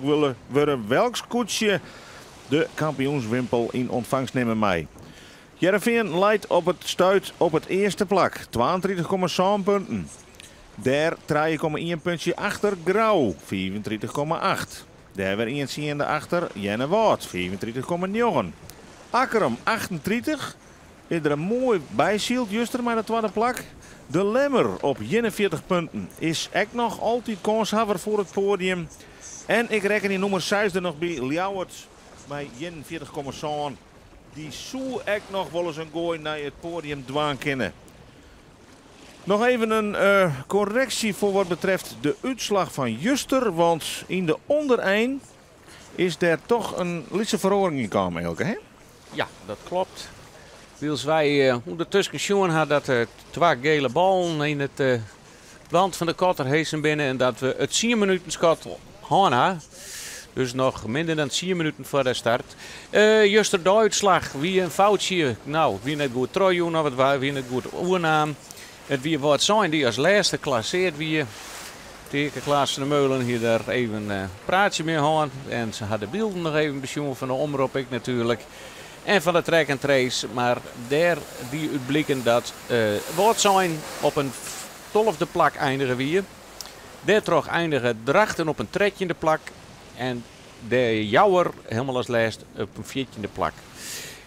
willen worden welk scootje de kampioenswimpel in ontvangst nemen mij. Heerenveen leidt op het stuit op het eerste plak, 32,7 punten. Daar 3,1 puntje achter Grauw, 34,8. Daar weer eens in de achter Jenne Wout, 34,9. Akkerum, 38. Is er een mooi bijzield, juster maar de tweede plak. De Lemmer op 41 punten is echt nog altijd kanshaver voor het podium. En ik reken in nummer 6 er nog bij Ljouwert bij 41,7. Die zou echt nog wel eens een gooi naar het podium dwaan kunnen. Nog even een correctie voor wat betreft de uitslag van Juster. Want in de onder 1 is er toch een lichte verhoring gekomen, Elke, hè? Ja, dat klopt. Wils wij ondertussen gezien hadden dat twee gele ballen in het wand van de kotter heesen binnen. En dat we het 10 minuten schot hadden. Dus nog minder dan 10 minuten voor de start. Juster de uitslag. Wie een foutje. Nou, wie net goed trojen of het wie net goed oernaam. Het wie wat zijn die als laatste klasseert wie. Tegen Klaas de Meulen hier daar even een praatje mee hadden. En ze hadden beelden nog even bezien van de omroep ik natuurlijk. En van de track and trace. Maar daar die uitblikken dat wat zijn op een 12e plak eindigen wie. Daar toch eindigen drachten op een 13e plak. En de Jouwer helemaal als laatst op een 14e plak.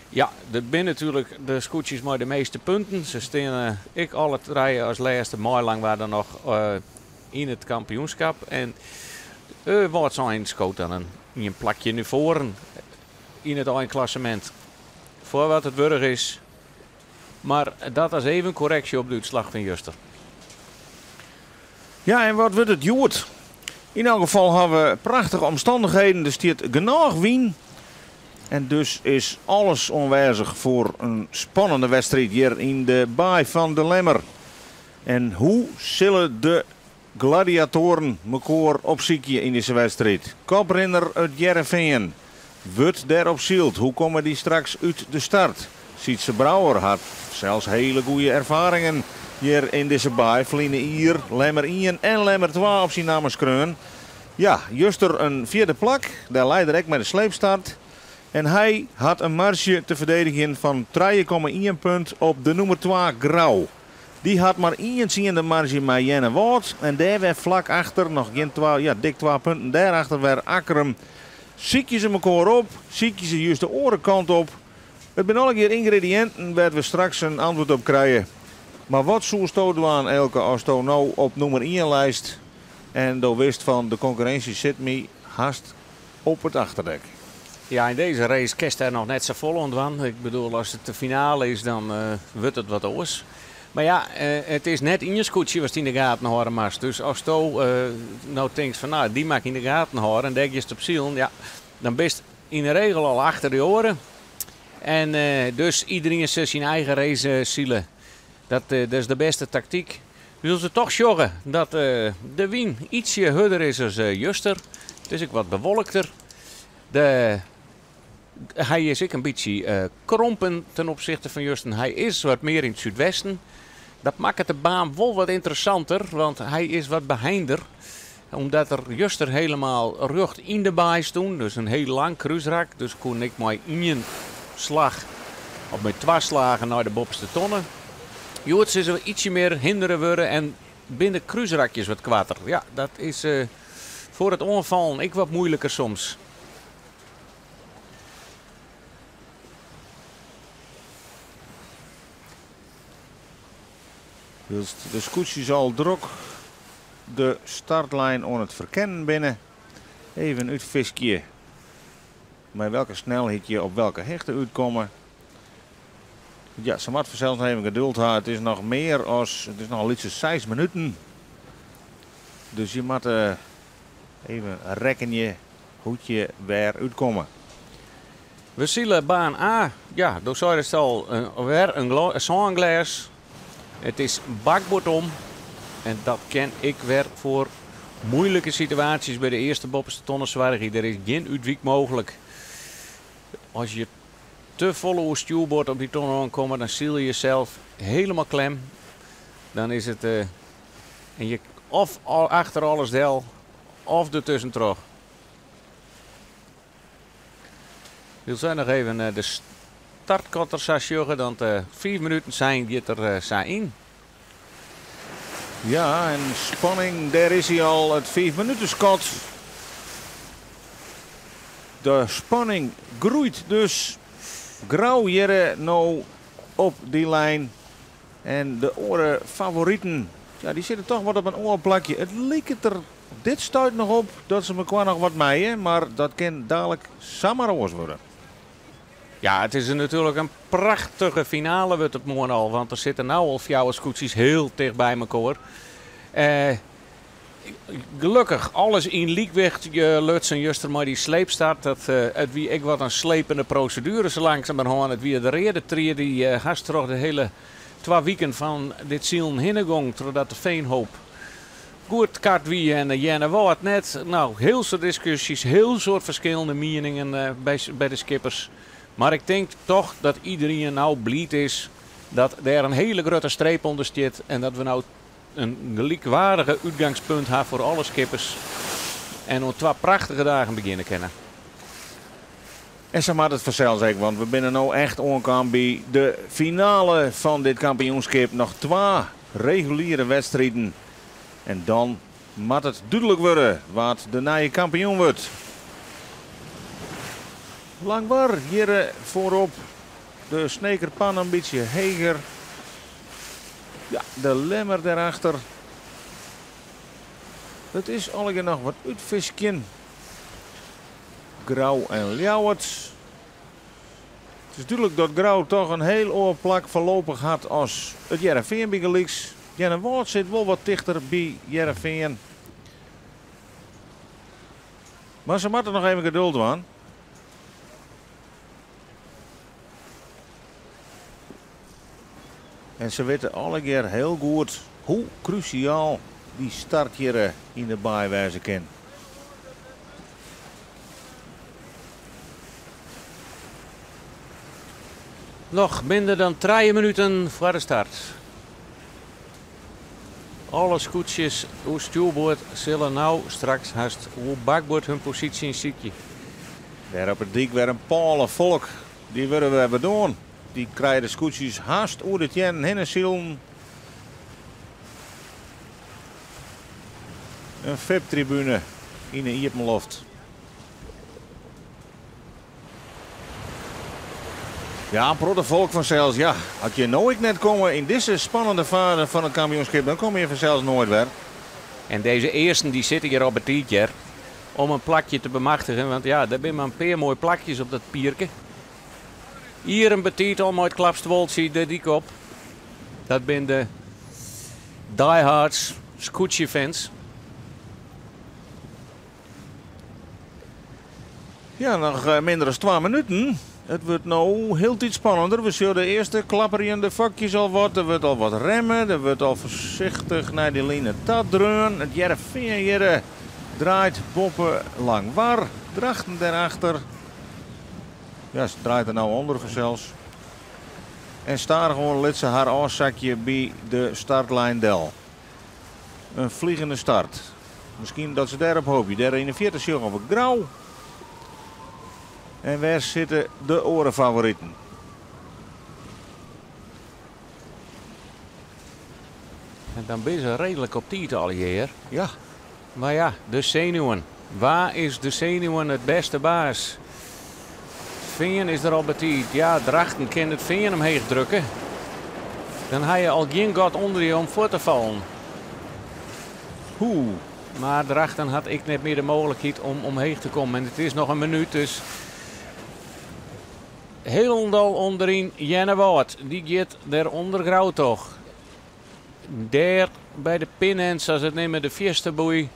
Ja, dat zijn natuurlijk de scootjes met de meeste punten. Ze staan ik alle drie als laatste. Maar lang waren nog in het kampioenschap. En wat zijn scoot dan een plakje naar voren in het eindklassement. Voor wat het wurg is. Maar dat is even een correctie op de uitslag van Juster. Ja, en wat wordt het Joert? In elk geval hebben we prachtige omstandigheden. Er staat genoeg wien. En dus is alles onwijzig voor een spannende wedstrijd hier in de baai van de Lemmer. En hoe zullen de gladiatoren elkaar opzieken in deze wedstrijd? Koprenner uit Heerenveen. Wordt daarop zield. Hoe komen die straks uit de start? Sietse Brouwer had zelfs hele goede ervaringen hier in deze baai. Vliene hier, Lemmer 1 en Lemmer 2 op zijn namerskreun. Ja, Juster een 4e plak. Daar leidt direct met de sleepstart. En hij had een marge te verdedigen van 3,1 punt op de nummer 2 Grauw. Die had maar 1 de marge met Jenne Wout. En daar werd vlak achter nog geen 12, ja, dik 2 punten. Daarachter werd Akkerum. Ziek je ze elkaar op. Ziek je ze juist de orenkant op. Het zijn alle keer ingrediënten waar we straks een antwoord op krijgen. Maar wat zou stoten aan Elke als je nou op nummer 1 lijst. En dan wist van de concurrentie zit me haast op het achterdek. Ja, in deze race kerst er nog net zo vol ontwan. Ik bedoel, als het de finale is, dan wordt het wat oors. Maar ja, het is net in je scootje was het in de gaten houden mas. Dus als je nou denkt van nou, die mag in de gaten houden en denk je het op ziel, ja, dan best in de regel al achter de oren. En dus iedereen is zijn eigen race zielen. Dat is de beste tactiek. Wil ze toch zorgen dat de wien ietsje harder is als Juster. Het is ook wat bewolkter. Hij is ook een beetje krompen ten opzichte van Juster. Hij is wat meer in het zuidwesten. Dat maakt de baan wel wat interessanter, want hij is wat behinder. Omdat er Juster helemaal rug in de baai stond. Dus een heel lang kruisrak. Dus kon ik maar één slag of met 2 slagen naar de bovenste tonnen. Joets is er ietsje meer hinderen worden en binnen kruisrakjes wat kwatter. Ja, dat is voor het onvallen ik wat moeilijker soms. Dus de scootje zal druk de startlijn aan het verkennen binnen. Even uitviskje. Met welke snelheid je op welke hechten uitkomen. Ja, ze moet vanzelf even geduld hebben. Het is nog meer als, het is nog al iets 6 minuten. Dus je moet even rekken hoe je weer uitkomen. We zien baan A. Ja, door zou het al weer een zanglas. Het is bakbordom. En dat ken ik weer voor moeilijke situaties bij de eerste bovenste tonnen zwaarigheid. Er is geen uitwijk mogelijk. Als je te volle stuurboord op die tonnen aankomen, dan zie je jezelf helemaal klem. Dan is het en je of achter alles del of ertussen terug. Wil zij nog even de startkotter zeggen, dan 4 minuten zijn die er zijn in. Ja, en spanning, daar is hij al, het 5 minuten schot. De spanning groeit dus. Grauw Jere nou op die lijn. En de oren favorieten, ja, die zitten toch wat op een oorplakje. Het lijkt er dit stuit nog op dat ze elkaar nog wat meien, maar dat kan dadelijk samaroos worden. Ja, het is natuurlijk een prachtige finale wordt het morgen al. Want er zitten nou al 4 scootjes heel dicht bij elkaar. Gelukkig alles in Liekweg. Je Lutsen juster maar die sleepstart. Het wie ik wat een slepende procedure zo langzamerhand. Het wie de reden tree die haast toch de hele 2 weken van dit zielen hinnegong. Totdat de Veenhoop goed kaart wie en Jenne Woord net. Nou, heel soort discussies, heel soort verschillende meningen bij de skippers. Maar ik denk toch dat iedereen nou blij is dat er een hele grote streep onder staat. En dat we nou een gelijkwaardige uitgangspunt hebben voor alle skippers. En om 2 prachtige dagen beginnen kennen. En zo maakt het vanzelf zeker, want we zijn nu echt ongekomen bij de finale van dit kampioenschap. Nog 2 reguliere wedstrijden. En dan moet het duidelijk worden wat de nieuwe kampioen wordt. Langbar hier voorop. De snekerpan een beetje heger. Ja, de lemmer daarachter. Het is allemaal nog wat uitvisken. Grauw en Ljouwert. Het is duidelijk dat Grauw toch een heel oorplak voorlopig had als het Jereveen bij Gelijks. Jenne Woord zit wel wat dichter bij Jereveen. Maar ze moeten nog even geduld aan. En ze weten alle keer heel goed hoe cruciaal die start hier in de baai wijzen kan. Nog minder dan 3 minuten voor de start. Alle scootjes hoe stuurboord zullen nou straks haast hoe bakboord hun positie in ziekje. Daar op het dik weer een palen volk. Die willen we hebben doen. Die krijgen de scootjes haast over het jen heen zielen. Een VIP-tribune in de Ierpenloft. Ja, protte volk vanzelfs. Ja, had je nooit net komen in deze spannende fase van het kampioenschap, dan kom je vanzelfs nooit weer. En deze eersten die zitten hier op het tietje om een plakje te bemachtigen. Want ja, daar zijn maar een paar mooie plakjes op dat pierke. Hier een betiet al mooi klapstwoltje de dik op. Dat zijn de diehards, scootje fans. Ja, nog minder dan 2 minuten. Het wordt nou heel iets spannender. We zien de eerste klapperende vakjes al wat. Er wordt al wat remmen. Er wordt al voorzichtig naar die line tat dreun. Het Jereveen draait boppen lang war. Drachten daarachter. Ja, ze draait er nou onder zelfs. En staat gewoon let ze haar afzakje bij de startlijn Del. Een vliegende start. Misschien dat ze daarop hoop. Daar 41 zie op Grauw. En waar zitten de orenfavorieten? En dan ben ze redelijk op tijd al hier. Ja. Maar ja, de zenuwen. Waar is de zenuwen het beste baas? Veen is er al betiet. Ja, Drachten kan het Veen omheen drukken. Dan heb je al geen god onder je om voor te vallen. Maar Drachten had ik net meer de mogelijkheid om omheen te komen. En het is nog een minuut, dus... Helemaal onderin Jenne Woord. Die gaat daaronder Grauw toch. Daar bij de pinends, als het nemen de eerste boei.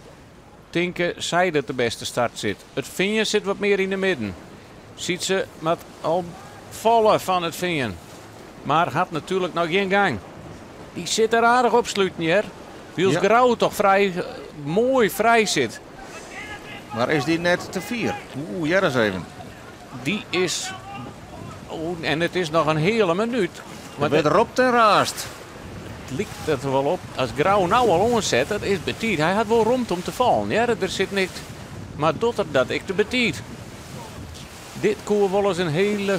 Tinken zij dat de beste start zit. Het Veen zit wat meer in de midden. Ziet ze met al vallen van het Veen. Maar had natuurlijk nog geen gang. Die zit er aardig op sluiten hier. Wiels Grauw toch vrij mooi vrij zit. Maar is die net te 4? Ja, dat is even. Die is... Oh, en het is nog een hele minuut. Maar het erop ten raast. Het lijkt er wel op. Als Grauw nou al onzet, dat is betiet. Hij had wel rond om te vallen. Ja, er zit niet. Maar dotter dat ik te betiet. Dit kon wel eens een hele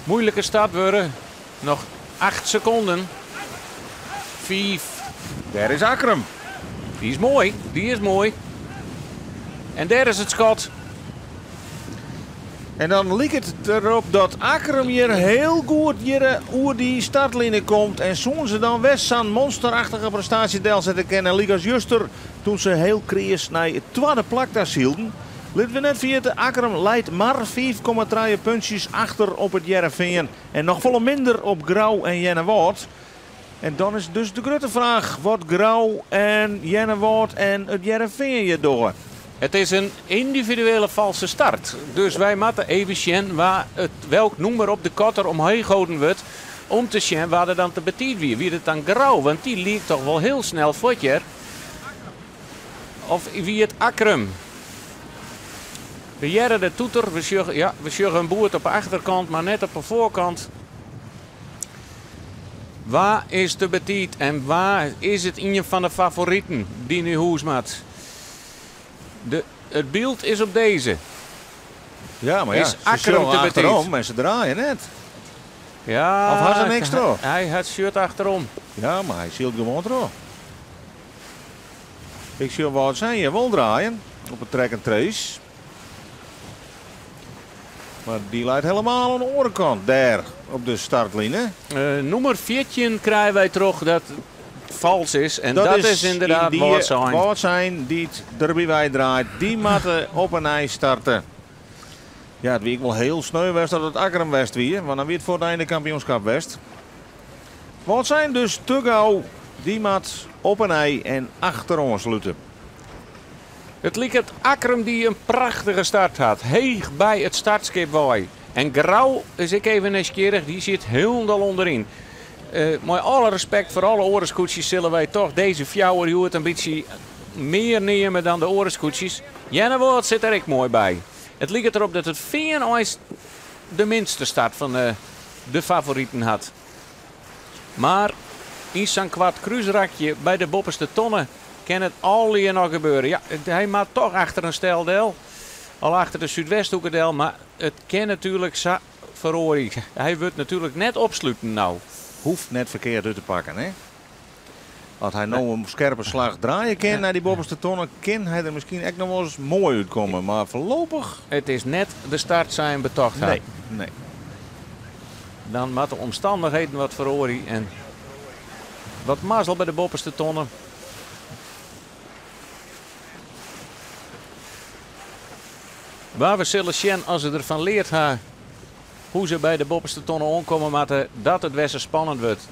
moeilijke start worden. Nog 8 seconden. 5. Daar is Akram. Die is mooi. Die is mooi. En daar is het schot. En dan lijkt het erop dat Akram hier heel goed hier oer die startlinie komt. En zo'n ze dan West zo'n monsterachtige prestatie deel zetten kennen. Ligas Juster toen ze heel krees naar het tweede plak daar hielden. Laten we net vergeten, Akram leidt maar 5,3 puntjes achter op het Jereveen. En nog volle minder op Grauw en Jennewoord. En dan is dus de grote vraag, wat Grauw en Jennewoord en het Jereveen je door? Het is een individuele valse start. Dus wij moeten even zien waar welk nummer op de kotter omheen gehouden wordt. Om te zien waar er dan te betiet wie. Wie het dan Grauw, want die liep toch wel heel snel voetje. Of wie het Akram. We jaren de toeter, we zorgen een boert op de achterkant, maar net op de voorkant. Waar is de betiet en waar is het een van de favorieten die nu hoesmaat? Het beeld is op deze. Ja, maar ja, is ze Akram te achterom en ze draaien net. Ja, Of had ze niks erop? Hij had shirt achterom. Ja, maar hij ziet gewoon erop. Ik zie wat zijn je wel draaien op het track and trace. Maar die leidt helemaal aan de orenkant daar op de startlinie. Nummer 14 krijgen wij terug dat het vals is. En dat is inderdaad wat zijn die het erbij wij draait. Die moeten op een ijs starten. Ja, het wie ik wel heel sneu was dat het Akram West wie, want dan weer het voor het einde kampioenschap West. Wat zijn dus te gauw, die maat op een ei en achter ons sluiten. Het lijkt het Akram die een prachtige start had. Heeg bij het startskip waai. En Grauw is ik even nieuwsgierig, die zit helemaal onderin. Met alle respect voor alle orenskoetsjes zullen wij toch deze fjouwer een beetje meer nemen dan de orenskoetsjes. Jennewoord zit er ook mooi bij. Het lijkt erop dat het Veenhuis de minste start van de favorieten had. Maar in zijn kwart kruisrakje bij de bopperste tonnen kan het al hier nog gebeuren. Ja, hij maakt toch achter een steldel. Al achter de Zuidwesthoekendel. Maar het kan natuurlijk verhoren. Hij wordt natuurlijk net opsluiten nou. Hoeft net verkeerd uit te pakken, hè? Als hij nou een scherpe slag draaien kan naar die bopperste tonnen, kan hij er misschien echt nog wel eens mooi uitkomen. Maar voorlopig... Het is net de start zijn betocht. Nee. Dan moet de omstandigheden wat verhoren. En wat mazzel bij de bopperste tonnen. Waar we zullen zien als ze ervan leert hoe ze bij de bopperste tonnen omkomen, maar dat het best spannend wordt.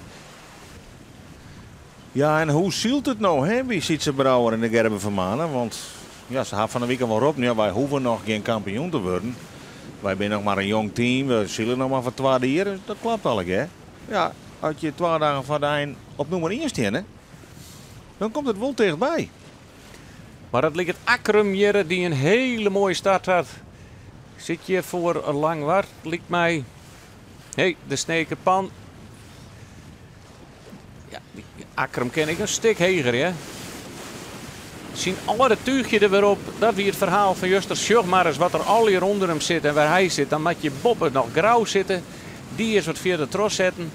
Ja, en hoe zielt het nou, hè? Wie ziet ze Brouwer in de Gerben van Manen? Want ja, ze hebben van de week al op. Ja, wij hoeven nog geen kampioen te worden. Wij zijn nog maar een jong team. We zullen nog maar voor 2 jaar. Dat klopt al, hè? Ja, als je 2 dagen van de eind op nummer 1 staat, hè, dan komt het wel dichtbij. Maar het ligt het Akram hier die een hele mooie start had. Zit je voor een lang wart, lijkt mij. Hé, de snekerpan. Ja, die Akram ken ik een stuk heger, hè. Zien alle tuigje er weer op. Dat wie het verhaal van Juster. Zorg maar eens wat er al hier onder hem zit en waar hij zit. Dan moet je Boppen nog Grauw zitten. Die is wat via de tros zetten.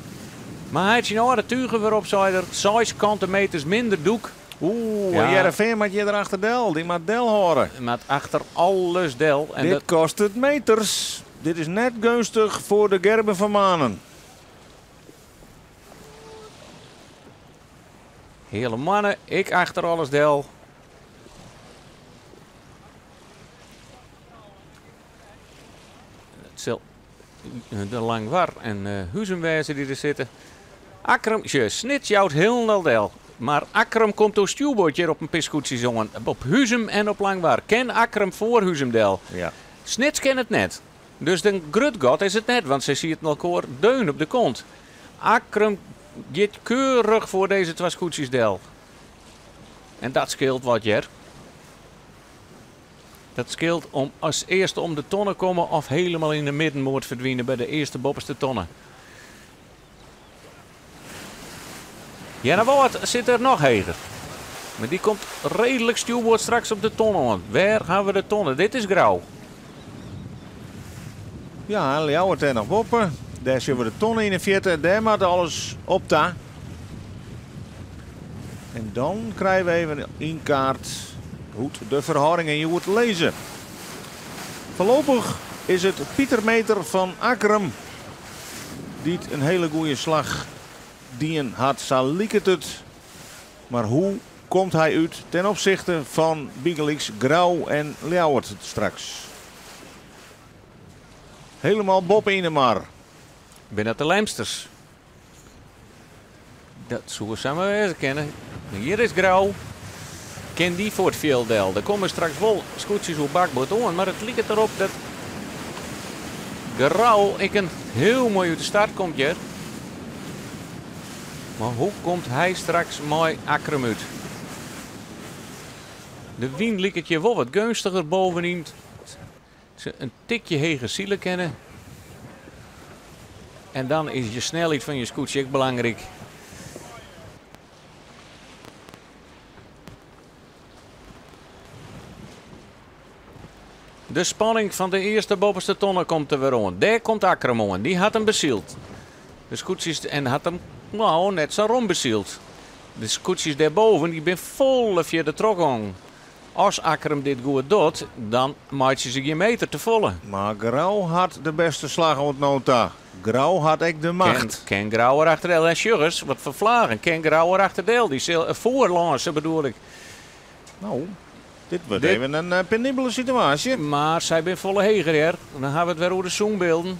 Maar hij heeft zien alle tuigen weer op. 6 centimeters minder doek. Oeh, ja. Jereveen moet je erachter del. Die moet del horen. Met achter alles del. En dit kost het meters. Dit is net gunstig voor de Gerben van Manen. Hele mannen, ik achter alles del. Het zal de Langwar en Huizenwijzer die er zitten. Akram, je snit jouwt heel del. Maar Akram komt door stuurbootje op een piskoetje zongen. Op Huzum en op Langwar. Ken Akram voor Huzumdel. Ja. Snits ken het net. Dus de Grutgot is het net, want ze ziet het elkaar deun op de kont. Akram gaat keurig voor deze 2 scootjesdel. En dat scheelt wat, Jer. Dat scheelt om als eerste om de tonnen komen of helemaal in de midden moet verdwijnen bij de eerste bopperste tonnen. Jennewoord zit er nog heger. Maar die komt redelijk stuurboord straks op de tonnen. Waar gaan we de tonnen? Dit is Grauw. Ja, Ljouwert er nog boppen. Daar zien we de tonnen in de vierten. Daar moet alles op daar. En dan krijgen we even in kaart hoe de verhoudingen je moet lezen. Voorlopig is het Pieter Meter van Akkerum die een hele goede slag dien had. Zal lieket het. Maar hoe komt hij uit ten opzichte van Bigelix, Grauw en Ljouwert straks? Helemaal Bob Inemar. Binnen de Lijmsters. Dat zullen we samen wezen kennen. Hier is Grauw. Ken die voor het veeldel. Er komen straks wel scootjes op bakboord aan, maar het lijkt erop dat Grauw ik een heel mooi uit de start komt hier. Maar hoe komt hij straks mooi Akkerum uit? De wind lijkt het je wel wat gunstiger bovenin. Ze een tikje hege zielen kennen. En dan is je snelheid van je scootje ook belangrijk. De spanning van de eerste bovenste tonnen komt er weer aan. Daar komt Akkerum aan. Die had hem bezield. De scootjes en had hem nou net zo rond bezield. De scootjes daarboven die ben vol via de trok aan. Als Akkerum dit goed doet, dan maakt ze zich je meter te volle. Maar Grauw had de beste slag op het nota. Grauw had ik de macht. Ken Grauwer achter deel. En Sjurgers, wat vervlagen. Ken Grauwer achter deel. Die voorlansen bedoel ik. Nou, dit wordt even een penibele situatie. Maar zij ben volle heger hier. Dan hebben we het weer over de zoombeelden.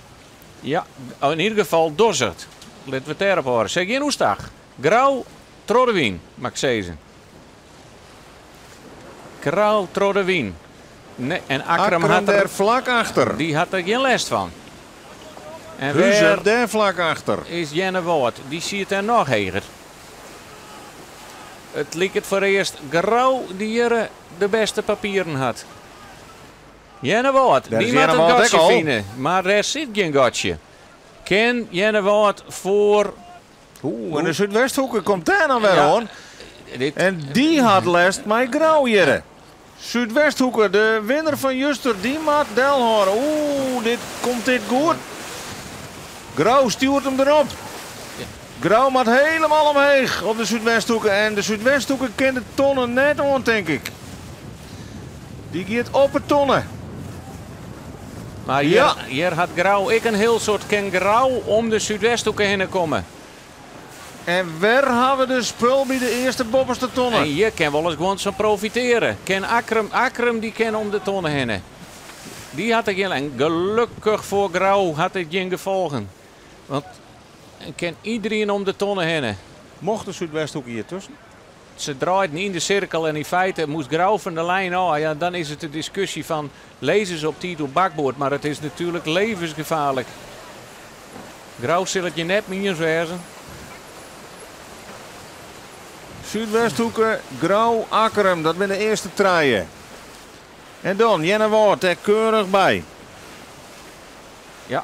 Ja, in ieder geval dozzerd. Laten we het daarop horen. Zeg je oestag. Grauw, Troddewien, mag ik zeggen. Grauw, Troddewien. Nee, en Akkerum had er vlak achter. Die had er geen last van. En Huizen daar vlak achter. Is Jenne Woord. Die ziet er nog heger. Het lijkt het voor eerst Grauw die hier de beste papieren had. Jenne Woord. Die moet een gatje vinden. Maar er zit geen gatje. Ken Jenne Woord voor... En de Zuidwesthoeken komt daar dan weer aan. En die had last met Grauw hier. Zuidwesthoeken, de winnaar van Juster, die maakt Delhoren. Dit komt goed. Grauw stuurt hem erop. Grauw maakt helemaal omheen op de Zuidwesthoeken. En de Zuidwesthoeken kent de tonnen net aan, denk ik. Die gaat op het tonnen. Maar hier had Grauw ik een heel soort Ken Grauw om de Zuidwesthoeken heen te komen. En waar hebben we de spul bij de eerste bobberste tonnen? En hier kan wel eens gewoon zo profiteren. Ken Akkerum die kan om de tonnen heen. Die had ik geen. En gelukkig voor Grauw had ik geen gevolgen. Want ken iedereen om de tonnen heen. Mocht de Zuidwesthoek hier tussen? Ze draait niet in de cirkel en in feite moest Grauw van de lijn af. Ja, dan is het de discussie van lezen ze op titel bakboord. Maar het is natuurlijk levensgevaarlijk. Grauw zal het je net meer wezen. Zuidwesthoeken, Grauw, Akkerum, dat zijn de eerste treien. En dan Jenne Woord er keurig bij. Ja,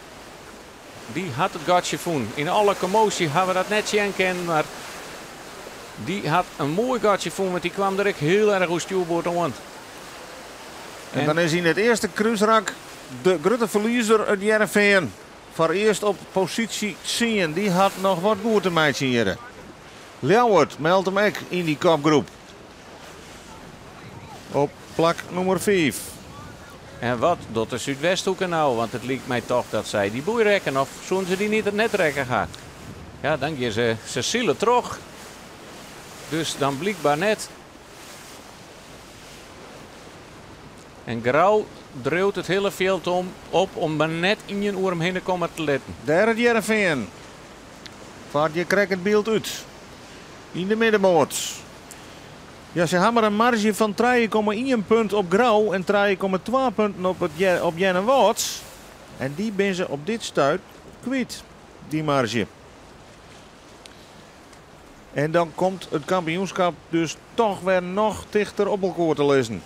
die had het gatje voen. In alle commotie hebben we dat net zien kennen, maar die had een mooi gatje voen, want die kwam direct heel erg op stuurboord aan. En dan is in het eerste kruisrak de grote verliezer uit Jereveen. Voor eerst op positie 10. Die had nog wat goed te maken hier. Ljouwert meldt hem ook in die kopgroep. Op plak nummer 5. En wat doet de Zuidwesthoeken nou? Want het lijkt mij toch dat zij die boei rekken. Of zullen ze die niet het net rekken gaan? Ja, dan gaan ze zielen terug. Dus dan blijkbaar net. En Grauw dreeuwt het hele veld op om maar net in je oor heen te komen te letten. Daar het Jereveen. Vaart je krijgt het beeld uit. In de middenmoot. Ja, ze hebben een marge van 3,1 punt op Grauw en 3,2 punten op Jenne Woord. En die ben ze op dit stuit kwijt, die marge. En dan komt het kampioenschap dus toch weer nog dichter op elkaar te lezen.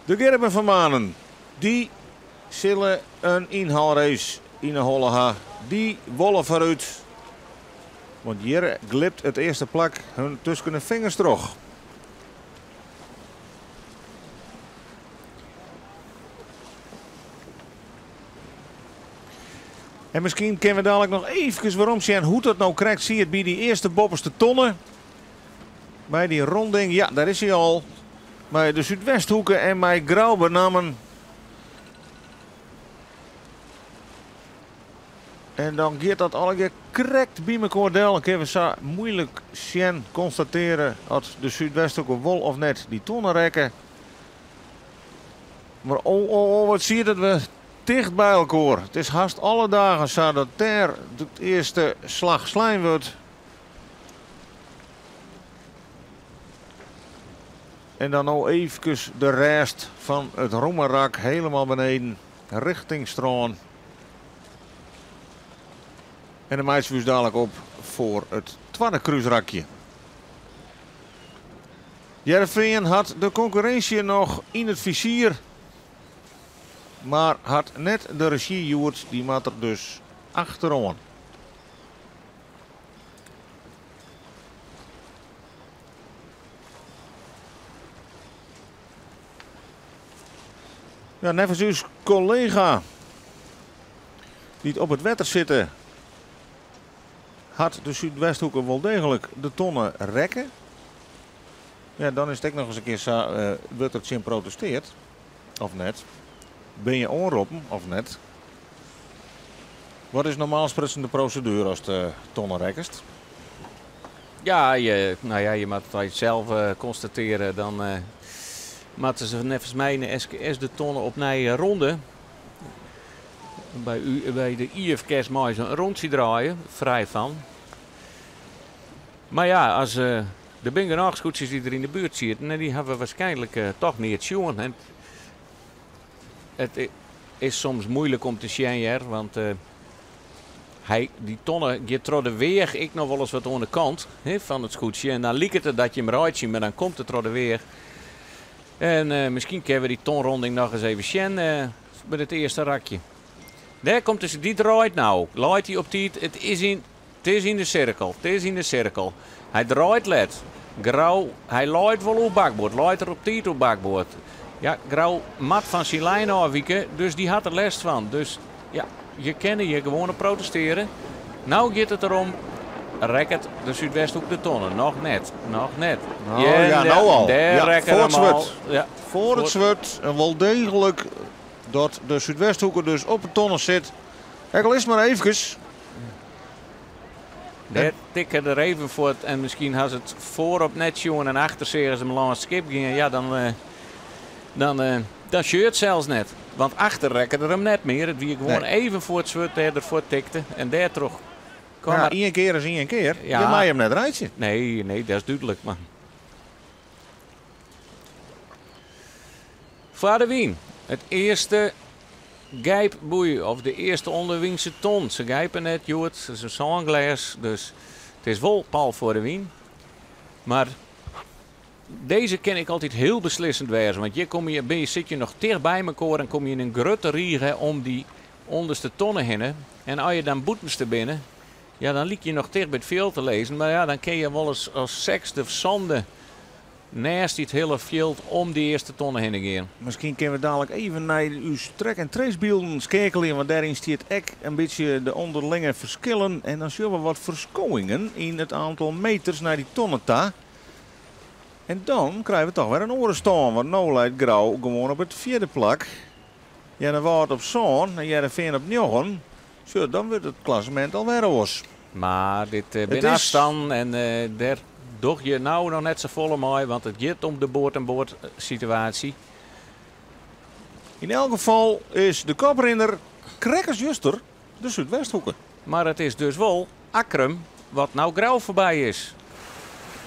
De Gerben van Manen, die zullen een inhaalrace in de holle ha. Die wollen vooruit. Want hier glipt het eerste plak hun tussen de vingers terug. En misschien kunnen we dadelijk nog even waarom zien hoe dat nou krijgt. Zie je het bij die eerste bopperste tonnen. Bij die ronding, ja, daar is hij al. Bij de Zuidwesthoeken en bij Grauwe-Namen. En dan gaat dat allemaal correct bij elkaar. Dan kunnen we zo moeilijk zien constateren dat de Zuidwesthoeken wol of net die tonnen rekken. Maar wat zie je dat we dicht bij elkaar. Het is haast alle dagen zo dat daar de eerste slag slijm wordt. En dan nou even de rest van het Roemerak helemaal beneden richting Straan. En de meisje dus dadelijk op voor het tweede cruiserakje. Heerenveen had de concurrentie nog in het vizier. Maar had net de regie gehoord, die maakt er dus achterom. Ja, nevens uw collega die op het wetter zitten, had de Zuidwesthoeken wel degelijk de tonnen rekken. Ja, dan is het ook nog eens een keer zo, wordt het zin protesteert, of net. Ben je onroepen, of net. Wat is normaal spritsende procedure als de tonnen rekkest? Ja, je moet het zelf constateren. Dan moeten ze nevens mij in de SKS de tonnen op een ronde. Bij de IFK's maar een rondje draaien, vrij van. Maar ja, als de bingenaagscootjes die er in de buurt zitten, die hebben we waarschijnlijk toch niet het zien. En het is soms moeilijk om te zien, want die tonnen gaat door de weg ik nog wel eens wat aan de kant van het scootje. En dan lijkt het dat je hem eruit ziet, maar dan komt het door de weg. En misschien kunnen we die tonronding nog eens even zien bij het eerste rakje. Daar komt dus, die draait nou. Laait hij op die, het is in de cirkel. Het is in de cirkel. Hij draait let. Grauw, hij laait wel op bakboord. Laait er op die op bakboord. Ja, Grauw mat van zijn lijn afwieken, dus die had er last van. Dus ja, je kan hier gewoon protesteren. Nou gaat het erom, rek het de Zuidwesthoek de tonnen. Nog net, nog net. Nou, ja, nou al. Ja, voor het zwart. Ja, voor het zwart. En wel degelijk dat de Zuidwesthoeken dus op de tonnen zit. Kijk al eens maar eventjes. Daar tikken er even voor het, en misschien had het voor op net jongen en achter zeer als hem langs het schip gingen. Ja, dan shirt zelfs net. Want achter rekken er hem net meer. Het wie gewoon even voor het zwart ervoor tikte. En daar terug. Ja, één keer is één keer. Ja. Je mag hem net rijden. Nee, dat is duidelijk. Maar. Vader Wien. Het eerste gijpboei. Of de eerste onderwingse ton. Ze gijpen net, Joert. Het is een zangles. Dus het is wel pal voor de Wien. Maar deze ken ik altijd heel beslissend wezen. Want zit je nog dicht bij elkaar en kom je in een grote riegen om die onderste tonnen heen. En als je dan boetens binnen, ja, dan liep je nog dicht bij het veld te lezen. Maar ja, dan kun je wel eens als sekste of zonde naast het hele veld om die eerste tonnen heen gaan. Misschien kunnen we dadelijk even naar uw trek- en tracebeelden schakelen. Want daarin stiert ook een beetje de onderlinge verschillen. En dan zullen we wat verschoningen in het aantal meters naar die tonnen ta. En dan krijgen we toch weer een oorenstaan. Want nu leidt Grauw gewoon op het vierde plak. Ja, dan wordt op zo'n en Heerenveen op 9. Zo, dan wordt het klassement alweer oors. Maar dit ben afstand en daar doe je nou nog net zo volle mooi. Want het gaat om de boord-en-boord situatie. In elk geval is de koprenner Krekkers Juster de Zuidwesthoeken. Maar het is dus wel Akrum wat nou Grauw voorbij is.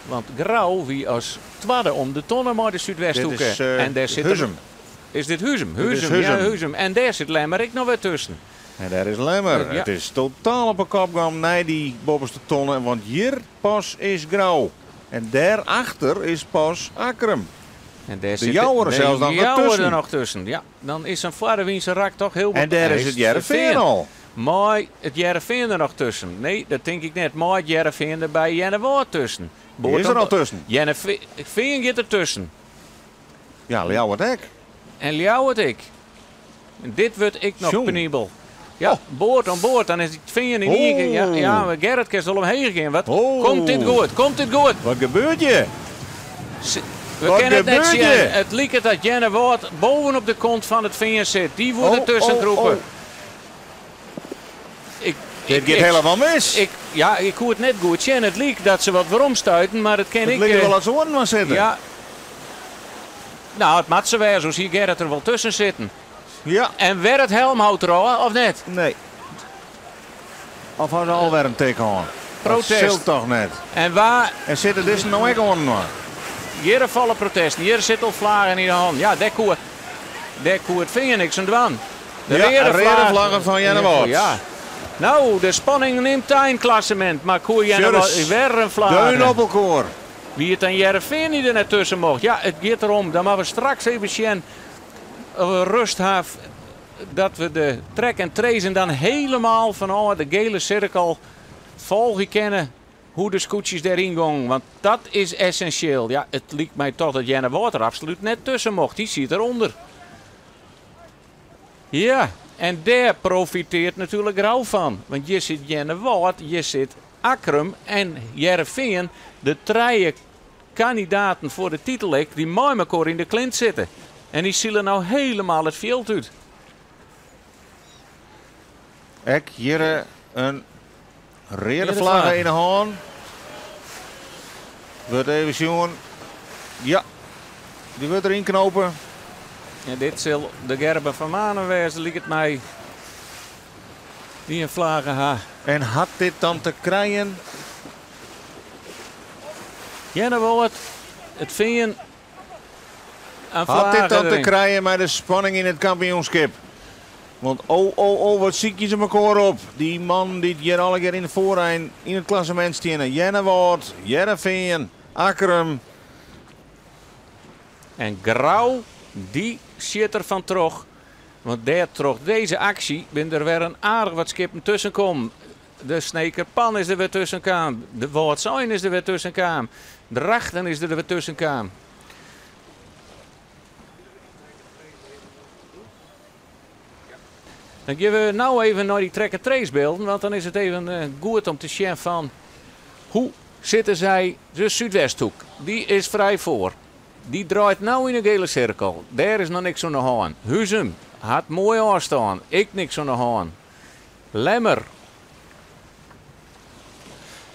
Want Grauw wie als tweede om de tonnen maar de Zuidwesthoeken. Dit is, en daar zit Huzum. Is dit Huzum? Huzum. Ja, Huzum. En daar zit Lemmerik nog weer tussen. En daar is Lemmer. Ja. Het is totaal op een kopgang naar die bobberste tonnen. Want hier pas is Grauw. En daarachter is pas Akrum. En daar de Jouwer zelfs nog tussen. Er nog tussen. Ja, dan is een Vaderwiense rak toch heel En daar is het Heerenveen al. Maar het Heerenveen er nog tussen. Nee, dat denk ik net. Maar het Heerenveen er bij Jennewoord tussen. Die is er al tussen. Heerenveen gaat er tussen. Ja, Ljouwert ook. En Ljouwert ik. En dit wordt ik nog penibel. Ja, boord aan boord. Dan is het vinger in ieder. Ja, maar Gerrit kan zal omheen gaan. Wat? Komt dit goed? Komt dit goed? Wat gebeurt je? We kennen het net zien. Het lijkt dat Jenne Wout bovenop de kont van het vinger zit. Die wordt ertussen geroepen. Dit gaat helemaal mis. Ik hoor het net goed. Jen, het lijkt dat ze wat waarom stuiten, maar dat ken ik. Het lijkt wel als ze worden maar zitten. Ja. Nou, het moet ze weer. Zo zie Gerrit er wel tussen zitten. Ja. En werd het helmhout er al, of net? Nee. Of hadden ze alweer een teken aan? Protest. Dat zult toch net. En zitten dus nou ook aan nog? Hier vallen protesten. Hier zit al vlaggen in de hand. Ja, daar koe het vinger niks aan doen. De rode vlaggen van Jenne Wout. Ja. Nou, de spanning neemt een klassement. Maar koe Jenne Wout weer een vlag. Deun op elkaar. Wie het aan Jereveen niet er net tussen mocht. Ja, het gaat erom. Dan moeten we straks even zien rust hebben. Dat we de trek en trace dan helemaal vanuit de gele cirkel volgen kennen. Hoe de scootjes erin gaan. Want dat is essentieel. Ja, het lijkt mij toch dat Jenne Wout er absoluut net tussen mocht. Die zit eronder. Ja, en daar profiteert natuurlijk Rauw van. Want je zit Jenne Wout, je zit Akrum en Jereveen. De drie kandidaten voor de titel die met elkaar in de klint zitten. En die zullen nou helemaal het veld uit. Ik hier een rode vlag in de hand. Wordt even zien. Ja, die wordt erin knopen. Ja, dit zal de Gerben van Manen wezen, lijkt het mij. Die een vlaggen ha. En had dit dan te krijgen? Jenne Wout, het vinden. Had dit dan te krijgen met de spanning in het kampioenschap? Want wat zie je ze elkaar op. Die man die hier alle keer in de voorrijn in het klassement staan. Jenne Wout, Jereveen, Akrum. En Grauw, die zit er van terug. Want daar terug deze actie ben er weer een aardig wat skippen tussenkomen. De Snekerpan is er weer tussenkomen. De Woutsein is er weer tussenkomen. De Rachten is er weer tussenkomen. Dan gaan we nou even naar die track-and-trace beelden. Want dan is het even goed om te zien van hoe zitten zij. De Zuidwesthoek, die is vrij voor. Die draait nou in een gele cirkel. Daar is nog niks aan de hand. Huzum had mooi aanstaan. Ik niks aan de hand. Lemmer.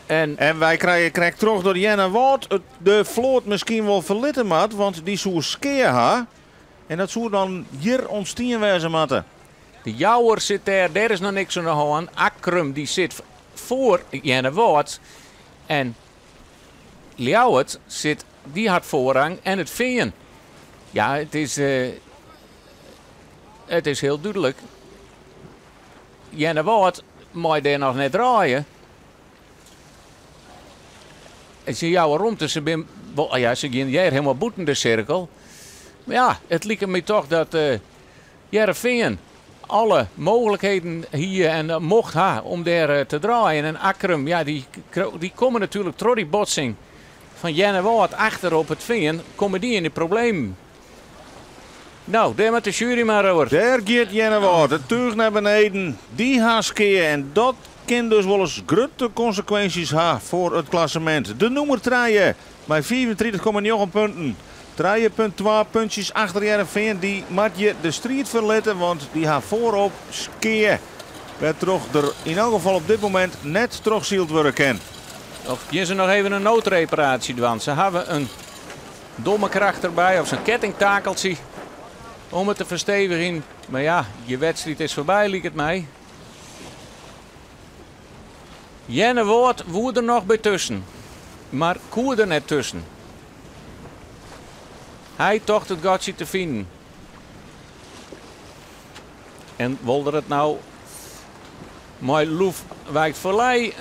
En wij krijgen terug door Jenne Wout de vloot misschien wel verlitten mat. Want die zou skeer ha. En dat zou dan hier ontstien wezen matten. De Jouwer zit daar is nog niks aan de hand. Akrum die zit voor Jenne Wout. En Ljouwert zit, die had voorrang en het veen. Ja, het is heel duidelijk. Jenne Wout mag daar nog net draaien. En ze jouwen rond tussen ze gaan hier helemaal boeten de cirkel. Maar ja, het lijkt me toch dat Jereveen alle mogelijkheden hier en mocht ha om daar te draaien. En Akrum, ja, die komen natuurlijk door die botsing van Jenne Wout achter op het veen, komen die in de problemen. Nou, daar met de jury maar over. Daar gaat Jenne Wout, het tuig naar beneden, die haaskeer en dat kan dus wel eens grote consequenties ha voor het klassement. De nummer 3 bij 34,9 punten. 3,2 puntjes achter Jereveen. Die moet je de strijd verletten, want die gaat voorop skeer. Werd toch er in elk geval op dit moment net terugzield worden kan. Of je ze nog even een noodreparatie doen. Ze hebben een domme kracht erbij of zo'n kettingtakeltje om het te verstevigen. Maar ja, je wedstrijd is voorbij, lijkt het mij. Jenne Wout woert er nog bij tussen. Maar koer er net tussen. Hij tocht het gatje te vinden. En wilde het nou mooi loef wijkt voorlij.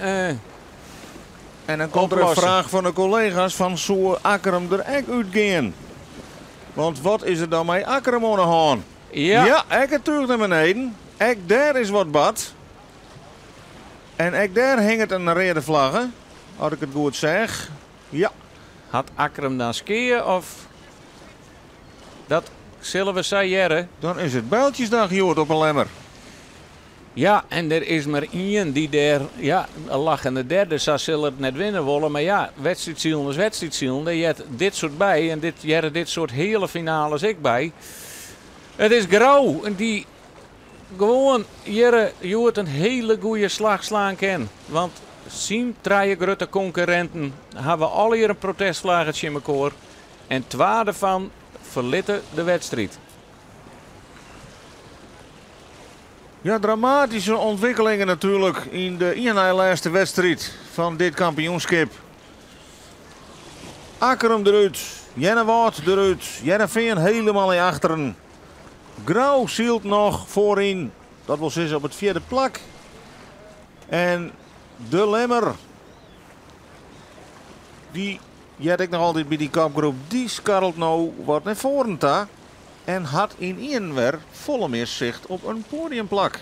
En dan komt er een vraag van de collega's van zou Akrum er echt uitgaan? Want wat is er dan met Akrum aan de hand? Ja, ik het terug naar beneden. Ik daar is wat bad. En ik daar hing het een rode vlaggen. Had ik het goed zeg. Ja. Had Akrum dan skiën of... Dat zullen we zeggen. Dan is het bijltjesdag, Jood, op een lemmer. Ja, en er is maar één die daar, ja, een lachende derde, zou zullen het net winnen willen. Maar ja, wedstrijdzielen is wedstrijdzielen. Je hebt dit soort bij en je hebt dit soort hele finales ook bij. Het is Grauw die gewoon hier een hele goede slag slaan kan. Want zien drie grote concurrenten hebben alle hier een protestvlaggetje in elkaar. En 2 daarvan verlitten de wedstrijd. Ja, dramatische ontwikkelingen natuurlijk in de ene laatste wedstrijd van dit kampioenschap. Akkerum eruit, Jennewaard eruit, Jereveen helemaal in achteren. Grauw zielt nog voorin, dat wil zeggen op het 4e plak. En de Lemmer, die jet ik nog altijd bij die kopgroep, die skarrelt nou wat naar voren ta. En had in Ienwer volle meer zicht op een podiumplak.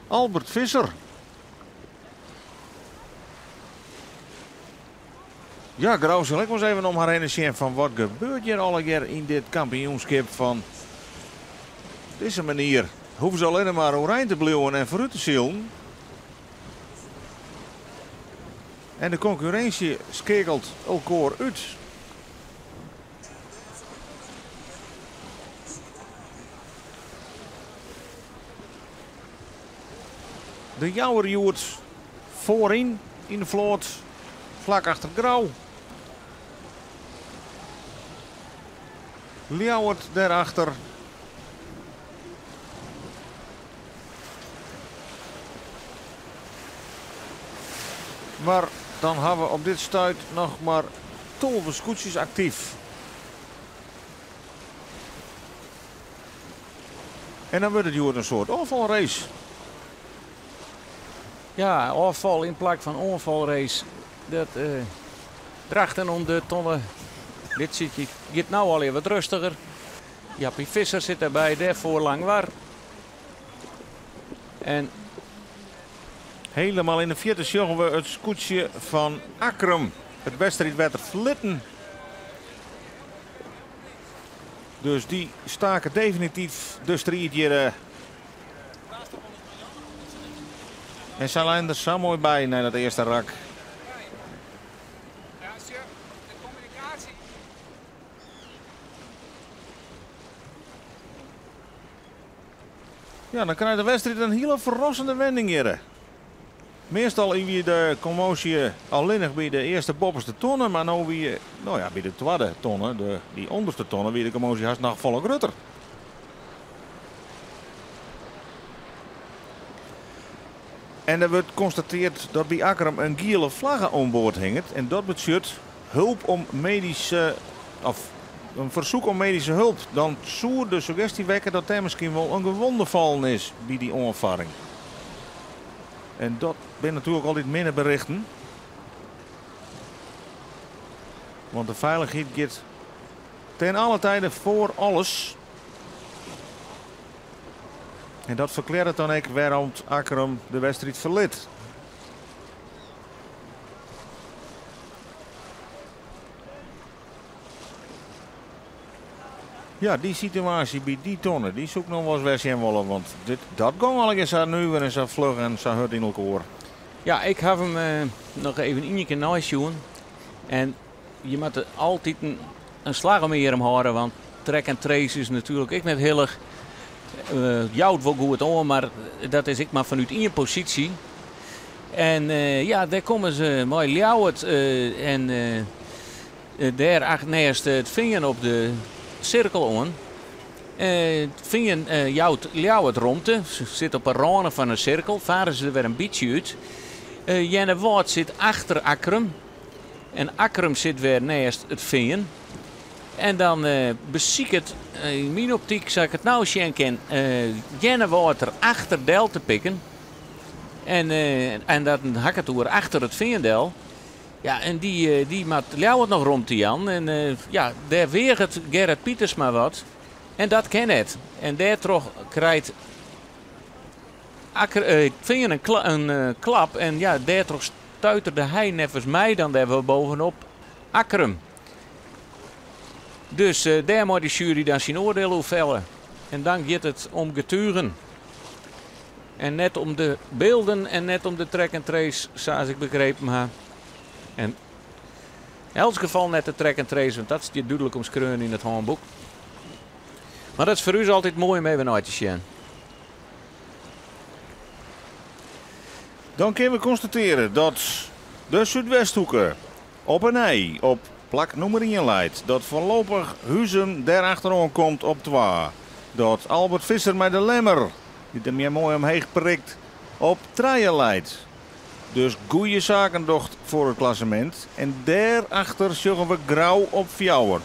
Albert Visser. Ja, Grauw zal ik wel eens even om haar heen van wat gebeurt hier alle keer in dit kampioenschap van deze manier. Hoeven ze alleen maar oranje te blijven en vooruit te zielen. En de concurrentie skekelt elkaar uit. De Jouwerjoert voorin in de vloot, vlak achter Grauw. Ljouwert daarachter. Maar dan hebben we op dit stuit nog maar 12 scootjes actief. En dan wordt het hier een soort afvalrace. Ja, afval in plak van onvalrace. Dat drachten om de tonnen. Dit zit je gaat nou al even wat rustiger. Jappie Visser zit erbij, daar voorlang war. En helemaal in de 4e zorgen we het scootje van Akkerum. Het wedstrijd werd er verlitten. Dus die staken definitief de strijd hier. En ze zijn er zo mooi bij naar dat eerste rak. Ja, dan krijgt de wedstrijd een hele verrassende wending hier. Meestal wie de commotie alleen bij de eerste bopperste tonnen, maar nu wie, nou ja, bij de tweede tonnen, die onderste tonnen, wie de commotie haast nog volle grutter. En er wordt constateerd dat bij Akkerum een gele vlag aan boord hangt. En dat betekent hulp om medische, of een verzoek om medische hulp. Dan zou de suggestie wekken dat er misschien wel een gewonde vallen is bij die onervaring. En dat ben natuurlijk altijd minder berichten. Want de veiligheid gaat ten alle tijden voor alles. En dat verklaart dan ook waarom Akkerum de wedstrijd verliet. Ja, die situatie bij die tonnen, die zoekt nog wel eens weg zijn willen. Want dat ging al eens aan nu en zo vlug en zo hard in elkaar. ja, ik heb hem nog even in je kanaal zien. En je moet er altijd een slag om hier houden. Want track en trace is natuurlijk ook net heel erg. Jouwt wel goed om, maar dat is ik maar vanuit in je positie. En ja, daar komen ze mooi Ljouwert en daar naast het vinger op de cirkel aan. Vinger Ljouwert romte, ze zit op een rande van een cirkel, varen ze er weer een beetje uit. Jennewaard zit achter Akkerum en Akkerum zit weer naast het vinger. En dan beziek het, in mijn optiek zou ik het nou schenken, Jennewaard er achter Del te pikken. En dat een hakketoer achter het Veendel. Ja, en die maakt Ljouwert nog rond die Jan. En ja, daar weert Gerrit Pietersma wat. En dat ken het. En daar toch krijgt Vinger een klap. En ja, daar toch stuiterde hij nevens mij dan daar we bovenop Akkerum. Dus daar moet de jury dan zijn oordeel over vellen. En dan gaat het om getuigen. En net om de beelden en net om de track and trace, zoals ik begrepen heb. En in elk geval net de track and trace, want dat is je duidelijk omschreven in het handboek. Maar dat is voor u altijd mooi om even uit te zien. Dan kunnen we constateren dat de Zuidwesthoeker op een ei op plak nummer 1 leidt. Dat voorlopig Huzum daarachteraan komt op 2. Dat Albert Visser met de Lemmer, die er meer mooi omheen prikt, op 3 leidt. Dus goede zaken docht voor het klassement. En daarachter zullen we Grauw op 4.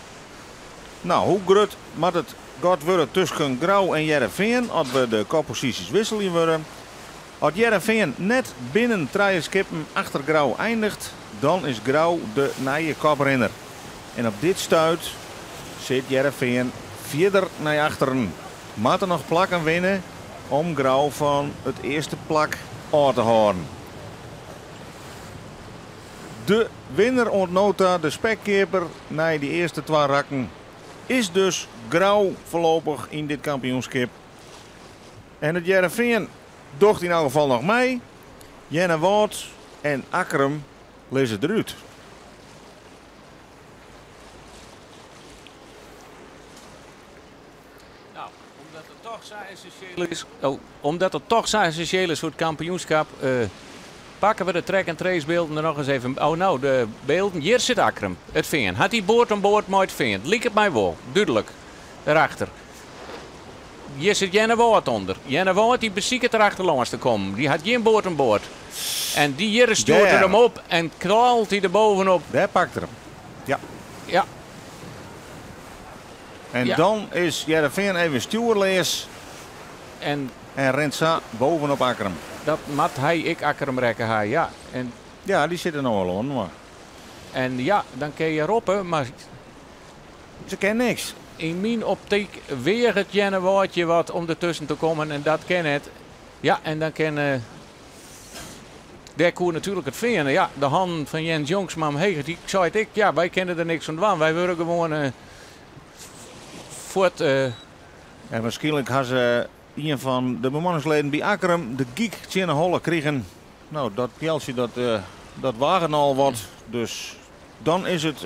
Nou, hoe groot moet het gaat worden tussen Grauw en Jereveen als we de kopposities wisselen worden? Als Jereveen net binnen 3 skippen achter Grauw eindigt, dan is Grauw de nieuwe koprenner. En op dit stuit zit Jereveen verder naar achteren. Moet er nog plakken winnen om Grauw van het eerste plak aan te houden. De winnaar ontnota, de spekkeeper na die eerste 2 rakken, is dus Grauw voorlopig in dit kampioenschap. En het Jereveen docht in elk geval nog mee. Jenne Wout en Akkerum lezen eruit. Nou, omdat het toch zo essentieel is voor het kampioenschap, pakken we de track and trace beelden er nog eens even. Oh nou, de beelden. Hier zit Akkerum, het veen. Had hij boord aan boord met het veen? Liek het mij wel, duidelijk. Daarachter. Hier zit Jenne Wout onder. Jenne Wout die beziekt erachter langs te komen. Die had geen boord aan boord. En die hier stuurt er hem op en knalt hij er bovenop. Daar pakt er hem. Ja. Ja. En dan is Jereveen even stuurlees. En rent ze bovenop Akkerum. Dat mat ik Akkerum rekken, ja. En ja, die zitten nou al aan. Maar. En ja, dan kun je roepen, maar ze kennen niks. In mijn optiek weer het Jenne Woutje wat om ertussen te komen en dat ken het. Ja, en dan ken daar koer natuurlijk het vinden. Ja, de hand van Jens Jongsma omheen. Die zei het ja, wij kennen er niks van doen. Wij willen gewoon voort. En waarschijnlijk had ze een van de bemanningsleden bij Akkerum de geek in de holle kregen. Nou, dat Pjeltje dat wagen al wat. Dus dan is het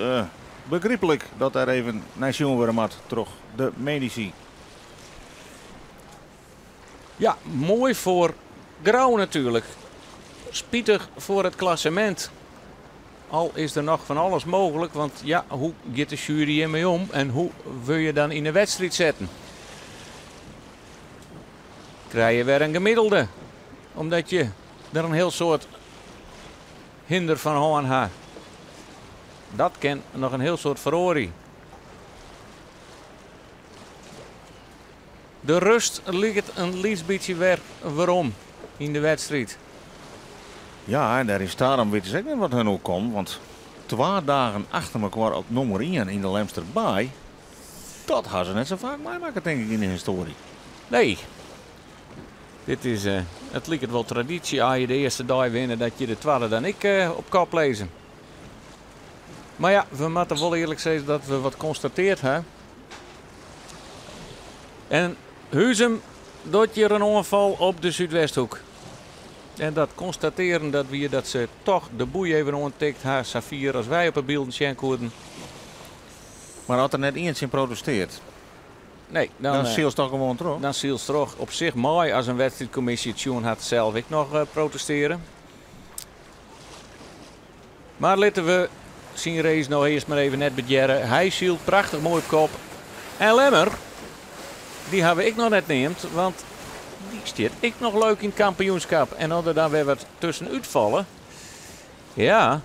begrijpelijk dat er even naar zien worden moet, terug de medici. Ja, mooi voor Grauw natuurlijk. Spietig voor het klassement. Al is er nog van alles mogelijk, want ja, hoe gaat de jury hiermee om en hoe wil je dan in de wedstrijd zetten? Krijg je weer een gemiddelde, omdat je er een heel soort hinder van houden hebt. Dat kan nog een heel soort verhorie. De rust ligt een liefst beetje weer waarom in de wedstrijd. Ja, en daar is daarom weet ik niet wat hun ook komt. Want 2 dagen achter elkaar op nummer 1 in de Lemsterbaai. Dat gaan ze net zo vaak meemaken, denk ik, in de historie. Nee. Dit is, het lijkt wel traditie als je de eerste dag winnen dat je de tweede dan ik op kop lezen. Maar ja, we moeten wel eerlijk zeggen dat we wat constateerd hebben. En Huzum doet hier een ongeval op de Zuidwesthoek. En dat constateren dat ze toch de boei even ontdekt haar Safir als wij op een beeld schenken. Maar had er net eens in protesteerd? Nee, dan ziel toch gewoon terug? Dan ziel terug. Op zich mooi als een wedstrijdcommissie het Sjoen had zelf ik nog protesteren. Maar laten we zien race nou eerst maar even net bedjeren. Hij zielt prachtig mooi op kop. En Lemmer, die hebben ik nog net neemt, want die staat ik nog leuk in het kampioenschap. En als er dan weer wat tussenuit vallen. Ja.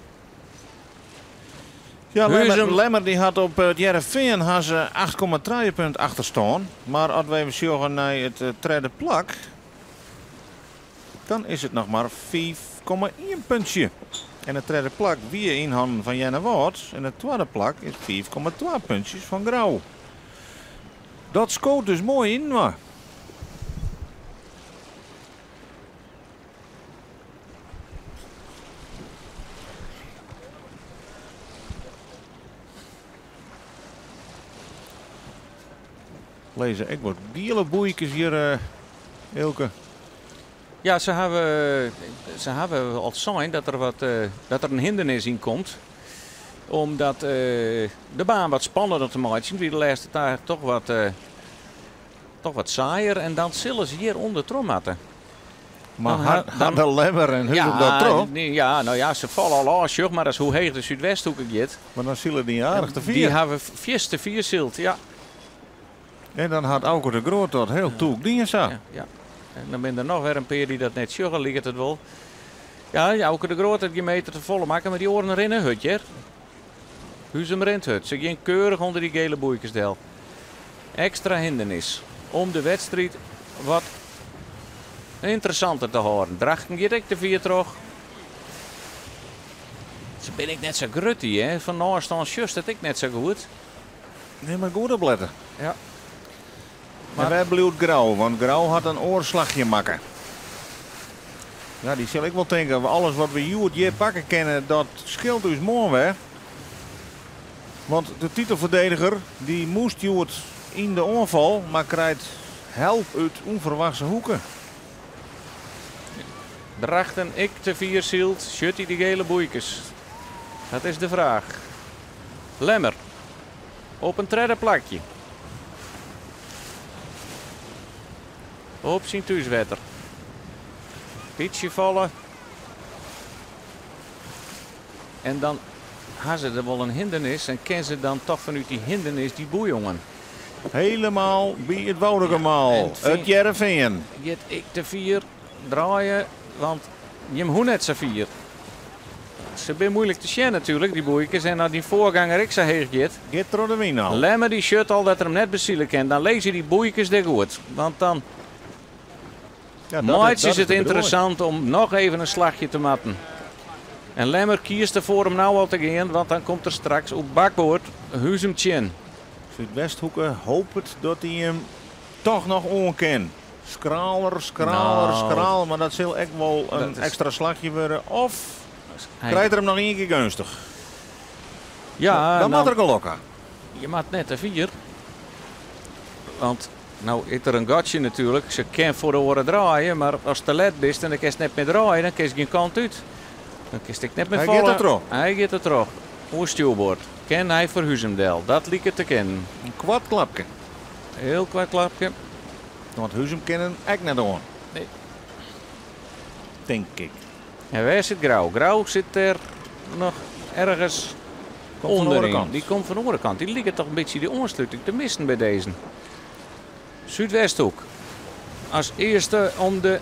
Ja, Lemmer die had op het Jereveen 8,3 punt achter staan. Maar als we even zien naar het tweede plak, dan is het nog maar 5,1 puntje. En het tweede plak weer in handen van Jenne Wout. En het tweede plak is 4,2 puntjes van Grauw. Dat scoort dus mooi in, maar. Lezen, ik word diele boeikjes hier, Ilke. Ja, ze hebben al zijn dat er een hindernis in komt. Omdat de baan wat spannender te maken. Wie de laatste tijd toch wat saaier. En dan zullen ze hier onder trommatten. Maar dan de Lemmer en Huzum dat toch? Ja, nou ja, ze vallen al af, maar dat is hoe heeg de Zuidwesthoek het. Maar dan zullen die aardig te vier. Die hebben te vier zilt, ja. En dan had Auke de Groot dat heel toek dingen zo. Ja. En dan ben er nog weer een peer die dat net sjoggen, ligt het wel. Ja, Auke de Groot had je meter te volle maken, maar die oren erin een hutje. Huzum rent hut. Ze gaan keurig onder die gele boeikensdel. Extra hindernis om de wedstrijd wat interessanter te horen. Drachten direct de vier terug. Ze ben ik net zo grutty, hè. Van afstand just dat ik net zo goed. Nee, maar goed opletten. Ja. Maar wij blijven Grauw, want Grauw had een oorslagje maken. Ja, die zal ik wel denken. Alles wat we hier pakken kennen, dat scheelt dus mooi weer. Want de titelverdediger die moest Joert in de aanval, maar krijgt help uit onverwachte hoeken. Drachten ik te vier zielt, shut hij die gele boeikes? Dat is de vraag. Lemmer. Op een derde plakje. Op zijn thuiswetter. Pietje vallen. En dan hebben ze er wel een hindernis. En kennen ze dan toch vanuit die hindernis die boejongen. Helemaal bij het Woudegemaal. Ja, het Jereveen. Get ik te vier draaien. Want je moet net z'n vier. Ze zijn moeilijk te zien natuurlijk, die boeikens. En als die voorganger ik zo heeg gaat. Get door de wien al. Lemmer die shut al dat er hem net bezielen kan. Dan lees je die boeikens er goed. Want dan is het interessant om nog even een slagje te matten. En Lemmer kiest ervoor om nou al te gaan. Want dan komt er straks op bakboord Huzum Tjen. Zuidwesthoeken hoopt dat hij hem toch nog onken. Skraler. Maar dat zal echt wel een extra slagje worden. Of krijgt er hem nog één keer gunstig. Ja, dan moet er gelokken. Je maakt net een vier. Want nou is er een gatje natuurlijk. Ze kan voor de oren draaien. Maar als het te let is en dan kan je net meer draaien. Dan kan je geen kant uit. Dan kan je net meer vallen. Hij gaat er terug. Hij gaat er terug. Hoe stuurboord. Ken hij voor Huzumdel. Dat liep het te kennen. Een kwartklapje. Heel kwartklapje. Want Huzum kennen echt net aan. Nee. Denk ik. En waar zit Grauw? Grauw zit er nog ergens onderin. Die komt van de andere kant. Die liggen toch een beetje die ontsluiting te missen bij deze. Zuidwesthoek. Als eerste om de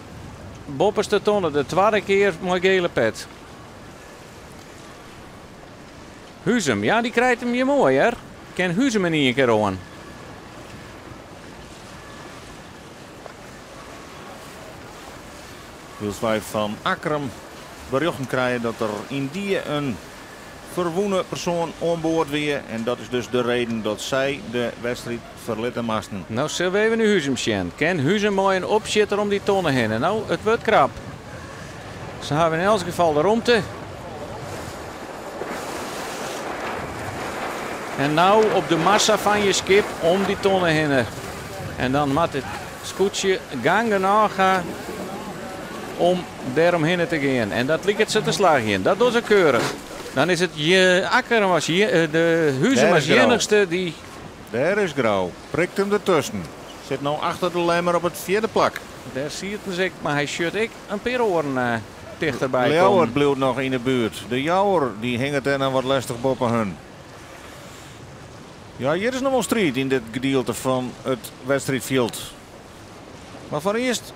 bopperste tonnen. De tweede keer met gele pet. Huzum, ja die krijgt hem je mooi hè. Ken Huzum er niet een keer aan. Wils wij van Akkerum berichten krijgen dat er in die een verwoene persoon onboord weer. En dat is dus de reden dat zij de wedstrijd verlitten moesten. Nou zullen we even nu Huzum zien. Ken Huzum mooi een opzitter om die tonnen heen. En nou, het wordt krap. Ze hebben in elk geval de romte. En nou op de massa van je skip om die tonnen heen. En dan moet het scootje gangen nagaan om daaromheen te gaan. En dat ligt ze te slagen. Dat doet ze keurig. Dan is het Akker was hier, de Huzum was enigste die... Daar is Grauw. Prikt hem ertussen. Zit nou achter de Lemmer op het vierde plak. Daar zie je het dus ik, maar hij shut ik een paar oren dichterbij de komen. Jouwer bleef nog in de buurt. De Jouwer die hing het er wat lastig boven hun. Ja, hier is nog wel strijd in dit gedeelte van het wedstrijdveld. Maar voor eerst,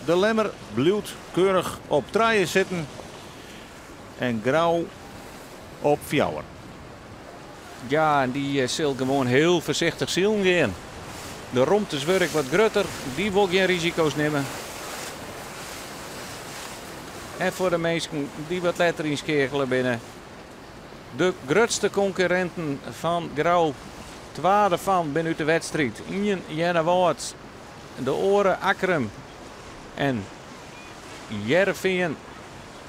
de Lemmer blijft keurig op draaien zitten. En Grauw op Fjouwer. Ja, en die zal gewoon heel voorzichtig zielen gaan. De romte werkt wat grutter, die wil geen risico's nemen. En voor de mensen die wat letter inschakelen binnen. De grootste concurrenten van Grauw. Tweede van binnen de wedstrijd. Ien Jennewoord. De oren Akkerum. En Jereveen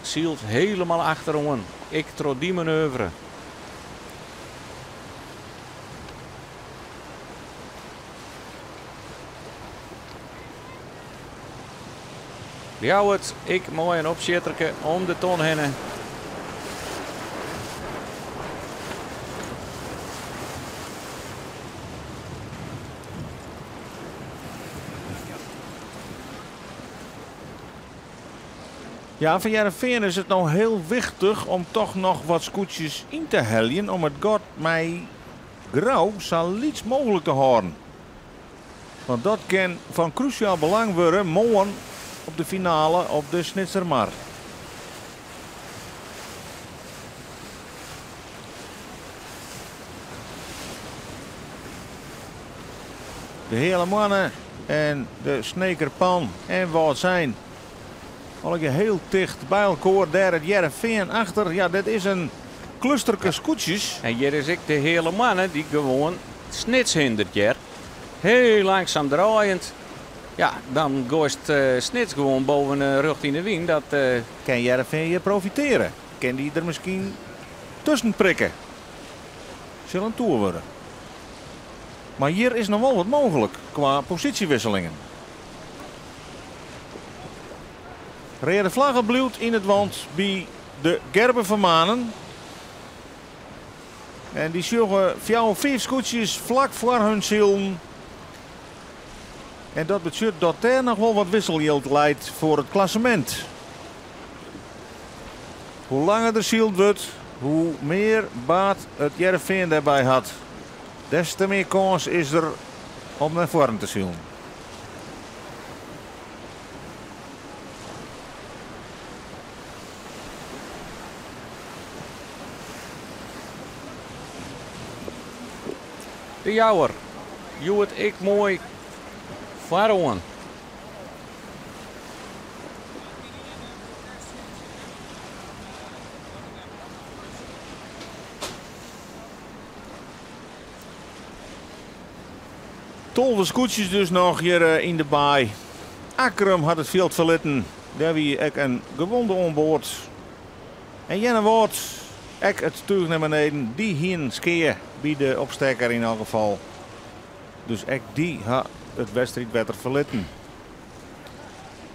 zielt helemaal achterom. Ik trots die manoeuvre. Ljouwert, ik mooi een opzitterke om de ton heen. Ja, voor Heerenveen is het nou heel wichtig om toch nog wat scootjes in te heljen. Om het god mij grauw zo liets mogelijk te houden. Want dat kan van cruciaal belang worden morgen op de finale op de Snitsermar. De hele mannen en de snekerpan en wat zijn al heel dicht bij elkaar. Daar het Heerenveen achter. Ja, dit is een clusterke scootjes. En hier is ik de hele mannen die gewoon snits hindert hier. Heel langzaam draaiend. Ja, dan gooit snits gewoon boven de rug in de wien. Dat Kan Heerenveen hier profiteren? Kan die er misschien tussen prikken? Zal een toer worden. Maar hier is nog wel wat mogelijk qua positiewisselingen. Rode vlaggen bloed in het wand bij de Gerben van Manen. En die zorgen 4-5 scootjes vlak voor hun zielen. En dat betekent dat er nog wel wat wisselgeld leidt voor het klassement. Hoe langer de ziel wordt, hoe meer baat het Heerenveen daarbij had. Des te meer kans is er om naar voren te zielen. de jouwer. Joet ik mooi varon. Tolve scootjes dus nog hier in de baai. Akkerum had het veld verlitten. Daar wie ik een gewonde onboord. En Jenne Woord, ik het tuig naar beneden. Die hier skeer bij de opsteker in elk geval. Dus ik die had het wedstrijd beter verlitten.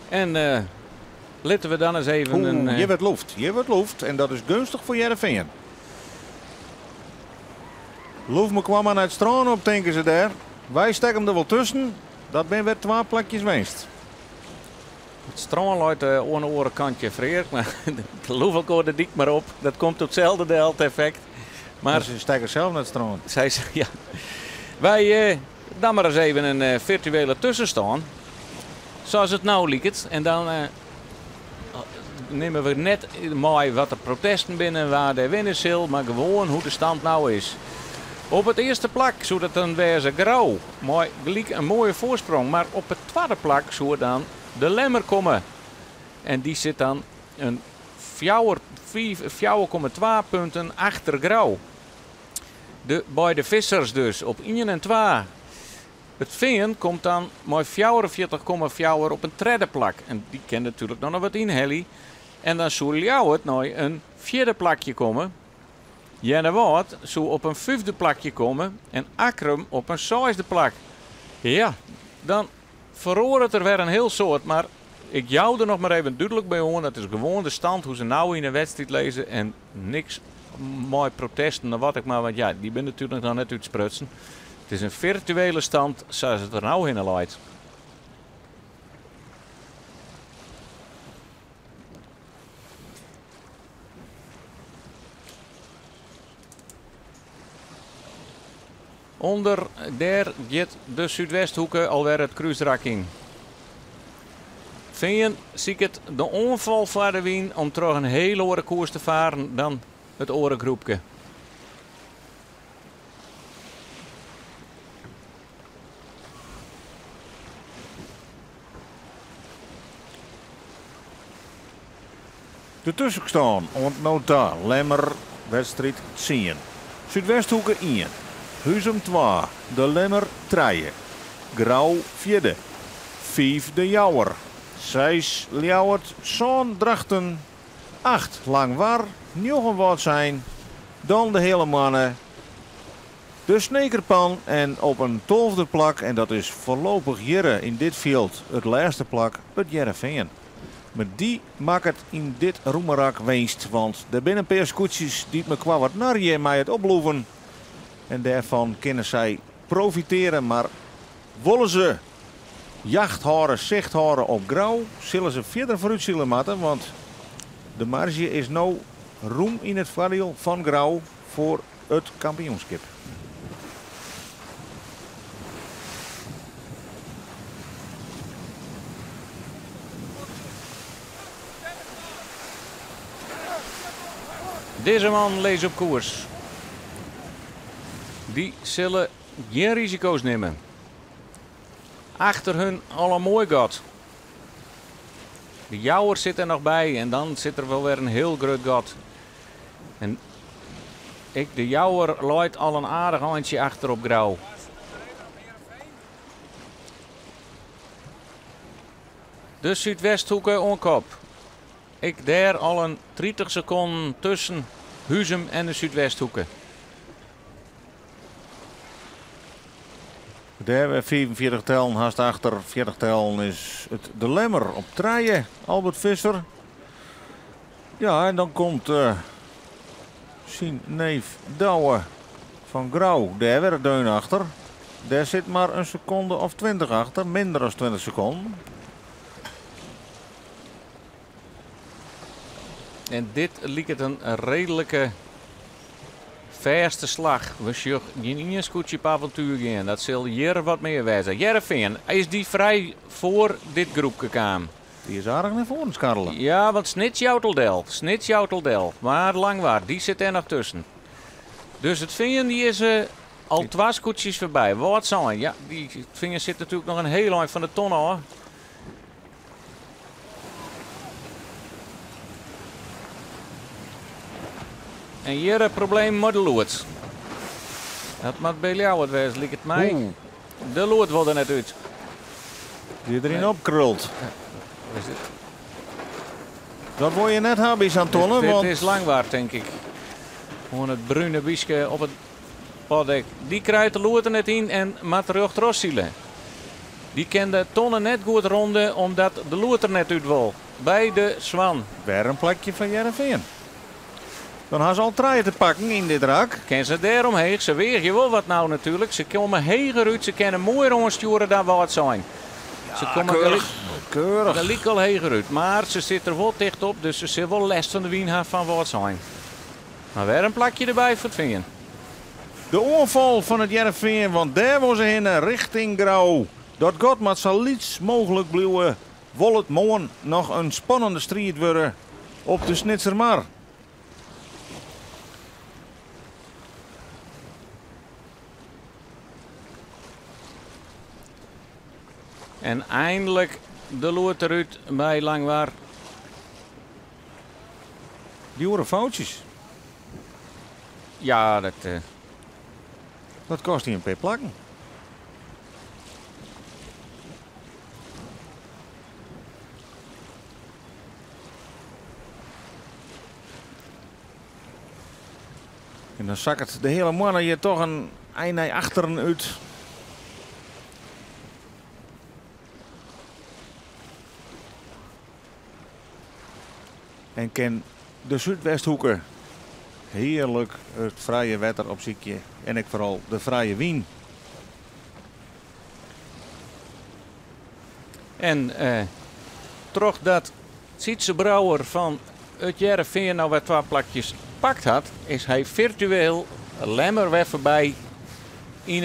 En laten we dan eens even Je wordt loeft. En dat is gunstig voor Heerenveen. Loef me kwam aan het strand op, denken ze daar. Wij steken hem er wel tussen. Dat ben weer 2 plekjes winst. Het strand luidt aan de andere kantje vreer. Maar geloof ik er dik maar op. Dat komt op hetzelfde delt effect. Maar ze steken zelf naar het strand. Zij ze, ja. Wij dan maar eens even een virtuele tussenstand. Zoals het nou lijkt. En dan nemen we net mooi wat de protesten binnen waar de winnen zal. Maar gewoon hoe de stand nou is. Op het eerste plak zou dat dan wezen grauw. Mooi, gelijk een mooie voorsprong. Maar op het tweede plak zou dan de Lemmer komen. En die zit dan een 4,2 punten achter grauw. De beide vissers dus op 1 en 2. Het Veen komt dan met 44,4 op een derde plak. En die kan natuurlijk nog wat in Helly. En dan zou Ljouwert naar een 4e plakje komen. Jennewoord zou op een 5e plakje komen. En Akkerum op een 6e plak. Ja, dan verhoor het er weer een heel soort. Maar ik jou er nog maar even duidelijk bij horen. Dat is gewoon de stand hoe ze nou in een wedstrijd lezen. En niks mooi protesten of wat ik maar. Want ja, die ben natuurlijk nog net uitsprutsen. Het is een virtuele stand zoals het er nou in leidt. Onder daar gaat de Zuidwesthoeken alweer het kruisrak in. Veen zie ik het de onval voor de wien om terug een hele andere koers te varen dan het orengroepje. De tussenstand, ontnota Lemmer, wedstrijd 10. Zuidwesthoeken 1. Huzum 2. De Lemmer 3. Grauw 4. 5 de Jouwer. 6 Ljouwert, Zoon Drachten. 8 Langwar, Njogen wat zijn. Dan de hele mannen. De Snekerpan en op een 12e plak, en dat is voorlopig hier in dit veld het laatste plak, het Heerenveen. Maar die maakt het in dit roemerak winst. Want er binnen een paar scootjes die me qua wat narje mij het oploeven. En daarvan kunnen zij profiteren. Maar willen ze jacht houden, zicht houden op grauw, zullen ze verder vooruit zullen moeten. Want de marge is nou roem in het vaandel van grauw voor het kampioenschap. Deze man leest op koers. Die zullen geen risico's nemen. Achter hun al een mooi gat. De jouwer zit er nog bij en dan zit er wel weer een heel groot gat. En de jouwer looit al een aardig handje achter op grauw. De Zuidwesthoeken onkop. Ik daar al een 30 seconden tussen Huzum en de Zuidwesthoeken. Daar hebben we 45 tellen, haast achter 40 tellen is het de lemmer op treien, Albert Visser. Ja, en dan komt zijn neef Douwe van Grauw, daar weer het deun achter. Daar zit maar een seconde of 20 achter, minder dan 20 seconden. En dit liep het een redelijke verste slag. We zullen in een scootje op avontuur gaan. Dat zal hier wat meer wijzen. Jereveen, is die vrij voor dit groep gekomen? Die is aardig naar voren scharrelen. Ja, want Snitsjouteldel. Maar Langwaard, die zit er nog tussen. Dus het Vingen die is al 2 scootjes voorbij. Wat zijn? Ja, die Vingen zit natuurlijk nog een heel eind van de ton hoor. En hier het probleem met de lood. Dat moet bij jou het wezen, lijkt het mij. Oeh. De lood wordt er net uit. Die erin opkrult. Is dit? Dat wil je net hebben, Antonne. Dit Want is Langwaard, denk ik. Gewoon het bruine biesje op het poddek. Die krijgt de lood er net in en moet er terug zielen. Die kan de tonnen net goed ronden omdat de lood er net uit wil. Bij de Zwan. weer een plekje van Jereveen. Dan gaan ze al treien te pakken in dit rak. Ken ze daaromheen. Ze weeg je wel wat nou natuurlijk. Ze komen heger uit. Ze kunnen mooi rondsturen dan wat zijn. Ze komen Keurig. er liep al heger uit. Maar ze zit er wel dicht op. Dus ze zullen wel last van de wien hebben van wat zijn. Maar weer een plakje erbij voor het vingen. De oorval van het Jereveen, want daar was ze heen richting Grauw. Dat gaat maar zo liets mogelijk blijven. Wil het morgen nog een spannende strijd worden op de Snitsermar. En eindelijk de lood eruit bij Langwaard. Die horen foutjes. Ja, Dat kost hij een paar plakken. En dan zakt het de hele mannen hier toch een eind naar achteren uit. En kan de Zuidwesthoeken heerlijk het vrije wetter op ziekje. En ik vooral de vrije wien. En toch dat Sietse Brouwer van het Jereveen nou weer 2 plakjes pakt had, is hij virtueel lemmer weer voorbij in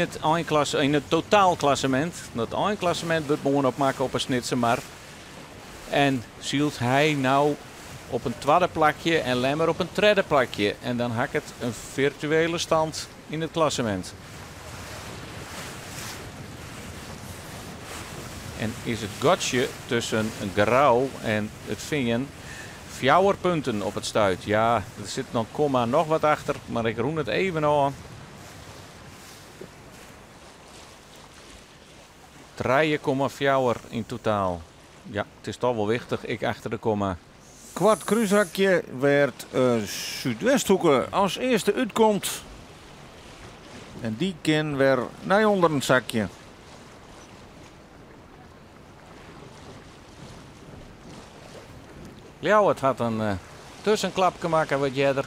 het totaalklassement. Dat eindklassement wordt morgen opmaken op een Snitsermar. En zielt hij nou op een 2e plakje en lemmer op een 3e plakje. En dan hak het een virtuele stand in het klassement. En is het gotje tussen Grauw en het Vingen 4 punten op het stuit. Ja, er zit nog komma nog wat achter, maar ik roen het even aan. 3,4 in totaal. Ja, het is toch wel wichtig. Ik achter de komma. Kwart kruisrakje werd Zuidwesthoeken als eerste uitkomt. En die kan weer naar onder een zakje. Ljouwert had een tussenklapje maken wat jeder.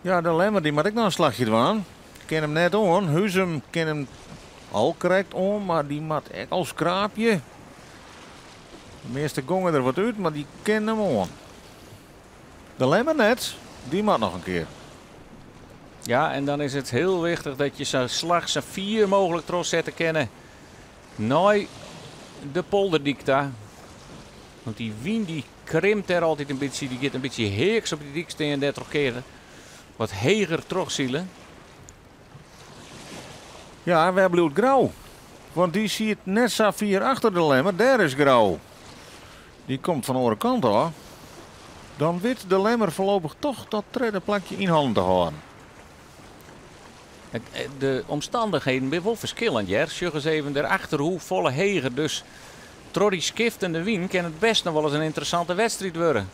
Ja, de Lemmer die moet ik nog een slagje doen. Ik ken hem net aan. Huzum ken hem al correct aan, maar die moet echt al schraapje. De meeste gongen er wat uit, maar die kennen hem aan. De Lemmer net, die moet nog een keer. Ja, en dan is het heel wichtig dat je zo'n slag zo 4 mogelijk trots zetten kennen. Nooit de polderdik daar. Want die wien die krimpt er altijd een beetje. Die gaat een beetje heeks op die dik staan 30 keer. Wat heger terugzielen. Ja, we hebben het grauw. Want die ziet net zo 4 achter de Lemmer. Daar is grauw. Die komt van de andere kant hoor. Dan weet de Lemmer voorlopig toch dat tweede plakje in handen te houden. De omstandigheden zijn wel verschillend. Ja. Zeg eens even daarachter hoe volle heger. Dus door die skiftende wien kan het best nog wel eens een interessante wedstrijd worden.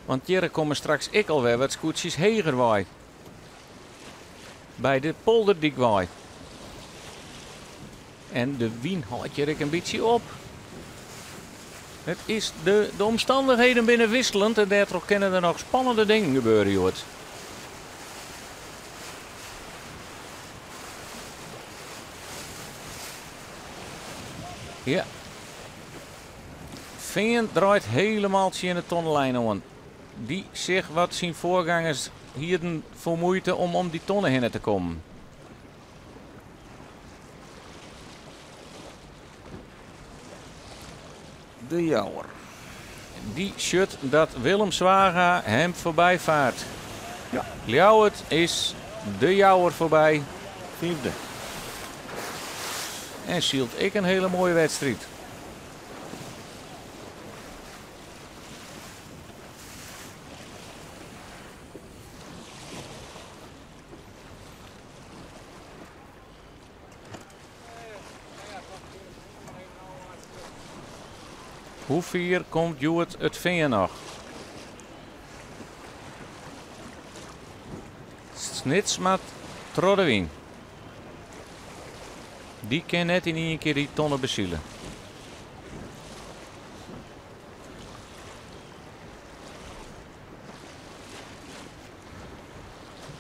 Want hier komen straks ik alweer wat scootjes heger waai. Bij de polderdik waai. En de wien houdt je een beetje op. Het is de omstandigheden binnen wisselend en daardoor kunnen er nog spannende dingen gebeuren, Joort. Ja. Veen draait helemaal in de tonnenlijn aan. Die zich wat zijn voorgangers hier voor moeite om die tonnen heen te komen. De Jouwer. Die shut dat Willem Zwaga hem voorbij vaart. Ja. Ljouwert is de Jouwer voorbij. 5e. En Schielt ik een hele mooie wedstrijd. Hoe ver komt Joert het Veen nog? Snitsmat Troddewien. Die kan net in één keer die tonnen bezielen.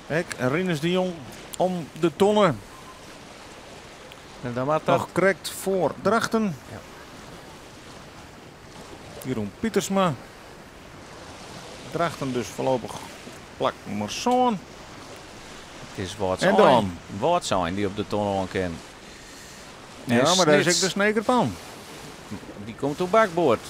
Kijk, Rinus de Jong om de tonnen. En dan wordt Nog dat. correct voor Drachten. Ja. Jeroen Pietersma. Drachten dus voorlopig plak Merson. Het is wat En zijn. dan? Wat zijn die op de tonnen aan kennen. Ja, maar daar is ik Snits, de sneker van. die komt op bakboord.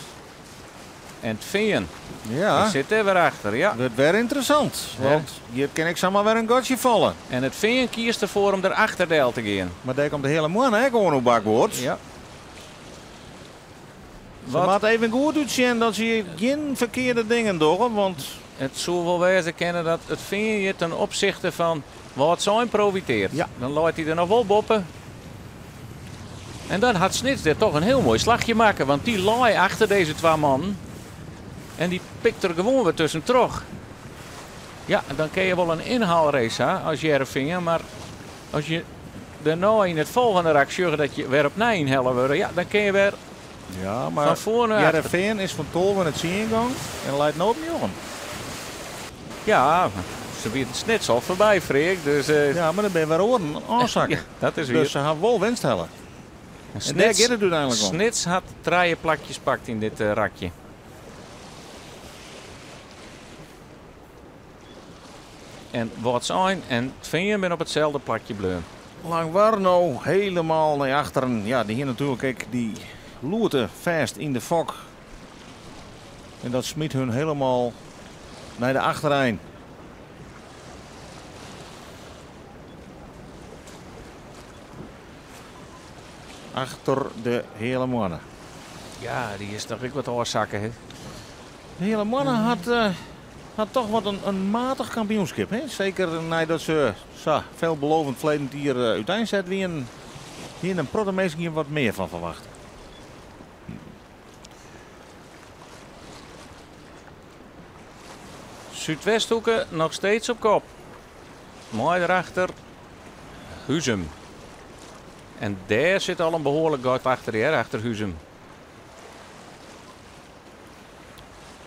En het Veen. Ja, Die zit er weer achter, ja. dat werd interessant. Ja. Want hier kan ik zomaar weer een gotje vallen. En het Veen kiest ervoor om erachter deel te gaan. Maar daar komt de hele man hè, gewoon op bakboord. Ja. Ze Wat? moet even goed uitzien dat ze geen verkeerde dingen doen. Want Het zou wel wezen kennen dat het Veen je ten opzichte van wat zijn profiteert. Ja. Dan laat hij er nog wel boppen. En dan had Snits er toch een heel mooi slagje maken. Want die laai achter deze 2 mannen. En die pikt er gewoon weer tussen terug. Ja, dan kun je wel een inhaalrace hè, als Jereveen. Maar als je daarna in het volgende rak zorgt dat je weer op een helle wordt. Ja, dan kun je weer ja, maar van voor naar achter. Jereveen is van tol van het ingang en leidt nooit meer om. Ja, ze biedt Snits al voorbij, Freek. Dus Ja, maar dan ben je weer oren aanzakken. ja, dat is weer. Dus ze gaan wel winst hellen. En daar Snits, gaat het uiteindelijk om. Snits had 3 plakjes pakt in dit rakje. En wat zijn en het Veen ben op hetzelfde plakje bleun. Langwarno helemaal naar achteren. Ja, die hier natuurlijk, kijk, die loerten vast in de fok. En dat smiet hun helemaal naar de achterijn. Achter de hele mannen. Ja, die is toch ook wat oorzaken, hè? De hele mannen had toch wat een matig kampioenschap. Hè? Zeker nadat ze zo veelbelovend verleden hier uiteindelijk zet wie hier een protomeester hier wat meer van verwachten. Zuidwesthoeken nog steeds op kop. Mooi erachter. Huzum. En daar zit al een behoorlijk gat achter hier, achter Huzum.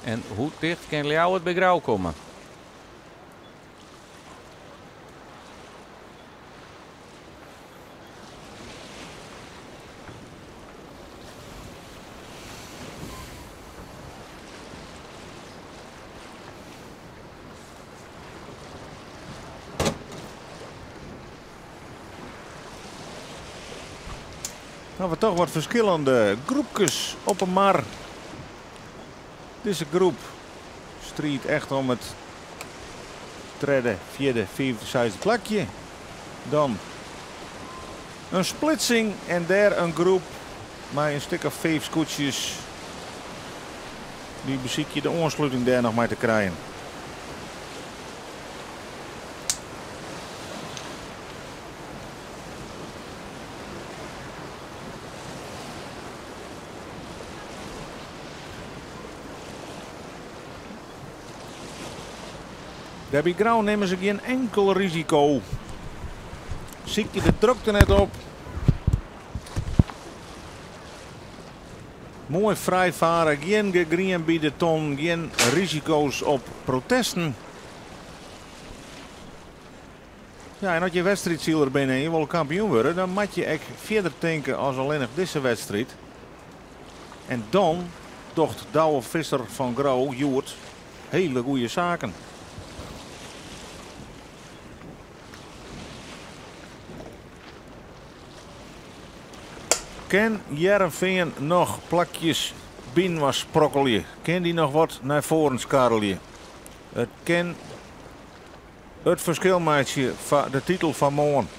En hoe dicht kan jou het bij Grauw komen? Nou, we toch wat verschillende groepjes op een mar. Deze groep strijd echt om het derde, vierde, vijfde, zesde plekje. Dan een splitsing en daar een groep met een stuk of 5 scootjes. Die beziek je de aansluiting daar nog maar te krijgen. Daar bij Grauw nemen ze geen enkel risico. Zie je de drukte net op. Mooi vrij varen, geen gegreen bij de ton, geen risico's op protesten. Ja, en als je wedstrijdziel er bent en je wil kampioen worden, dan moet je echt verder denken als alleen nog deze wedstrijd. En dan docht Douwe Visser van Grauw, Joert, hele goede zaken. Kan Heerenveen nog plakjes binnen was sprokkelje? Kan die nog wat naar voren skarrelje? Het kan het verschil maken van de titel van morgen.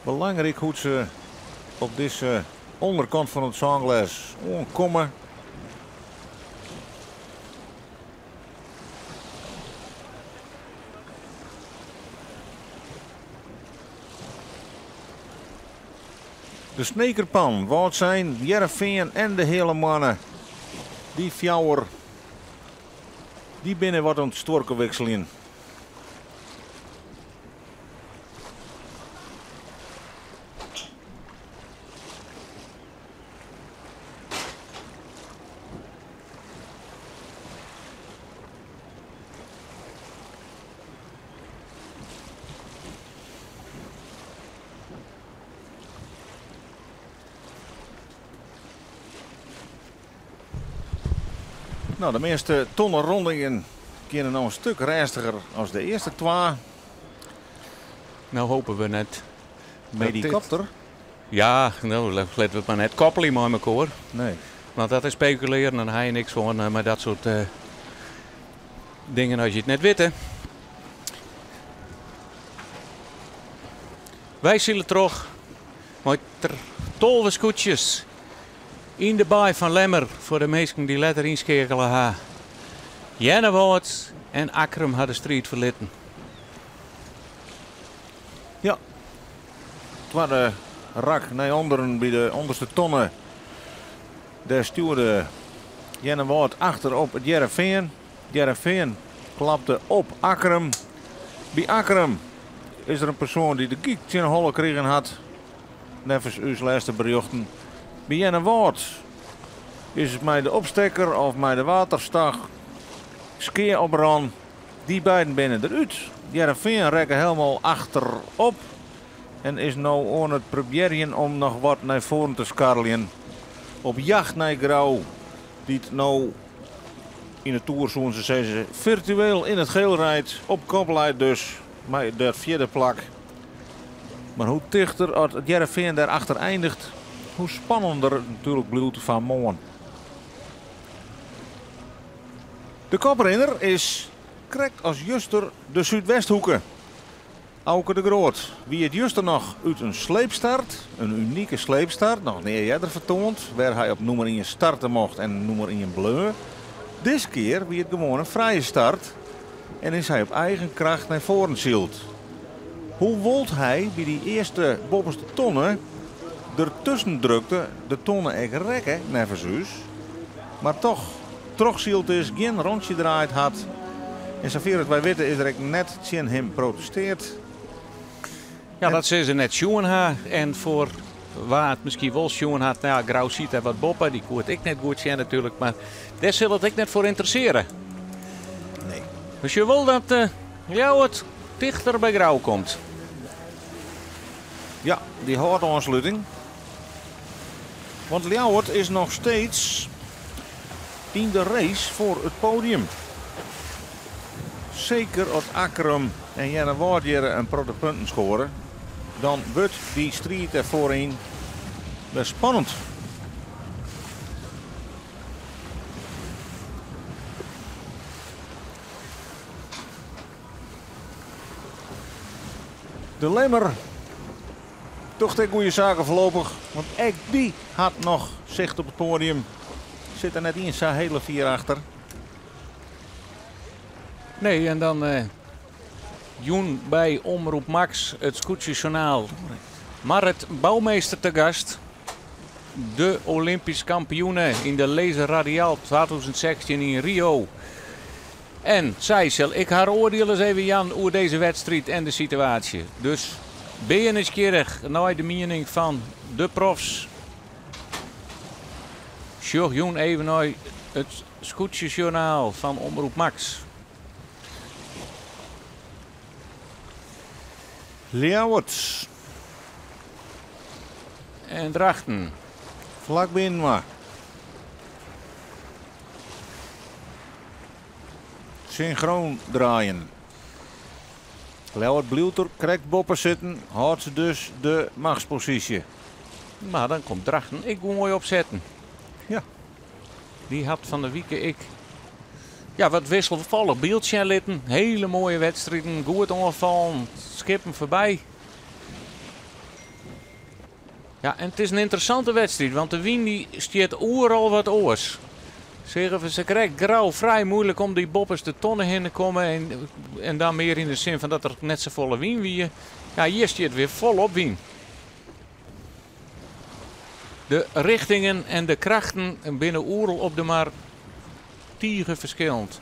Belangrijk hoe ze op deze onderkant van het zangles komen. De snekerpan, wat zijn Heerenveen en de hele mannen. Die fjouwer, die binnen wat aan het storken wisselen. Nou, de meeste tonnen rondingen kunnen nog een stuk reistiger als de eerste 2. Nou hopen we net. Medicopter? Ja, nou laten we maar net koppelen met elkaar. Nee. Want dat is speculeren en hij niks van met dat soort dingen als je het net weet. Hè. Wij zullen terug met tolve scootjes in de baai van Lemmer voor de mensen die letter inschakelen hebben. Jennewoord en Akrum hadden de strijd verlitten. Ja. Het was de rak naar onderen bij de onderste tonnen. Daar stuurde Jennewoord achter op het Heerenveen. Heerenveen klapte op Akrum. Bij Akrum is er een persoon die de kiek in holle kregen had. Nevens uw laatste berichten. Bij Jennewoord is het mij de opstekker of mij de waterstag. Skeer op ran. Die beiden binnen eruit. Heerenveen rekken helemaal achterop. En is nou aan het proberen om nog wat naar voren te skarrelen. Op jacht naar Grauw. Die het nou in de Tour, zoals ze zeggen, virtueel in het geel rijdt. Op koplijst dus. Maar de vierde plak. Maar hoe dichter het Heerenveen daarachter eindigt, hoe spannender het natuurlijk blijft van morgen. De koprenner is correct als juster de Zuidwesthoeken. Auke de Groot. Wie het juster nog uit een sleepstart, een unieke sleepstart, nog niet eerder vertoond, waar hij op nummer 1 starten mocht en nummer 1 bleu. Dit keer wie het gewoon een vrije start en is hij op eigen kracht naar voren zielt. hoe wolt hij bij die eerste bovenste tonnen ertussen drukte, de tonnen echt rekken, nerveus. Maar toch zielt is, geen rondje draait had. En zover het wij weten is er ook net zien hem protesteert. Ja, dat ze ze net schoen ha. En voor waar het misschien wel schoen had, nou ja, Grauw ziet er wat boppen. Die koert ik net goed zien natuurlijk, maar daar zal het ik net voor interesseren. Nee. Dus je wil dat Ljouwert dichter bij Grauw komt. Ja, die houdt aansluiting. Want Ljouwert is nog steeds in de race voor het podium. Zeker als Akkerum en Jenne Waardjere een protte punten scoren, dan wordt die strijd er voorin best spannend. De Lemmer, toch de goede zaken voorlopig, want ook die had nog zicht op het podium. Zit er net in zijn hele 4 achter. Nee, en dan Joen bij Omroep Max, het Scootjesjournaal. Marit Bouwmeester te gast. De Olympisch kampioene in de Laser Radiaal 2016 in Rio. En zij zal ik haar oordeel eens even, Jan, over deze wedstrijd en de situatie. Dus ben je nieuwsgierig naar de mening van de profs? Sjog Joen even naar het Scootjesjournaal van Omroep Max. Ljouwert. En Drachten. Vlak binnen maar. Synchroon draaien. Ljouwert blijft er correct boppen zitten. Houdt ze dus de machtspositie. Maar dan komt Drachten. Ik moet mooi opzetten. Ja. Die had van de week ik. Ja, wat wisselvallig beeldje litten. Hele mooie wedstrijden. Goed ongevallen. Skippen voorbij. Ja, en het is een interessante wedstrijd. Want de wien die stiert overal wat oors. Zeggen we, ze krijgt Grauw vrij moeilijk om die boppers de tonnen heen te komen. En dan meer in de zin van dat er net zo volle wien wie. Ja, hier stiert weer volop wien. De richtingen en de krachten binnen Oerl op de maar tieren verschillend.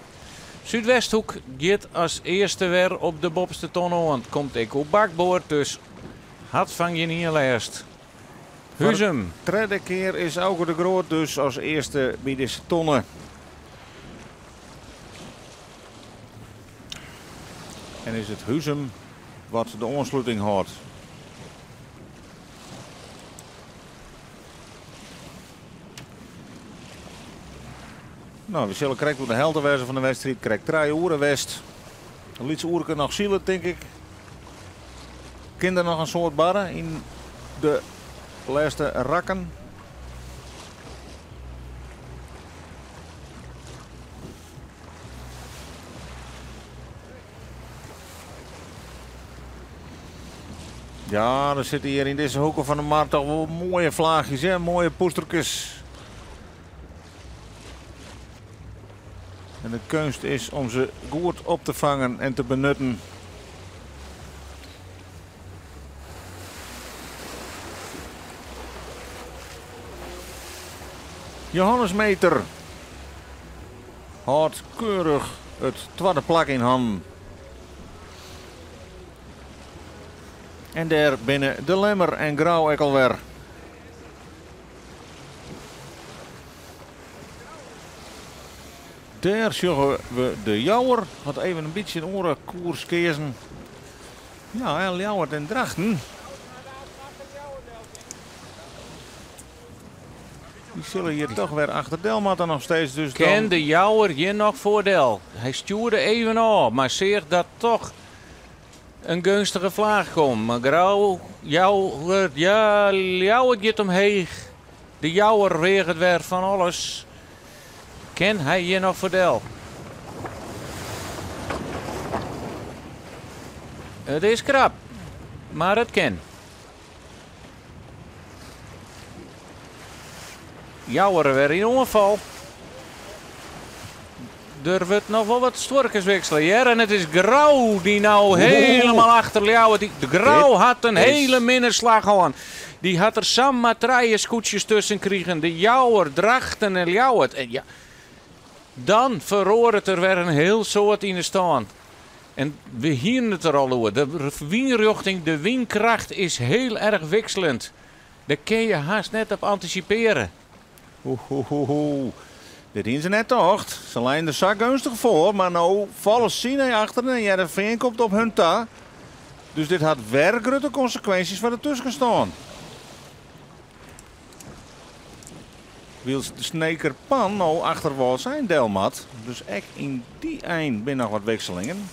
Zuidwesthoek gaat als eerste weer op de bovenste tonnen. Want komt ik op bakboord, dus had van je niet eerst. Huzum. De derde keer is Auke de Groot dus als eerste bij deze tonnen. En is het Huzum wat de aansluiting houdt. Nou, we zullen krijgen door de helderwijze van de wedstrijd. Krijgt 3 uur West. De lietse oerken nog zielen, denk ik. Kinderen nog een soort barren in de laatste rakken. Ja, er zitten hier in deze hoeken van de markt toch wel mooie vlaagjes, hè? Mooie poestertjes. En de kunst is om ze goed op te vangen en te benutten. Johannes Meter houdt keurig het tweede plak in handen. En daar binnen de Lemmer en Grauw alweer. Daar zeggen we de Jouwer. Had even een beetje een oren koers kezen. Ja, en Ljouwert en Drachten. Die zullen hier toch weer achter Delmatten nog steeds. Dus Ken de Jouwer hier nog voordeel. Hij stuurde even op, maar zeer dat toch een gunstige vlaag komt. Maar Grauw, Jouwer, ja, Ljouwer gaat omheen. De Jouwer weegt weer van alles. Ken hij hier nog voordeel? Het is krap, maar het kan. Jouwer weer in ongeval. er wordt nog wel wat storkers wisselen hier. En het is Grauw die nou helemaal achter Ljouwert. De Grauw had een hele minderslag aan. Die had er samen maar 3 scootjes tussen kregen. De Jouwer, Drachten en Ljouwert. En ja, dan verroor het er weer een heel soort in de staan. En we hieren het er al over. De wienrichting, de windkracht is heel erg wisselend. Daar kun je haast net op anticiperen. Dit is ze net toch? Ze lijnen de zak gunstig voor, maar nou vallen Sine achter en Heerenveen komt op hun ta. Dus dit had weer grote consequenties voor de tussen. Wil de Sneker Pan nou achterwaarts zijn Delmat. Dus echt in die eind ben nog wat wisselingen.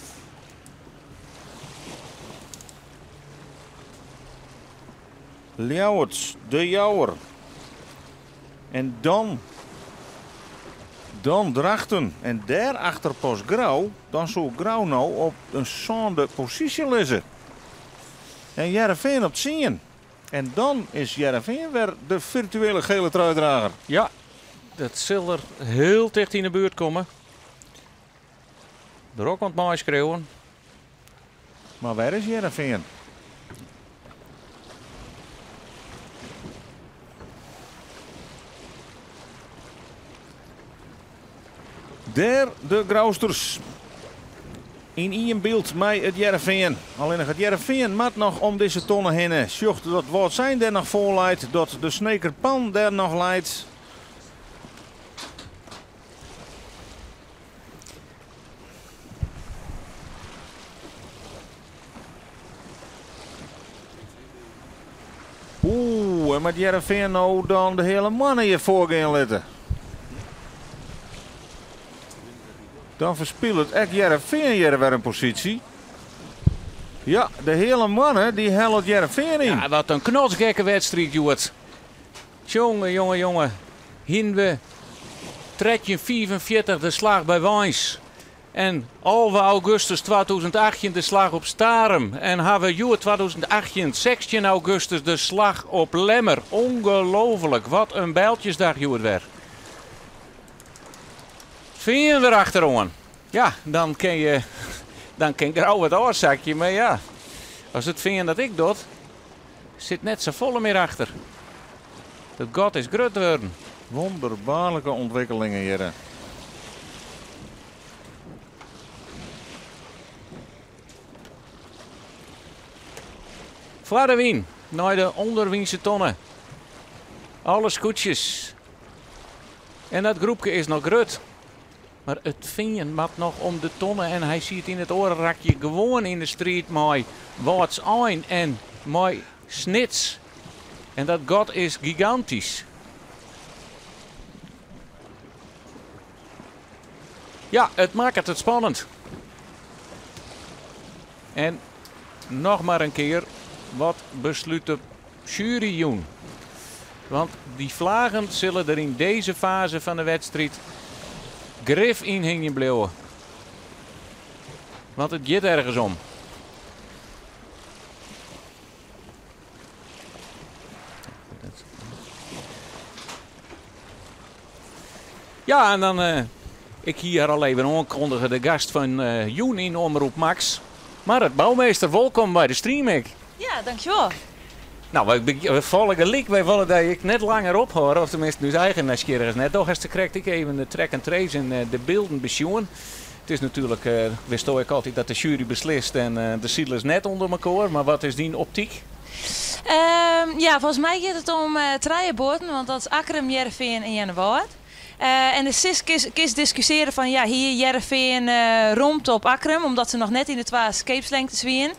Ljouwert, de Jouwer. En dan Drachten. En daarachter pas Grauw. Dan zou Grauw nou op een zonde positie liggen. En Heerenveen op 10. En dan is Heerenveen weer de virtuele gele truidrager. Ja, dat zal er heel dicht in de buurt komen. Er ook wat mooi schreeuwen. Maar waar is Heerenveen? Daar de Grauwsters. In één beeld met het Heerenveen. Alleen nog het Heerenveen moet nog om deze tonnen heen. Sjocht dat wat zijn er nog voor leidt. Dat de Sneker Pan daar nog leidt. En met Heerenveen nou dan de hele mannen hier voor gaan letten. Dan verspilt het echt Heerenveen hier weer een positie. Ja, de hele mannen die helpt Heerenveen in. Ja, wat een knotsgekke wedstrijd, Joert. Jongen. Hinwe, tredje 45 de slag bij Wijns. En 11 augustus 2018 de slag op Starum. En hebben we 2018, 16 augustus de slag op Lemmer. Ongelooflijk, wat een bijltjesdag, Joert weer. Veen weer achterom. Ja, dan kan Grauw het oorzakje. Maar ja, als het veen dat ik doe, zit net zo volle meer achter. Dat god is groot worden. Wonderbaarlijke ontwikkelingen hier. Voor de wien, naar de onderwiense tonnen. Alle scootjes. En dat groepje is nog groot. Maar het veen maakt nog om de tonnen en hij ziet in het orenrakje gewoon in de street mooi wat aan en mooi snits. En dat god is gigantisch. Ja, het maakt het spannend. En nog maar een keer, wat besluit de jury doen? Want die vlagen zullen er in deze fase van de wedstrijd grif in hingen blijven. Want het gaat ergens om. Ja, en dan ik hier al even aankondigen de gast van Joen in Omroep Max. Maar het bouwmeester, welkom bij de stream. Ja, dankjewel. Nou, we volgen lik. Wij willen dat ik net langer ophoor. Of tenminste, nu eigen nieuwsgierig is net. Toch eens krijg ik even de track and trace en de beelden bezoeken. Het is natuurlijk, wist ik altijd dat de jury beslist en de zielers net onder elkaar. Maar wat is die optiek? Ja, volgens mij gaat het om Trijenboorten, want dat is Akkerum, Heerenveen en Jennewaard. En de SIS kies discussiëren van ja, hier Heerenveen romt op Akkerum, omdat ze nog net in de 12 scheepslengtes wieren.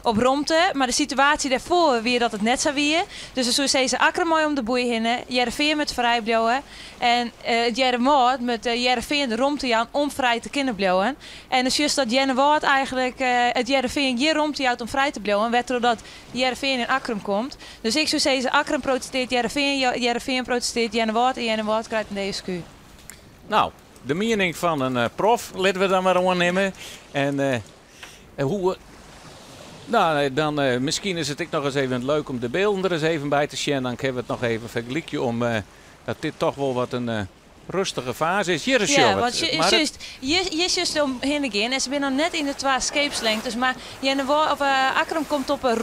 Op Romte, maar de situatie daarvoor weer dat het net zou weer. Dus er zou ze Akkerum mooi om de boei heen, Heerenveen met vrij blijven en het Jennewaard met Heerenveen de Romte aan om vrij te kunnen blijven. En dus juist dat Jennewaard eigenlijk het Heerenveen hier Romte uit om vrij te blijven, werd doordat Heerenveen in Akkerum komt. Dus ik zou zeggen, Akkerum protesteert Heerenveen protesteert Jennewaard en Jennewaard krijgt een DSQ. Nou, de mening van een prof, laten we dan maar aannemen. En hoe... Nou, dan misschien is het ook nog eens even leuk om de beelden er eens even bij te zien. Dan hebben we het nog even vergelijken om dat dit toch wel wat een rustige fase is. Hier is Ja, want je zit om heen gaan en ze zijn dan net in de 2 scheepslengtes, maar Akkerum komt op een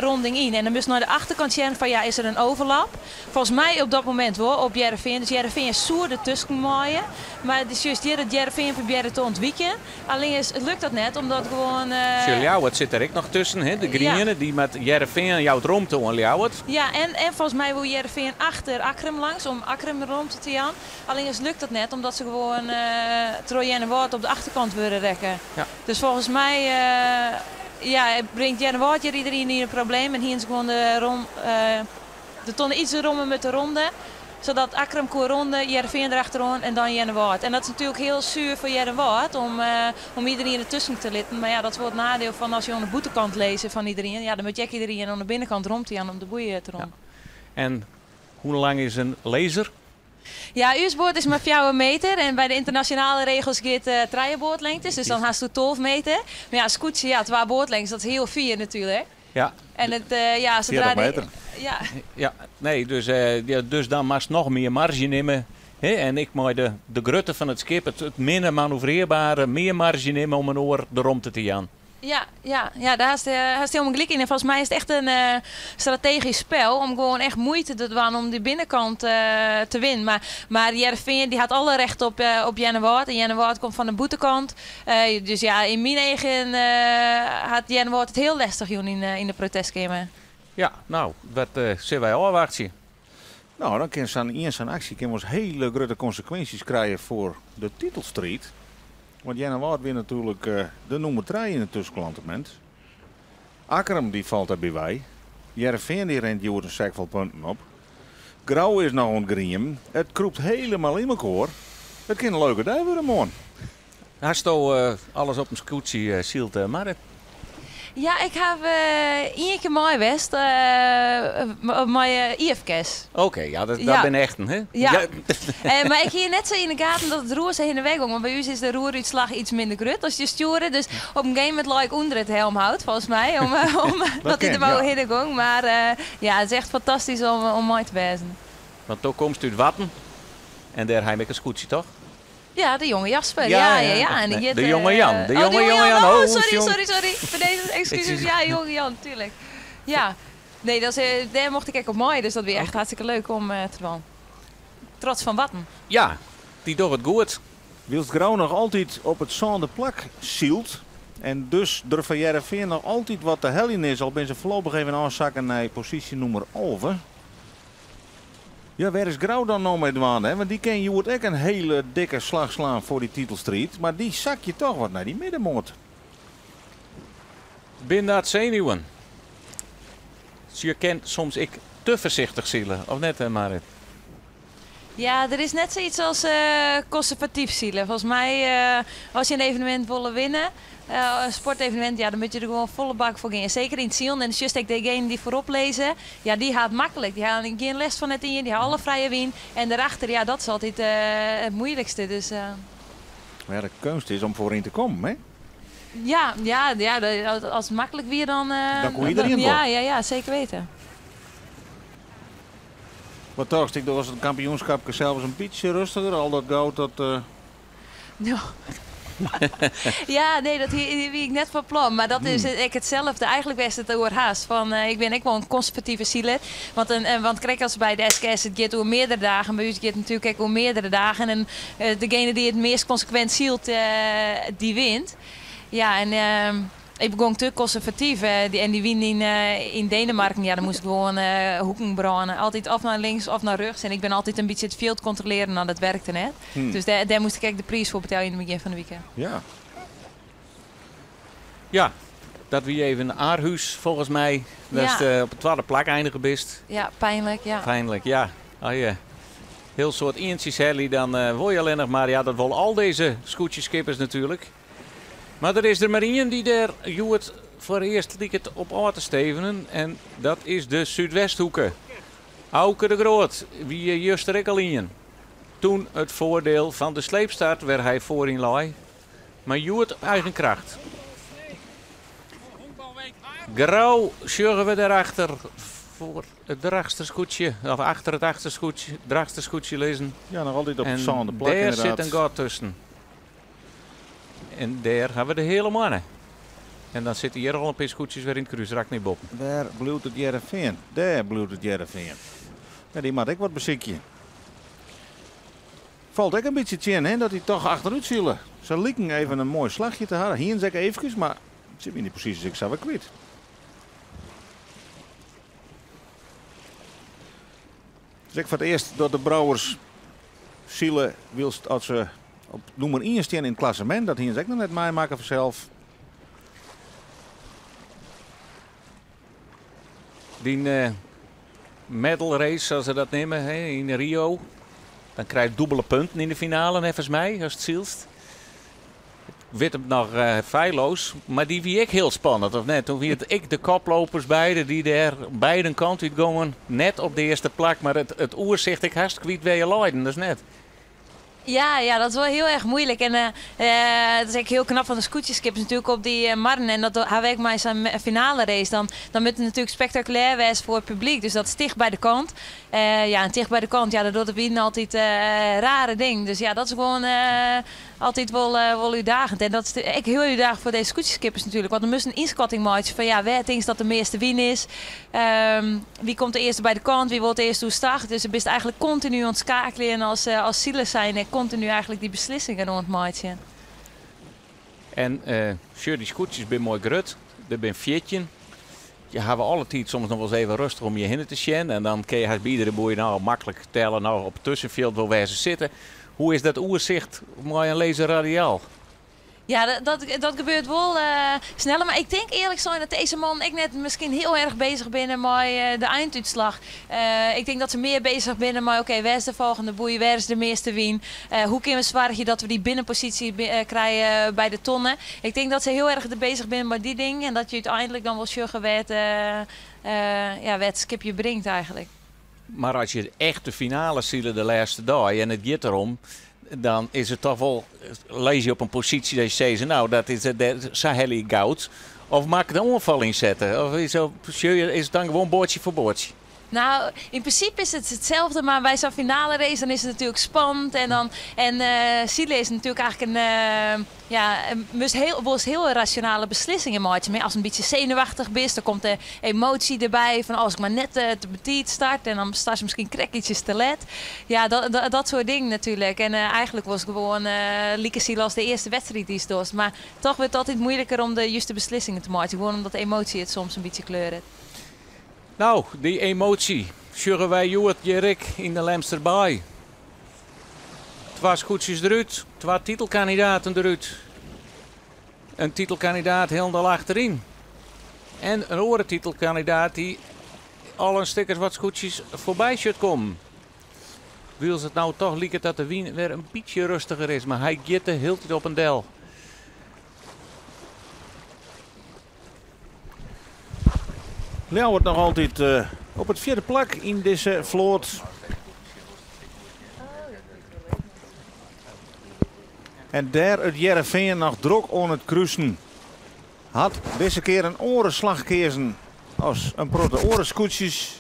ronding in en dan moest naar de achterkant zien van ja, is er een overlap? Volgens mij op dat moment wel op Jereveen, dus Jereveen is zoer de tussen maaien, maar het is juist hier dat Jereveen probeert te ontwijken. Alleen lukt dat net omdat gewoon. Ljouwert zit er ook nog tussen, hè? De Grienen die met Jereveen jouw rond te Ljouwert. Ja, en volgens mij wil Jereveen achter Akkerum langs om Akkerum rond te gaan. Alleen lukt dat net omdat ze gewoon Troy en Woord op de achterkant willen rekken. Ja. Dus volgens mij brengt Jenne Woord hier iedereen in een probleem. En hier is gewoon de tonnen iets rommen met de ronde. Zodat Akkerum kon ronde, Jereveen erachteraan en dan Jenne Woord. En dat is natuurlijk heel zuur voor Jenne Woord om iedereen ertussen te litten. Maar ja, dat is wel het nadeel van als je aan de boetekant leest van iedereen. Ja, dan moet je iedereen aan de binnenkant rond te gaan om de boeien te rond. Ja. En hoe lang is een laser? Ja, uw boord is maar 4 meter en bij de internationale regels gaat 3 boordlengtes, dus dan haast u 12 meter. Maar ja, scootje, 2 boordlengtes, dat is heel 4 natuurlijk. Ja. En het, zodra 40 meter. Dus dan mag je nog meer marge nemen. Hè? En ik moet de grutte van het schip, het minder manoeuvreerbare, meer marge nemen om een oor erom te gaan. Ja, daar is helemaal gelijk in. En volgens mij is het echt een strategisch spel om gewoon echt moeite te doen om die binnenkant te winnen. Maar Jereveen die had alle recht op Jenne Woord. En Jenne Woord komt van de boetekant. Dus ja, in mijn eigen had Jenne Woord het heel lastig in de protestkamer. Ja, nou, wat zullen wij afwachten? Nou, dan kan zo'n actie hele grote consequenties krijgen voor de titelstrijd. Want Jenne Woord weer natuurlijk de nummer 3 in het tussenklassement. Akkerum die valt daarbij bij. Jereveen die rent een zak vol punten op. Grauw is nog een griem. Het kroept helemaal in elkaar. Het kan een leuke dag worden, man. Hast je alles op een scootsie zielt, Marit? Ja, ik heb 1 keer mooi west mijn IFK's. Oké, ja, dat ben echt een, hè? Ja. Maar ik hier net zo in de gaten dat het roer zo in de weg ging. Want bij u is de roeruitslag iets minder grut als je sturen. Dus op een gegeven moment like onder het helm houdt, volgens mij. Dat hij er wel in ging. Maar het is echt fantastisch om mooi te wezen. Want toen komt u het Watten. En daar heb ik een scootje, toch? Ja, de jonge Jasper. Ja. En de jonge Jan. De jonge Jan. Oh, sorry. Voor deze excuses. Ja, jonge Jan, tuurlijk. Ja. Nee, daar mocht ik echt op mooi. Dus dat weer echt hartstikke leuk om te doen. Trots van Watten. Ja, die doet het goed. Wilst Grauw nog altijd op het zande plak zielt. En dus durft van Jereveen nog altijd wat te hellen is. Al ben ze voorlopig even aanzakken naar positie nummer 11. Ja, waar is Grauw dan nou mee dwaan? Want die kan je ook een hele dikke slag slaan voor die titelstrijd. Maar die zak je toch wat naar die middenmoot. Binnen dat zenuwen. Dus je kent soms ik te voorzichtig zielen, of net, Marit? Ja, er is net zoiets als conservatief zielen. Volgens mij, als je een evenement wil winnen, een sportevenement, dan moet je er gewoon volle bak voor gaan. Zeker in het Ziel. En just degene die voorop lezen, die gaat makkelijk. Die gaan geen les van het in, die gaan alle vrije win. En daarachter, dat is altijd het moeilijkste. Dus, Maar de kunst is om voorin te komen, hè? Als het makkelijk weer dan kon iedereen door. Ja, zeker weten. Wat toch, ik was het kampioenschap zelfs een beetje rustiger. Al dat goud, dat... Ja, nee, dat wie ik net van plan. Maar dat is hetzelfde. Eigenlijk best het oorhaast. Ik ben ook wel een conservatieve zieler. Want kijk, als bij de SKS het gaat over meerdere dagen. Bij u gaat het natuurlijk ook over meerdere dagen. En degene die het meest consequent zielt, die wint. Ja, en ik begon te conservatief. En die win in Denemarken. Ja, dan moest ik gewoon hoeken branden. Altijd of naar links of naar rechts. En ik ben altijd een beetje het veld controleren. Nou, dat werkte net. Dus daar moest ik echt de prijs voor betalen in het begin van de weekend. Ja. Ja, dat wie even een Aarhus volgens mij. Dat is op de 12e plek eindigen best. Ja, pijnlijk, ja. Pijnlijk, ja. Heel soort eentjes Helly, dan word je alleen nog maar. Ja, dat wil al deze scootjeskippers natuurlijk. Maar er is er maar één die daar Joet voor eerst liet op aan te stevenen. En dat is de Zuidwesthoeken. Auke de Groot, wie juist er al in. Toen het voordeel van de sleepstart waar hij voorin lag. Maar Joet op eigen kracht. Grauw sjuggen we daarachter voor het dragsterscoetje, of achter het dragsterscoetje lezen. Ja, nog altijd op En dezelfde plek daar inderdaad. zit een gat tussen. En daar hebben we de hele mannen. En dan zitten hier al een paar scootjes weer in het kruis, raak niet op. Daar bloedt het Jereveen. Daar bloedt het Jereveen. Ja, die maakt ik wat bezikje. Valt ook een beetje tjen, hè, dat hij toch achteruit zielen. Ze lieken even een mooi slagje te hebben. Hier zeg ik eventjes, maar het zit me niet precies, dus ik zou wel kwijt. Dus ik voor het eerst dat de Brouwers zielen wilst als ze op nummer 1 staan in het klassement. Dat hier zeg ik nog net mij maken vanzelf. Die medal race, zoals ze dat nemen, hè, in Rio. Dan krijg je dubbele punten in de finale, nevens mij, als het zielst. Ik weet hem nog feilloos, maar die wie ik heel spannend, of net? Toen wie het ik de koplopers beide, die daar beide kanten uitgingen, net op de eerste plak. Maar het oerzicht, ik haast kwijt waar je leiden, dat is net. Ja, dat is wel heel erg moeilijk. En het is echt heel knap van de scootjeskippers natuurlijk op die Marne. En dat haar werk maar zijn finale race. Dan moet het natuurlijk spectaculair zijn voor het publiek. Dus dat is dicht bij de kant. En dicht bij de kant, ja, dat doet de winnen altijd rare ding. Dus ja, dat is gewoon altijd wel uitdagend. En dat is echt heel uitdagend voor deze scootjeskippers natuurlijk. Want er moest een inschatting maken van ja, wie denkt dat de meeste win is. Wie komt de eerste bij de kant, wie wordt de eerste hoe start. Dus je bent eigenlijk continu aan het schakelen. En als zielen zijn continu eigenlijk die beslissingen rond maken. En die scootjes zijn mooi grut. Er zijn fjetje. Je hebt alle tijd soms nog wel eens even rustig om je heen te zien. En dan kun je bij iedere boer nou makkelijk tellen nou op het tussenveld waar ze zitten. Hoe is dat oerzicht mooi een laser radiaal? Ja, dat gebeurt wel sneller. Maar ik denk eerlijk zijn dat deze man ik net misschien heel erg bezig ben met de einduitslag. Ik denk dat ze meer bezig zijn met oké, waar is de volgende boei, waar is de meeste wien? Hoe kunnen we zorgen dat we die binnenpositie krijgen bij de tonnen? Ik denk dat ze heel erg bezig zijn met die dingen. En dat je uiteindelijk dan wel zorgen wat skip je brengt eigenlijk. Maar als je echt de finale ziet de laatste dag en het gaat erom, dan is het toch wel, lees je op een positie dat je zegt, nou dat is het Saheli goud. Of maak de onval inzetten. Of is het dan gewoon boordje voor boordje? Nou, in principe is het hetzelfde, maar bij zo'n finale race dan is het natuurlijk spannend. En Sile is natuurlijk eigenlijk moest heel rationale beslissingen maken. Maar als een beetje zenuwachtig bent, dan komt de emotie erbij. Van als ik maar net te betiet start en dan start je misschien krekkertjes te let. Ja, dat soort dingen natuurlijk. En eigenlijk was het gewoon Lieke Sile als de eerste wedstrijd die is door. Maar toch wordt het altijd moeilijker om de juiste beslissingen te maken. Gewoon omdat de emotie het soms een beetje kleuren. Nou, die emotie. Sjurren wij Joert Jerik in de Lemsterbaai. 2 scootjes eruit, 2 titelkandidaten eruit. Een titelkandidaat helemaal achterin. En een andere titelkandidaat die al een stickers wat scootjes voorbij should komen. Wil het nou toch lieken dat de wien weer een beetje rustiger is, maar hij gaat de hele tijd op een del. Leeuw wordt nog altijd op het 4e plak in deze vloot. En daar het Jereveen nog druk aan het kruisen. Had deze keer een orenslag keersen als een protte orenscootjes.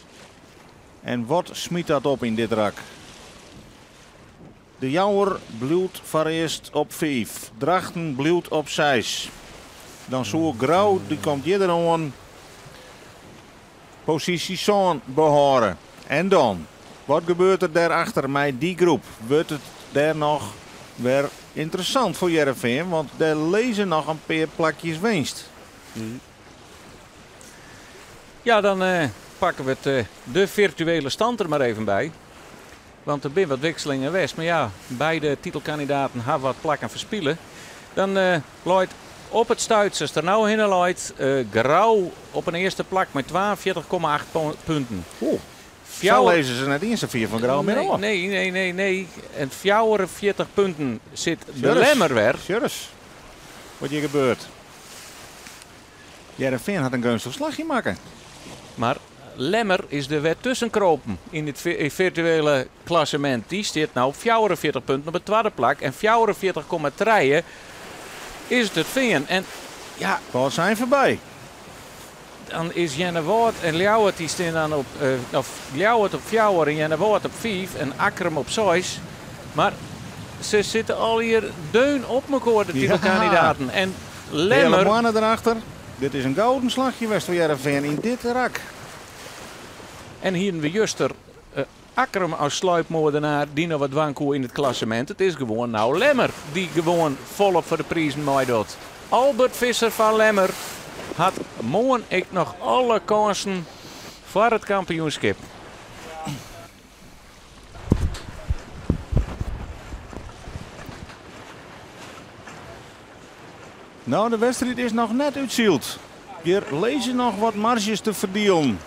En wat smiet dat op in dit rak? De Jouwer bloedt voor eerst op 5. Drachten bloedt op 6. Dan zo Grauw, die komt hier aan. Positie zo'n behoren. En dan? Wat gebeurt er daarachter met die groep? Wordt het daar nog weer interessant voor Jereveen? Want daar lezen nog een paar plakjes winst. Ja, dan pakken we de virtuele stand er maar even bij. Want er zijn wat wisselingen west. Maar ja, beide titelkandidaten hebben wat plakken verspillen. Dan looit op het stuitsers er nou heen looit Grauw op een eerste plak met 42,8 punten. Zo lezen ze net eens een 4 van Grauw meer op. Nee. En 44 punten zit de Lemmer weer. Serieus. Wat hier gebeurt. Jereveen had een gunstig slagje maken. Maar Lemmer is er weer tussenkropen in het virtuele klassement. Die staat nou op 44 punten op de tweede plak. En 44,3 is het veen. En ja, we zijn voorbij. Dan is Jennewoord en Ljouwert die staan dan op, Ljouwert op 4 en Jennewoord op 5 en Akkerum op 6. Maar ze zitten al hier deun op elkaar, de titelkandidaten. En Lemmer... Hele mannen erachter. Dit is een gouden slagje West voor Heerenveen in dit rak. En hier hebben we juster Akkerum als sluipmoordenaar die nog wat wankoe in het klassement. Het is gewoon nou Lemmer die gewoon volop voor de prijzen meedoet. Albert Visser van Lemmer had morgen ik nog alle kansen voor het kampioenschap. Nou, de wedstrijd is nog net uitzield. Hier lezen nog wat marges te verdelen.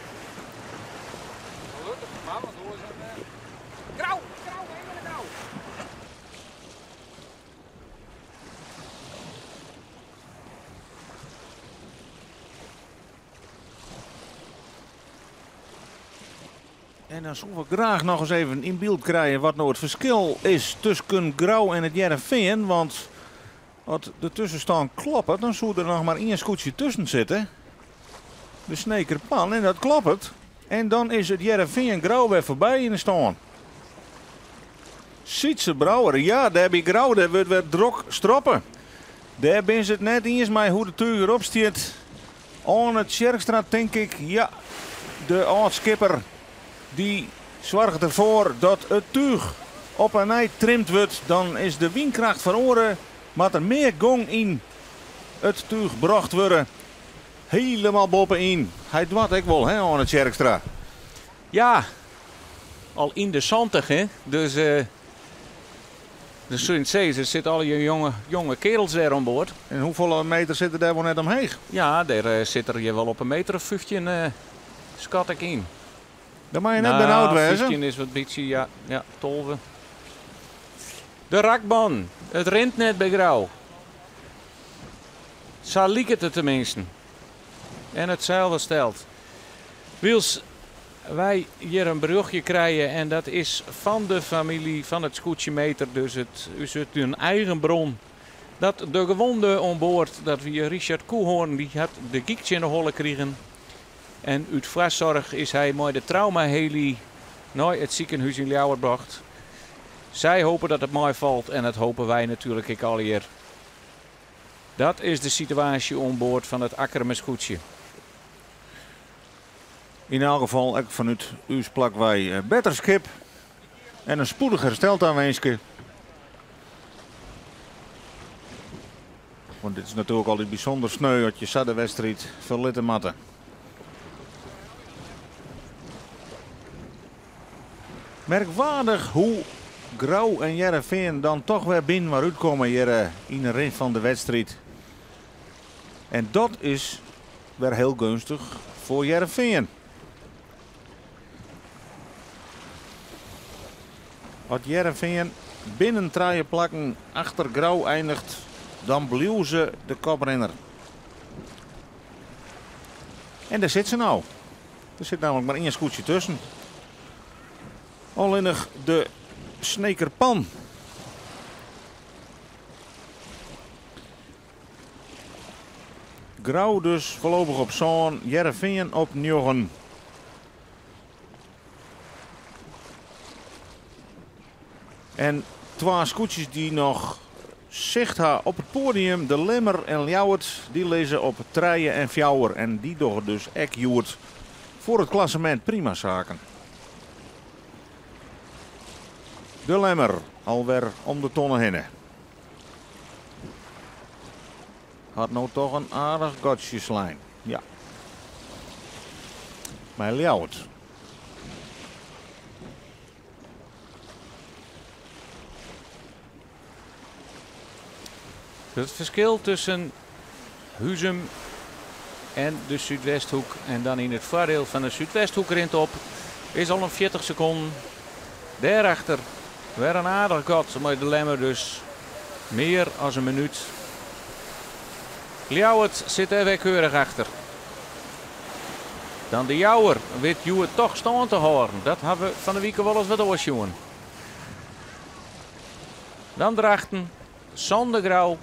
En dan zullen we graag nog eens even in beeld krijgen wat nou het verschil is tussen Grauw en het Heerenveen. Want als de tussenstand klopt, dan zou er nog maar één scootje tussen zitten. De Snekerpan, en dat klopt. En dan is het Heerenveen Grauw weer voorbij in de stand. Sietse Brouwer, ja, daar heb ik Grauw, daar wordt weer drok stroppen. Daar ben ze het net eens met hoe de tuig erop staat. Aan het Sjerkstraat denk ik, ja, de oud-skipper die zorgt ervoor dat het tuig op en neer trimd wordt. Dan is de windkracht verloren. Maar er meer gong in het tuig gebracht worden. Helemaal bovenin. Hij doet ik wel, hè, aan het Sjerkstraat. Ja, al in de zantig, hè. Dus de er zitten al je jonge kerels daar aan boord. En hoeveel meter zitten daar wel net omheen? Ja, daar zit er je wel op 1,15 meter, schat ik in. Dan mag je net benauwd wezen. 15 is wat beetje, ja, 12. De rakban. Het rent net bij Grauw. Zo liep het tenminste. En hetzelfde stelt. Wils wij hier een brugje krijgen en dat is van de familie van het scootje meter. Dus het is een eigen bron. Dat de gewonde aan boord, dat we Richard Koehoorn, die had de kiekje in de holle kregen. En uit voorzorg is hij mooi de trauma-heli naar het ziekenhuis in Ljouwert gebracht. Zij hopen dat het mooi valt en dat hopen wij natuurlijk al hier. Dat is de situatie aan boord van het Akkerum scootje. In elk geval, ik vanuit uw plak wij beter schip. En een spoedig hersteld aanwezig. Want dit is natuurlijk altijd bijzonder sneu dat je saddenwedstrijd verlitten matten. Merkwaardig hoe Grauw en Heerenveen dan toch weer binnen waaruit komen hier in de rit van de wedstrijd. En dat is weer heel gunstig voor Heerenveen. Als Heerenveen binnen 3 plakken achter Grauw eindigt, dan blijven ze de koprenner. En daar zit ze nou. Er zit namelijk maar 1 scootje tussen. Alleen nog de Snekerpan. Grauw dus voorlopig op zo'n, Heerenveen op 9. En 2 scootjes die nog zicht hebben op het podium, de Lemmer en Ljouwert, die lezen op 3 en 4. En die doen dus echt Joert voor het klassement prima zaken. De Lemmer alweer om de tonnen heen. Had nou toch een aardig gotjeslijn. Ja. Maar Ljouwert. Het verschil tussen Huzum en de Zuidwesthoek en dan in het voordeel van de Zuidwesthoek rint op is al een 40 seconden. Daarachter weer een aardig gat, maar de Lemmer dus meer dan een minuut. Ljouwert zit er weer keurig achter. Dan de Jouwer weet je het toch staan te houden. Dat hebben we van de week wel eens wat doorsjoen. Dan drachten Sander Grauw,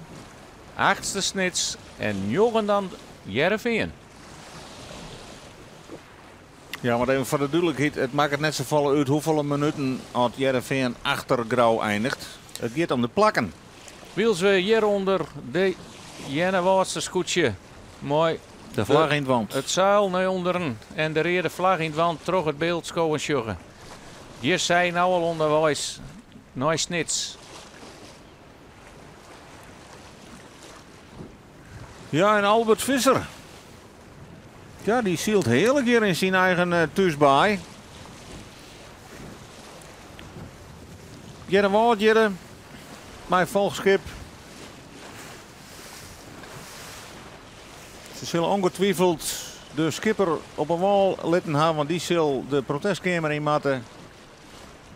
8e snits en Jochen dan Heerenveen. Ja, maar even voor de duidelijkheid, het maakt het net zo vallen uit hoeveel minuten had Heerenveen achter Grauw eindigt. Het gaat om de plakken. Wiels we hieronder de Jennewaardse scootje. Mooi. De vlag in het wand. Het zeil naar onderen en de rede vlag in het wand terug het beeld schouwen sjuggen. Hier zijn nou al onderwijs. Nooit snits. Ja, en Albert Visser. Ja, die zielt heerlijk hier in zijn eigen thuisbaai. Jere Woord, Jere. Mijn volgschip. Ze zullen ongetwijfeld de skipper op een wal laten hebben, want die zal de protestkamer in matten.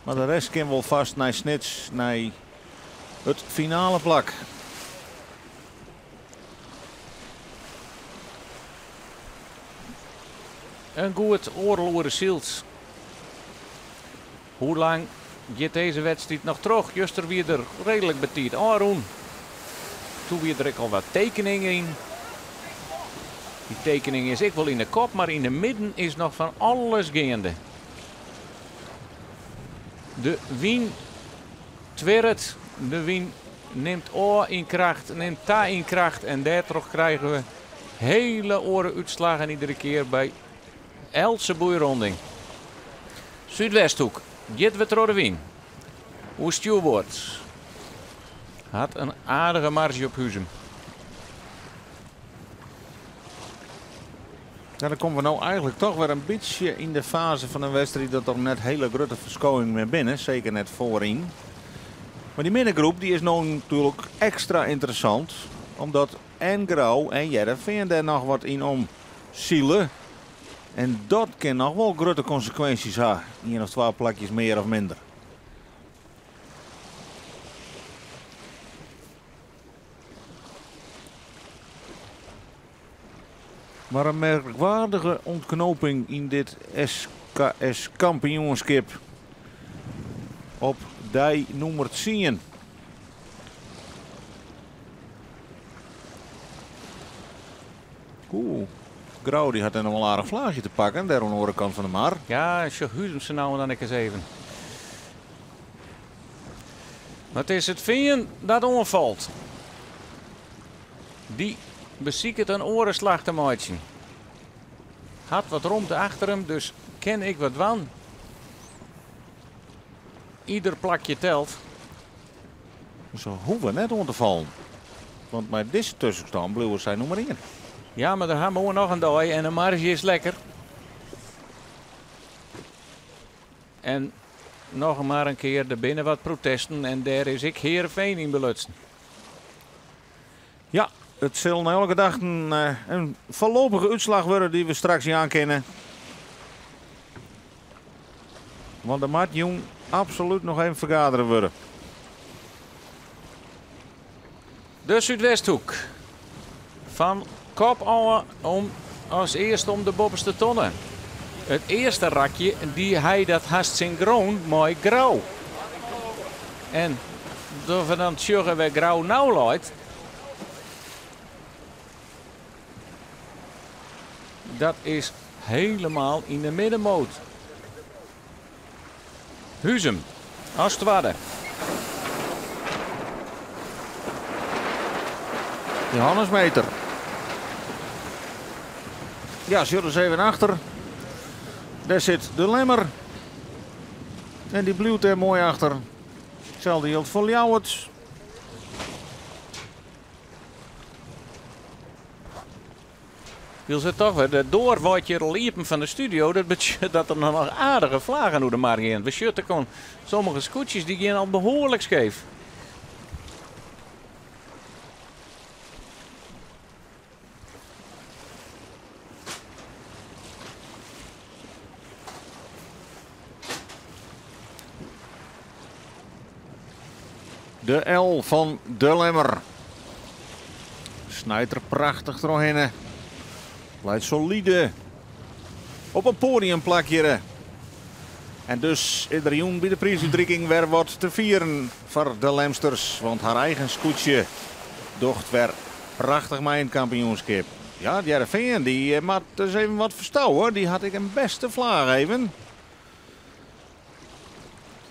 Maar de rest kan wel vast naar snits, naar het finale plak. Een goed oorloren zielt. Hoe lang gaat deze wedstrijd nog terug? Juster weer er redelijk betiet. Arun. Toen weer er al wat tekeningen in. Die tekening is ik wel in de kop, maar in de midden is nog van alles gaande. De wien twerret. De wien neemt oor in kracht, neemt ta in kracht. En daardoor krijgen we hele oren uitslagen iedere keer bij Else boeironding. Zuidwesthoek. Gaat we door de wien. Hoe stuurboord. Had een aardige marge op Huzum. Ja, dan komen we nou eigenlijk toch weer een beetje in de fase van een wedstrijd dat er net hele grote verschoning meer binnen. Zeker net voorin. Maar die middengroep die is nou natuurlijk extra interessant. Omdat en Grauw en Heerenveen daar nog wat in omzielen. En dat kan nog wel grote consequenties hebben. 1 of 2 plakjes meer of minder. Maar een merkwaardige ontknoping in dit SKS kampioenschap. Op die nummer 10. Oeh. Grauw die had een wel aardig vlaagje te pakken, daar aan de andere kant van de maar. Ja, Huzumse nou dan ik eens even. Maar het is het Veen dat onvalt. Die beziekt een orenslag te maken. Had wat romte achter hem, dus ken ik wat van. Ieder plakje telt. Ze hoeven net om te vallen. Want met deze tussenstand bleven zij nummer 1. Ja, maar daar hebben we nog een dooi en de marge is lekker. En nog maar een keer er binnen wat protesten en daar is ik Heerenveen in belutsen. Ja, het zal na elke dag een voorlopige uitslag worden die we straks niet aankennen. Want de mat jong absoluut nog even vergaderen worden. De Zuidwesthoek. Van kop al om als eerste om de bovenste tonnen. Het eerste rakje die hij dat haast zijn groen mooi grauw. En door we dan tjuggen we grauw nou luidt. Dat is helemaal in de middenmoot. Huzum, als het ware. Johannes Meter. Ja, zullen eens even achter. Daar zit de Lemmer. En die blijft er mooi achter. Hetzelfde geldt voor Ljouwert. Wil ze toch weer door wat je liepen van de studio, dat betekent dat er nog aardige vlagen door de marge in. We schutten gewoon sommige scootjes die gaan al behoorlijk scheef. De L van de Lemmer. Snijdt er prachtig doorheen. Blijft solide. Op een podiumplakje. En dus is er jong bij de prijsuitreiking weer wat te vieren voor de Lemsters. Want haar eigen scootje docht weer prachtig mee in het kampioenschap. Ja, Jereveen die maakt dus even wat verstouwen. Die had ik een beste vlaag even.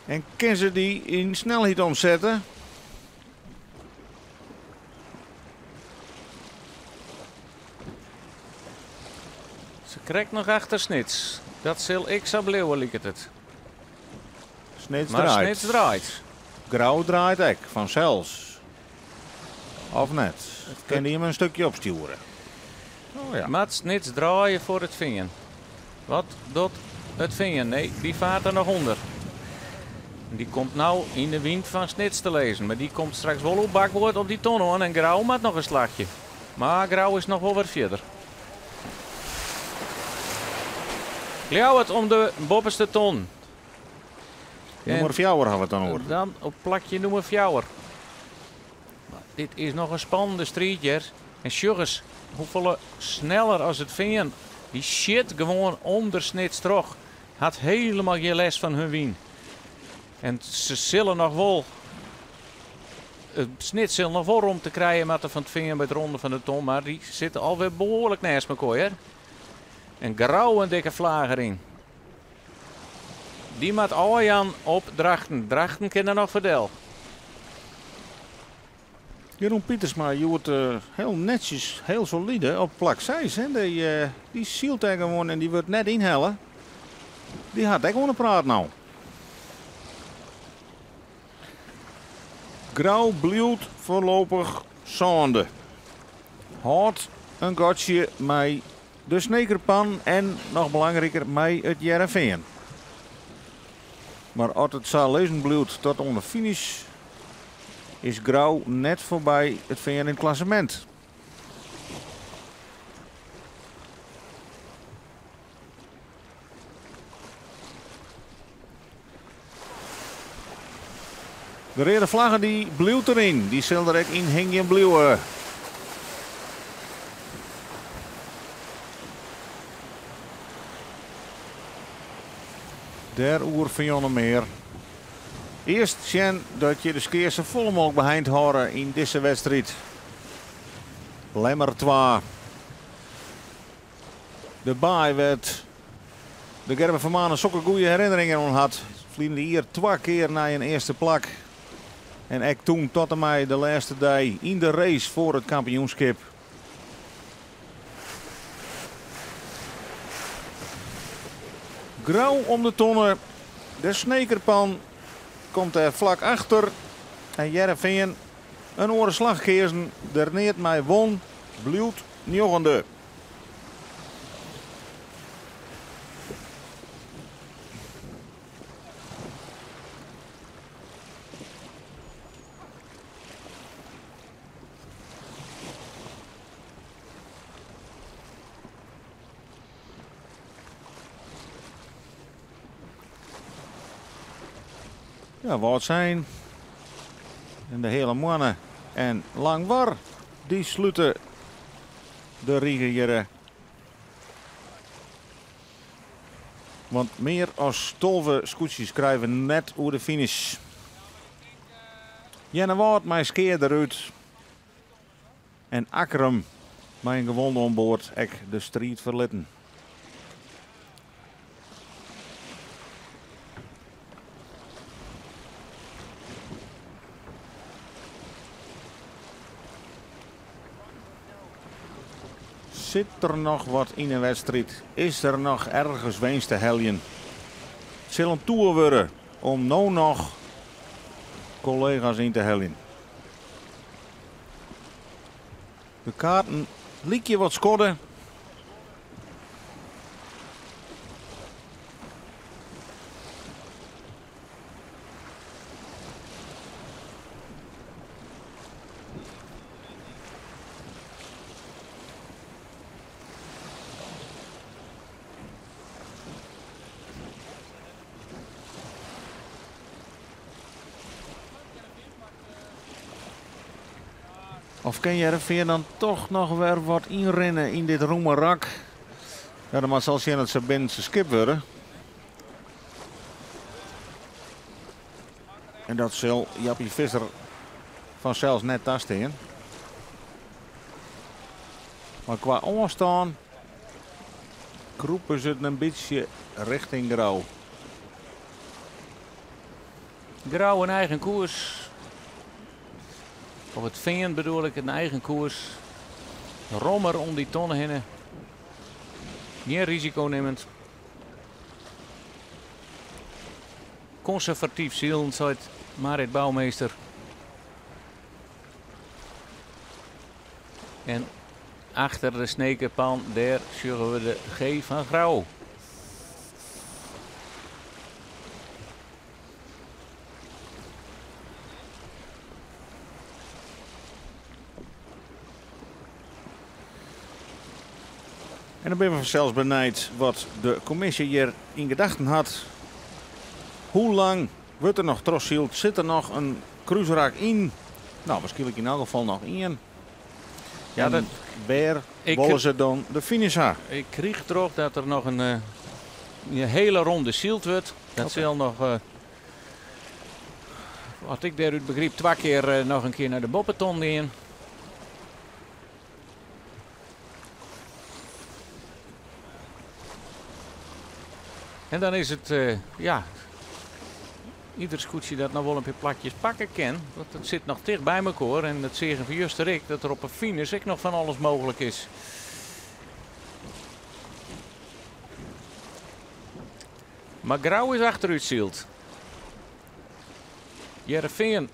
En kan ze die in snelheid omzetten. Ze krijgt nog achter Snits. Dat zal ik zo blijven, lijkt het. Snits Maar draait. Snits draait. Grauw draait ook, vanzelfs. Of net. Kan die hem een stukje opsturen. Oh ja. Maat Snits draaien voor het vingen. Wat doet het vingen? Nee, die vaart er nog onder. Die komt nou in de wind van Snits te lezen. Maar die komt straks wel op bakboord op die ton hoor. En Grauw maakt nog een slagje. Maar Grauw is nog wel wat verder. Ljouw het om de bovenste ton. Nummer 4 hebben we het dan over. Dan op plakje nummer 4. Dit is nog een spannende strijd hier. En Sjugges, hoeveel sneller als het vingen. Die shit gewoon onder Snits terug. Had helemaal geen les van hun wien. En ze zullen nog wel. Snits zal nog wel om te krijgen met de van het vingen bij het ronde van de ton. Maar die zitten alweer behoorlijk naast elkaar. En Grauw een dikke vlager in. Die maakt Aljan op Drachten. Drachten kan er nog verdel. Jeroen Pietersma, je wordt heel netjes, heel solide op plak 6. Hè? Die zielt er gewoon en die wordt net inhellen. Die had echt gewoon een praat nou. Grauw blijft voorlopig zonde. Houdt een gotje met de snekerpan en nog belangrijker met het Jereveen. Maar als het zal lezen blijft tot onder finish, is Grauw net voorbij het veen in het klassement. De rode vlaggen die blijft erin. Die zal er ook in hingen blijven. Der oer van Jonne meer. Eerst zien dat je de skeer zo vol mogelijk behind houden in deze wedstrijd. Lemmer 2. De baai werd de Gerben van Manen zulke goede herinneringen aan had. Vliegen hier 2 keer naar een eerste plak. En ik toen tot en met de laatste dag in de race voor het kampioenschap. Grauw om de tonnen. De snekerpan komt er vlak achter. En Jereveen een orenslag keersen. Der neert mij won. Blijft negende. Ja, wat zijn. En de hele mannen en Langwar, die sluiten de riegen hier. Want meer als 12 scootjes krijgen net over de finish. Jenne Wout, mijn skeer eruit. En Akkerum, mijn gewonnen onboord, ek de strijd verlitten. Zit er nog wat in een wedstrijd? Is er nog ergens weens te heljen? Het zal een toer worden om nou nog collega's in te heljen. De kaarten liek je wat skodden. Of kan Jereveen dan toch nog weer wat inrennen in dit roemerak? Ja, dan zal zien dat ze binnen zijn skip worden. En dat zal Jappie Visser vanzelfs net tasten. Maar qua onstaan kroepen ze het een beetje richting grauw. Grauw een eigen koers. Of het veen bedoel ik, een eigen koers. Rommer om die tonnen heen. Geen risico nemend. Conservatief zielen, zei Marit Bouwmeester. En achter de snekerpan, daar zullen we de G van Grauw. En dan ben we zelfs benijd wat de commissie hier in gedachten had. Hoe lang wordt er nog troszield? Zit er nog een cruiseraak in? Nou, waarschijnlijk in elk geval nog in. Ja, dat waar willen ze dan de finish aan? Ik kreeg erop dat er nog een hele ronde zield wordt. Dat zal nog, wat ik daaruit begreep, 2 keer nog een keer naar de boppeton gaan. En dan is het, ja, ieder scootje dat nou wel een paar plakjes pakken kan. Want het zit nog dicht bij elkaar. En dat zeggen van juist ik dat er op een finish ook nog van alles mogelijk is. Maar Grauw is achteruit zield. Heerenveen,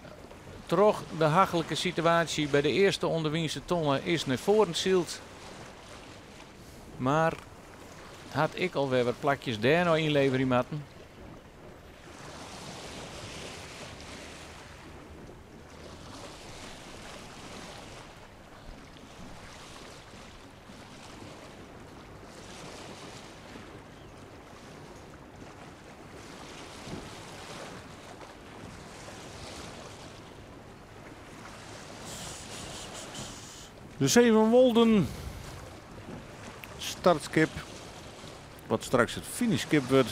toch de hachelijke situatie bij de eerste onderwinste tonnen is naar voren zield. Maar had ik alweer wat plakjes daar nou inleveren moeten. De Zevenwolden startskip. Wat straks het finishskip wordt.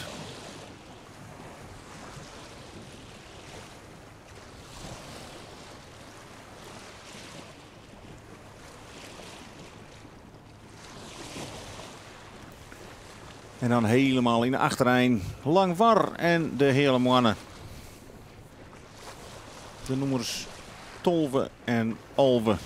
En dan helemaal in de achterijn Langvar en de hele mannen. De nummers Tolve en Alve.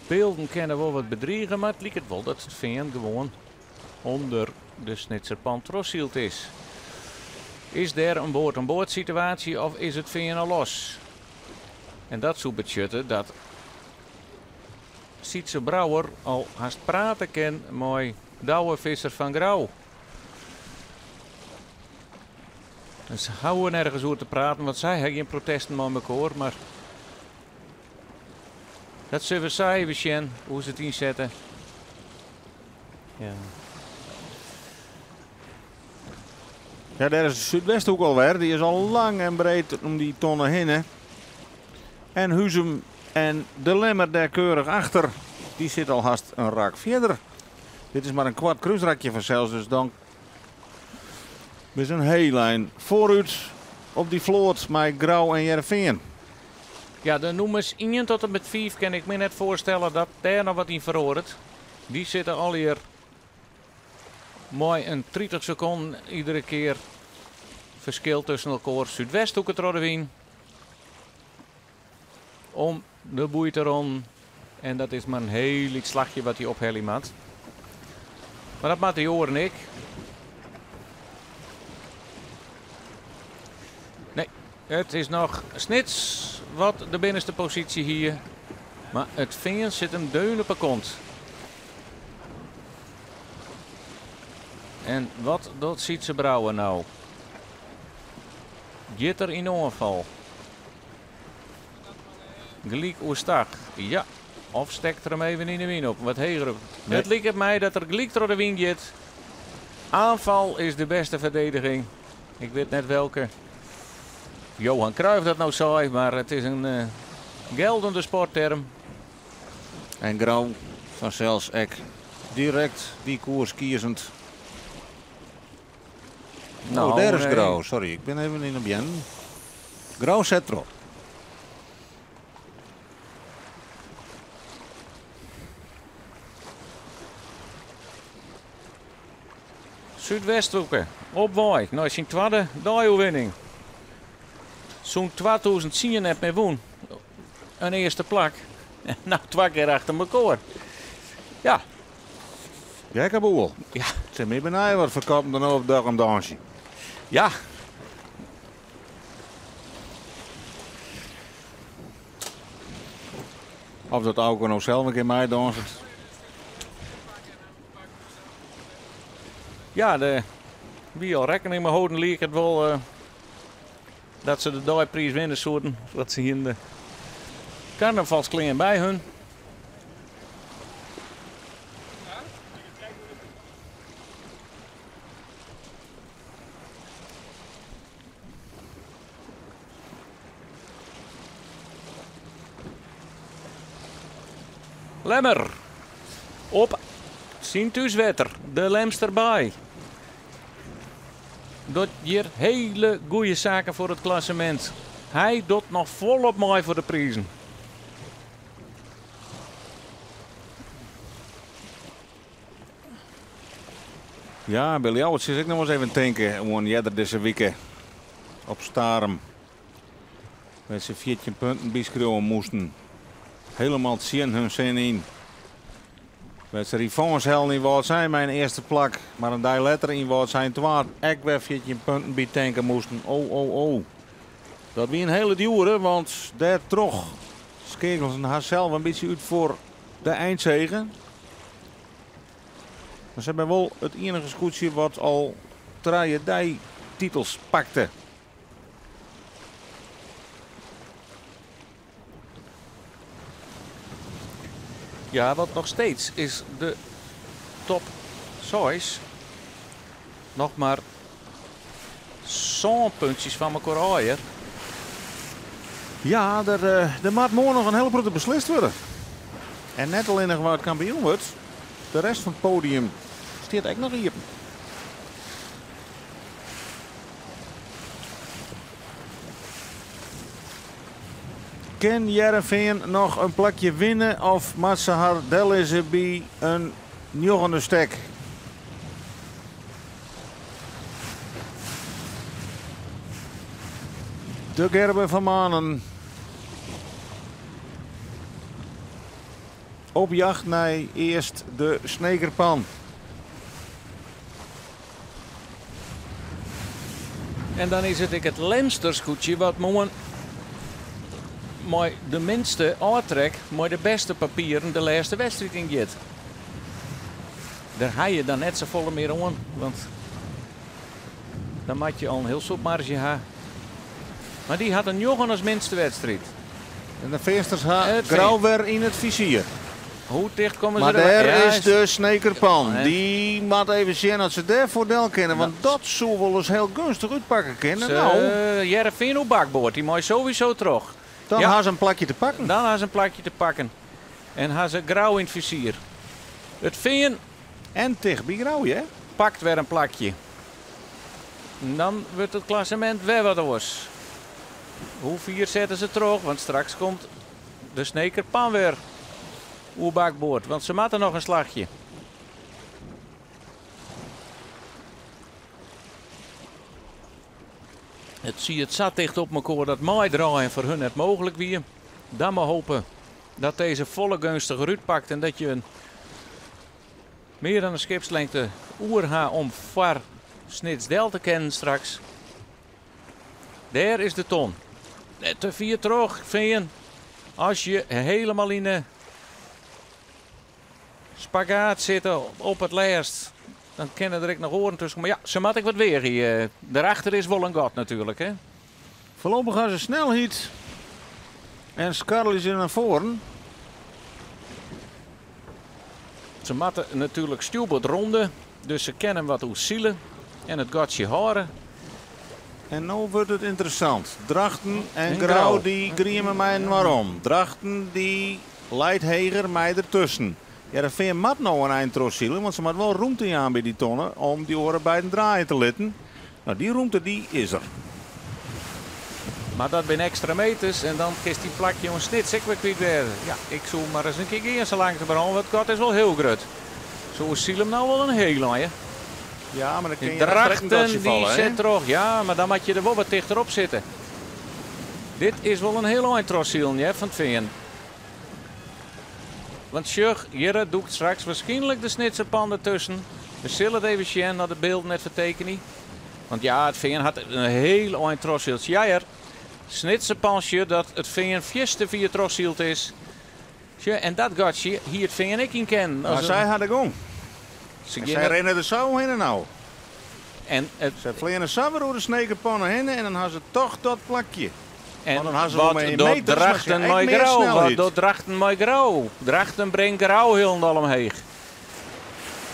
Beelden kennen wel wat bedriegen, maar het lijkt het wel dat het veen gewoon onder de Snitserpan troszield is. Is er een boord-aan-boord situatie of is het veen al los? En dat zou betekenen dat Sietse Brouwer al haast praten kan met Douwe Visser van Grauw. En ze houden nergens over te praten, want zij hebben geen protesten met elkaar, maar dat zullen we zien, Sjen, hoe ze het inzetten. Ja. Ja, daar is de Zuidwesthoek alweer. Die is al lang en breed om die tonnen heen. Hè. En Huzum en de Lemmer daar keurig achter. Die zit al haast een rak verder. Dit is maar een kwart cruiserakje van zelfs. Dus dan is een heel lijn vooruit op die vloot met Grauw en Heerenveen. Ja, de nummers 1 tot en met 5 kan ik me net voorstellen dat daar nog wat in verhoort. Die zitten al hier mooi een 30 seconden iedere keer verschil tussen elkaar. Zuidwesthoek het Roddewien. Om de boeiteron. En dat is maar een heel iets slagje wat hij ophellen moet. Maar dat maakt de horen ik. Nee, het is nog Snits wat de binnenste positie hier. Maar het veen zit hem deun op een kont. En wat doet Sietse Brouwer nou? Gitter in ongeval. Gelijk oestag. Ja. Of stekt er hem even in de wien op. Wat heger op. Nee. Het lijkt mij dat er gelijk door de wien gaat. Aanval is de beste verdediging. Ik weet net welke Johan Cruijff dat nou zei. Maar het is een geldende sportterm. En Grauw vanzelfs ek direct die koers kiezend. Nou, daar is nee. Grauw. Sorry, ik ben even in op Jen. Grauw zet erop. Zuidwesthoeken, op Waai. Nou, zijn tweede dagoverwinning. Zo'n 2010 net mee woon. Een eerste plak. En nou 2 keer achter elkaar. Ja. Gekke boel. Ja. Zeg, meer beneden wat verkopen dan op dag om dansje. Ja. Of dat ook nog zelf een keer mij dansen. Ja, wie al rekening mee houden leek het wel dat ze de dagprijs winnen zouden. Dat ze hier in de carnavalskleding bij hun. Lemmer op Sint-Thuiswetter, de Lemsterbij. Doet hier hele goede zaken voor het klassement. Hij doet nog volop mooi voor de prijzen. Ja, Billy Ouwets is ik nog eens even denken. Gewoon jeder deze weken op Starum. Met z'n 14 punten bijschreeuwen moesten. Helemaal zien hun zin in. Met zijn revanche hel niet wat zijn mijn eerste plak. Maar een dag later in wat zijn twaard. Ik weer 14 punten bij tanken moesten. Oh. Dat wie een hele dure, want daar trog Skegels haar zelf een beetje uit voor de eindzege. Maar ze hebben wel het enige scootje wat al 3 titels pakte. Ja, wat nog steeds is de top 6 nog maar zo'n puntjes van elkaar aaien. Ja, er moet morgen nog een hele grote beslist worden. En net alleen nog waar het kampioen wordt. De rest van het podium staat echt nog hier. Kan Jereveen nog een plakje winnen of moet ze haar delen bij een nieuwe stek? De Gerben van Manen. Op jacht naar eerst de Snekerpan. En dan is het Lemsterscootje wat morgen maar de minste aantrek, maar de beste papieren de laatste wedstrijd in gaat. Daar ga je dan net zo volle meer aan, want dan moet je al een heel soort marge hebben. Maar die had een jongen als minste wedstrijd. En de feesters gaan Het grauw weer in het vizier. Hoe dicht komen Maar ze er? daar Ja, is de Snekerpan. Ja, die moet even zien dat ze daar voordeel kennen. Want dat zou wel eens heel gunstig uitpakken kunnen. Nou, Jereveen op bakboord, die moet sowieso terug. dan ja. gaan ze een plakje te pakken. Dan gaan ze een plakje te pakken. En gaan ze grauw in het vizier. Het Veen En tegen bij grauw, hè? pakt weer een plakje. En dan wordt het klassement weer wat anders. Hoe 4 zetten ze terug? Want straks komt de Snekerpan weer op bakboord. Want ze maken nog een slagje. Het zat dicht op elkaar dat mooi draaien voor hun het mogelijk weer. Dan maar hopen dat deze volle gunstige ruut pakt en dat je een meer dan een schipslengte oer gaat om voor Snitsdel te kennen straks. Daar is de ton. Te 4 terug, Veen. Als je helemaal in de spagaat zit op het laatst, dan kennen er ik nog oren tussen. Maar ja, ze moet ik wat weer hier. Daarachter is wel een gat natuurlijk, hè. Voorlopig gaan ze snelheid. En Skarl is er naar voren. Ze moeten natuurlijk stuwbord ronden, dus ze kennen wat zielen en het gatje haren. En nu wordt het interessant. Drachten en En Grauw Grauw. die griemen mij waarom. Drachten die Leidheger, mij ertussen. Heerenveen mat nou een eindtrossielen, want ze moet wel ruimte aan bij die tonnen om die oren bij het draaien te litten. Nou, die ruimte die is er. Maar dat zijn extra meters en dan kiest die plakje een snits ik weer kwijt werden. Ja, ik zou maar eens een keer eens zo lang te branden, want het gat is wel heel groot. Zo is Silem nou wel een heel lang. Ja, maar dan kun je Drachten die vallen, zit terug. Ja, maar dan moet je er wel wat dichterop zitten. Dit is wel een heel lang trossielen van het veen. Want Sjug, Jere doet straks waarschijnlijk de snitsenpan ertussen. We zullen het even zien naar de beeld net vertekenen. Want ja, het veen had een heel eind trossielt. Ja, snitsenpansje dat het veen 4 trossielt is. En dat gaat je hier het veen ik in kennen. Maar zij hadden gong. Zij rennen er zo heen en nou. En ze vliegen zo door de snekenpannen heen en dan hebben ze toch dat plakje. En dan hebben ze wat door Drachten mooi grauw. Wat door Drachten mooi grauw. Drachten brengt grauw heel omheen.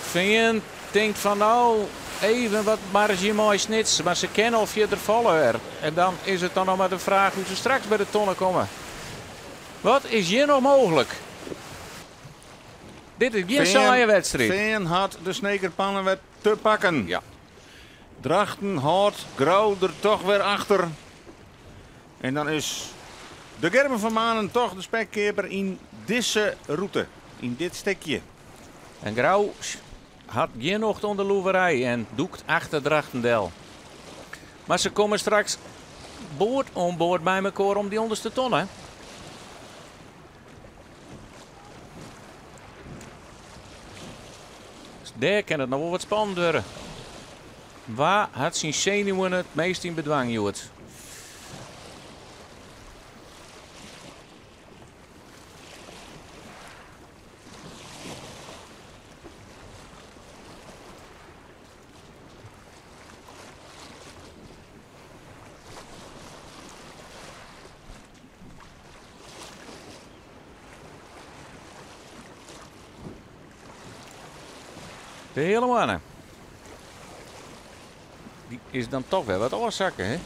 Veen denkt van nou even wat marge mooi snits. Maar ze kennen of je er vallen weer. En dan is het dan nog maar de vraag hoe ze straks bij de tonnen komen. Wat is hier nog mogelijk? Dit is geen saaie wedstrijd. Veen had de snekerpannen weer te pakken. Ja. Drachten houdt grauw er toch weer achter. En dan is de Gerben van Manen toch de spekkeper in deze route. In dit stekje. En grauw had geen nog onder loeverij en doekt achter Drachtendel. Maar ze komen straks boord om boord bij elkaar om die onderste tonnen. Dus daar kan het nog wel wat spannend worden. Waar had zijn zenuwen het meest in bedwang, Joet? De hele mannen. Die is dan toch wel wat oorzaken, hè?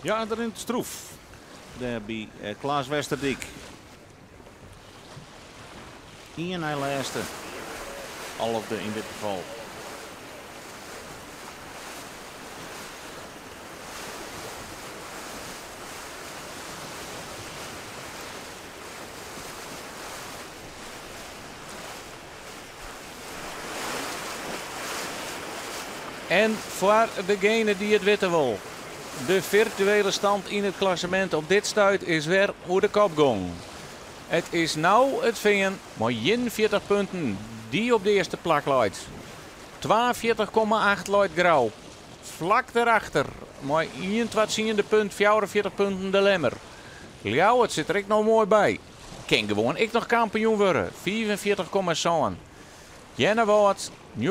Ja, er in het stroef. Daar bij Klaas Westerdijk. Ian hij laatste. Alfde in dit geval. En voor degene die het weten wil. De virtuele stand in het klassement op dit stuit is weer hoe de kop gong. Het is nou het veen maar 41 punten die op de eerste plak luidt. 42,8 luidt grauw. Vlak daarachter maar 21 punt, 44 punten de lemmer. Ljouwert zit er ook nog mooi bij. Kan gewoon ik nog kampioen worden. 44,7. Jennewoord 49,9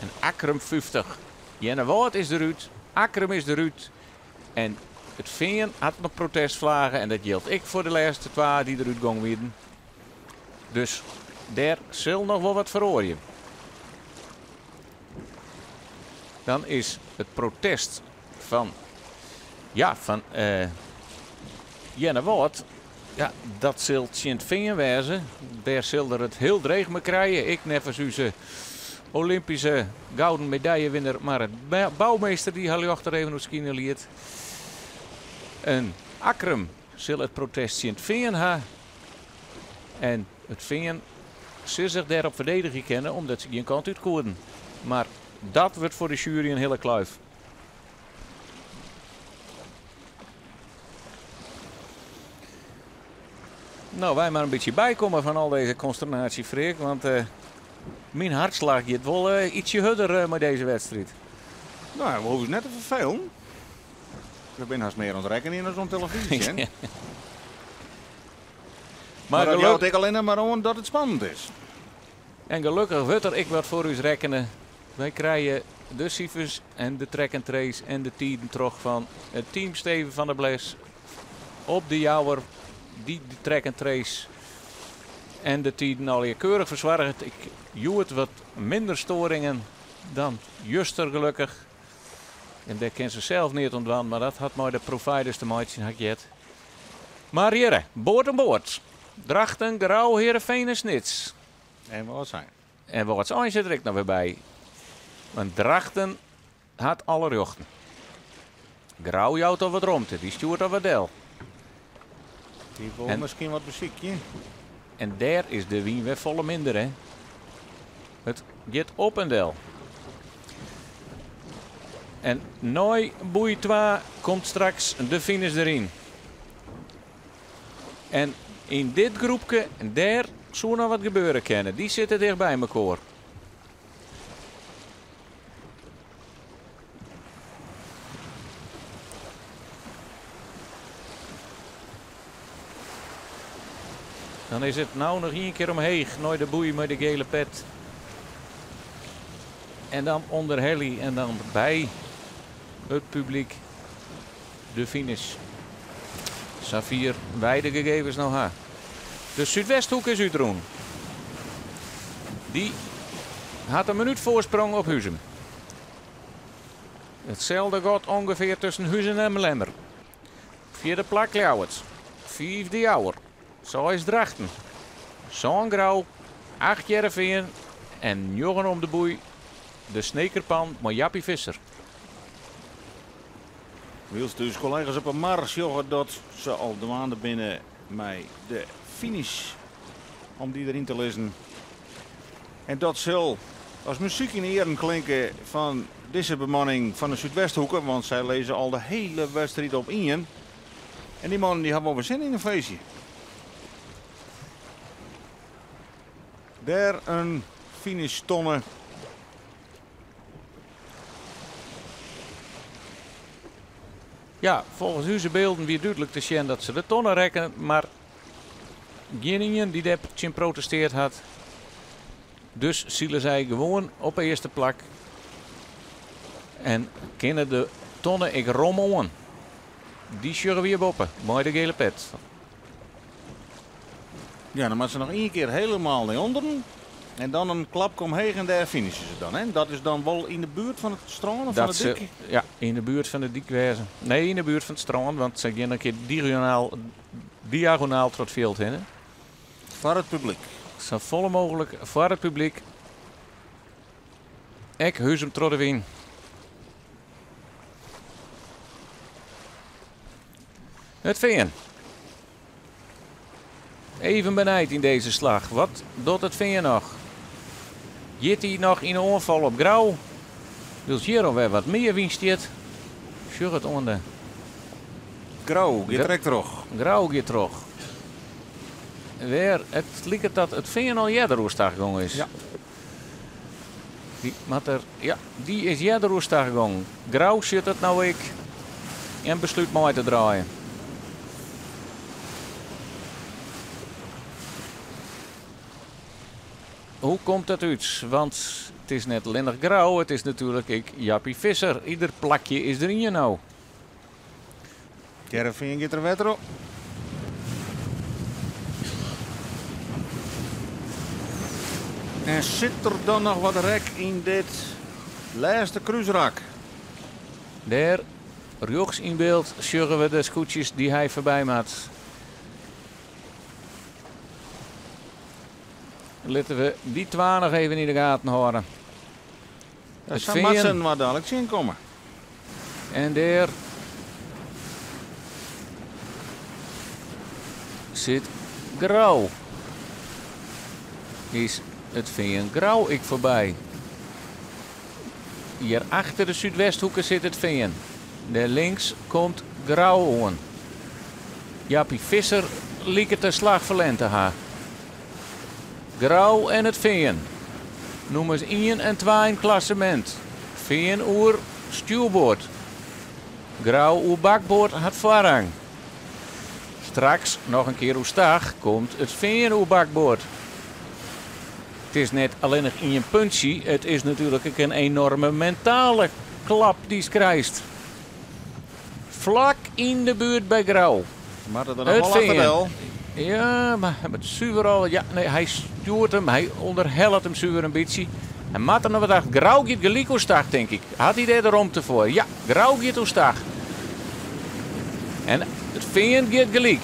en Akrum 50. Jennewoord is de ruut, Akrum is de ruut. En het veen had nog protestvlagen en dat geldt ik voor de laatste 2 die eruit gong werden. Dus daar zal nog wel wat verhoren. Dan is het protest van Jennewoord. Ja, dat zult Sint Veen wezen. Daar zal er het heel dreig mee krijgen. Ik nevens u Olympische gouden medaillewinner, maar het bouwmeester die had je achter even op schienen liet. En Akrum zal het protest Sint Veen hebben. En het Veen zal zich daarop verdedigen kennen omdat ze geen kant uit koerden. Maar dat wordt voor de jury een hele kluif. Nou, wij maar een beetje bijkomen van al deze consternatie, Freek. Want mijn hartslag gaat wel ietsje harder met deze wedstrijd. Nou, we hoeven net te vervelen. We zijn haast meer aan het rekken in zo'n televisie. Hè? Maar dat geloof ik alleen maar om dat het spannend is. En gelukkig wordt er ik wat voor u rekenen. Wij krijgen de cijfers en de track and trace en de tijden terug van het team Steven van der Bles op de jouwer. Die de track and trace en de tijden al hier keurig verzwaard. Ik joe het wat minder storingen dan Juster gelukkig. En daar kan ze zelf niet ontwaan, maar dat had maar de providers te maken, had je het. Maar hier, boord aan boord. Drachten, Grauw, Heerenveen en Snits. En wat zijn? En wat zijn zit er ook nog weer bij. Want Drachten had alle rochten. Grauw jouwt al wat romte, die stuurt al wat del. Die wil En- misschien wat muziekje. En daar is de wien weer volle minder, hè. Het gaat op en del. En nooit boei 2 komt straks de finish erin. En in dit groepje, daar zou nog wat gebeuren kennen. Die zitten dicht bij elkaar. Dan is het nou nog 1 keer omheen. Nooit de boei met de gele pet. En dan onder Helly en dan bij het publiek de finish. Safir beide gegevens nou ha. De Zuidwesthoek is Utroen. Die had een minuut voorsprong op Huizen. Hetzelfde gaat ongeveer tussen Huizen en Melemmer. 4e plak Ljouwert. 5e Jouwer. Zo is Drachten. Zo'n Grauw. 8 Heerenveen. En Joggen om de boei. De snekerpan met Jappie Visser. Wils dus collega's op een mars joggen dat ze al de maanden binnen mij de finish om die erin te lezen. En dat zal als muziek in eren klinken van deze bemanning van de Zuidwesthoeken, want zij lezen al de hele wedstrijd op in. En die mannen die hebben wel weer zin in een feestje. Daar een finish tonnen. Ja, volgens onze beelden weer duidelijk te zien dat ze de tonnen rekken. Maar geen die daar in protesteerd had. Dus zullen zij gewoon op de eerste plak. En kunnen de tonnen ik rommelen. Die sjurren weer boppen. Mooi de gele pet. Ja, dan moeten ze nog 1 keer helemaal naar onderen. En dan een klap omheen en daar finishen ze dan. Hè? Dat is dan wel in de buurt van het strand of van Dat het dik? ze, ja, in de buurt van de dik wezen. Nee, in de buurt van het strand. Want ze gaan een keer diagonaal tot het veld heen. Voor het publiek. Zo vol mogelijk voor het publiek. Ik heus hem tot de win. Het veen. Even benijd in deze slag. Wat doet het veen nog? Jit hij nog in een onval op Grauw? Dus hier alweer wat meer winst dit. Sjur het onder. Grauw, je Ja. trekt terug. Grauw gaat terug. Weer, het lijkt dat het veen al eerder roestig gegaan is. Ja. Die is eerder roestig gegaan. Grauw zit het nou ik. En besluit mooi te draaien. Hoe komt dat uit? Want het is net alleen nog Grauw. Het is natuurlijk ik, Jappie Visser. Ieder plakje is er in je nou. Heerenveen gaat er weer op. En zit er dan nog wat rek in dit laatste kruisrak? Daar, rechts in beeld, sjurren we de scootjes die hij voorbij maakt. Laten we die 2 nog even in de gaten houden. Dat Het zou veen. Madsen maar dadelijk zien komen. En daar zit Grauw. Is het veen Grauw ik voorbij. Hier achter de Zuidwesthoeken zit het veen. Daar links komt Grauw aan. Jappie Visser liet het de slag verlenten haar. Grauw en het veen. Nummers 1 en 2 in klassement. Veen oer stuurboord. Grauw oer bakboord had voorrang. Straks nog een keer hoe stag komt het veen oer bakboord. Het is net alleen nog in je puntje. Het is natuurlijk ook een enorme mentale klap die ze krijgt. Vlak in de buurt bij Grauw. Maar dat er Het nog wel veen. achterbel. Ja, maar met zuur al. Ja, nee, hij stuurt hem. Hij onderhelt hem zuur een beetje. En maakt er nog wat achter. Grauw gaat gelijk hoe stag, denk ik. Had hij daar de ruimte voor? Ja, Grauw gaat hoe stag. En het veen gaat gelijk.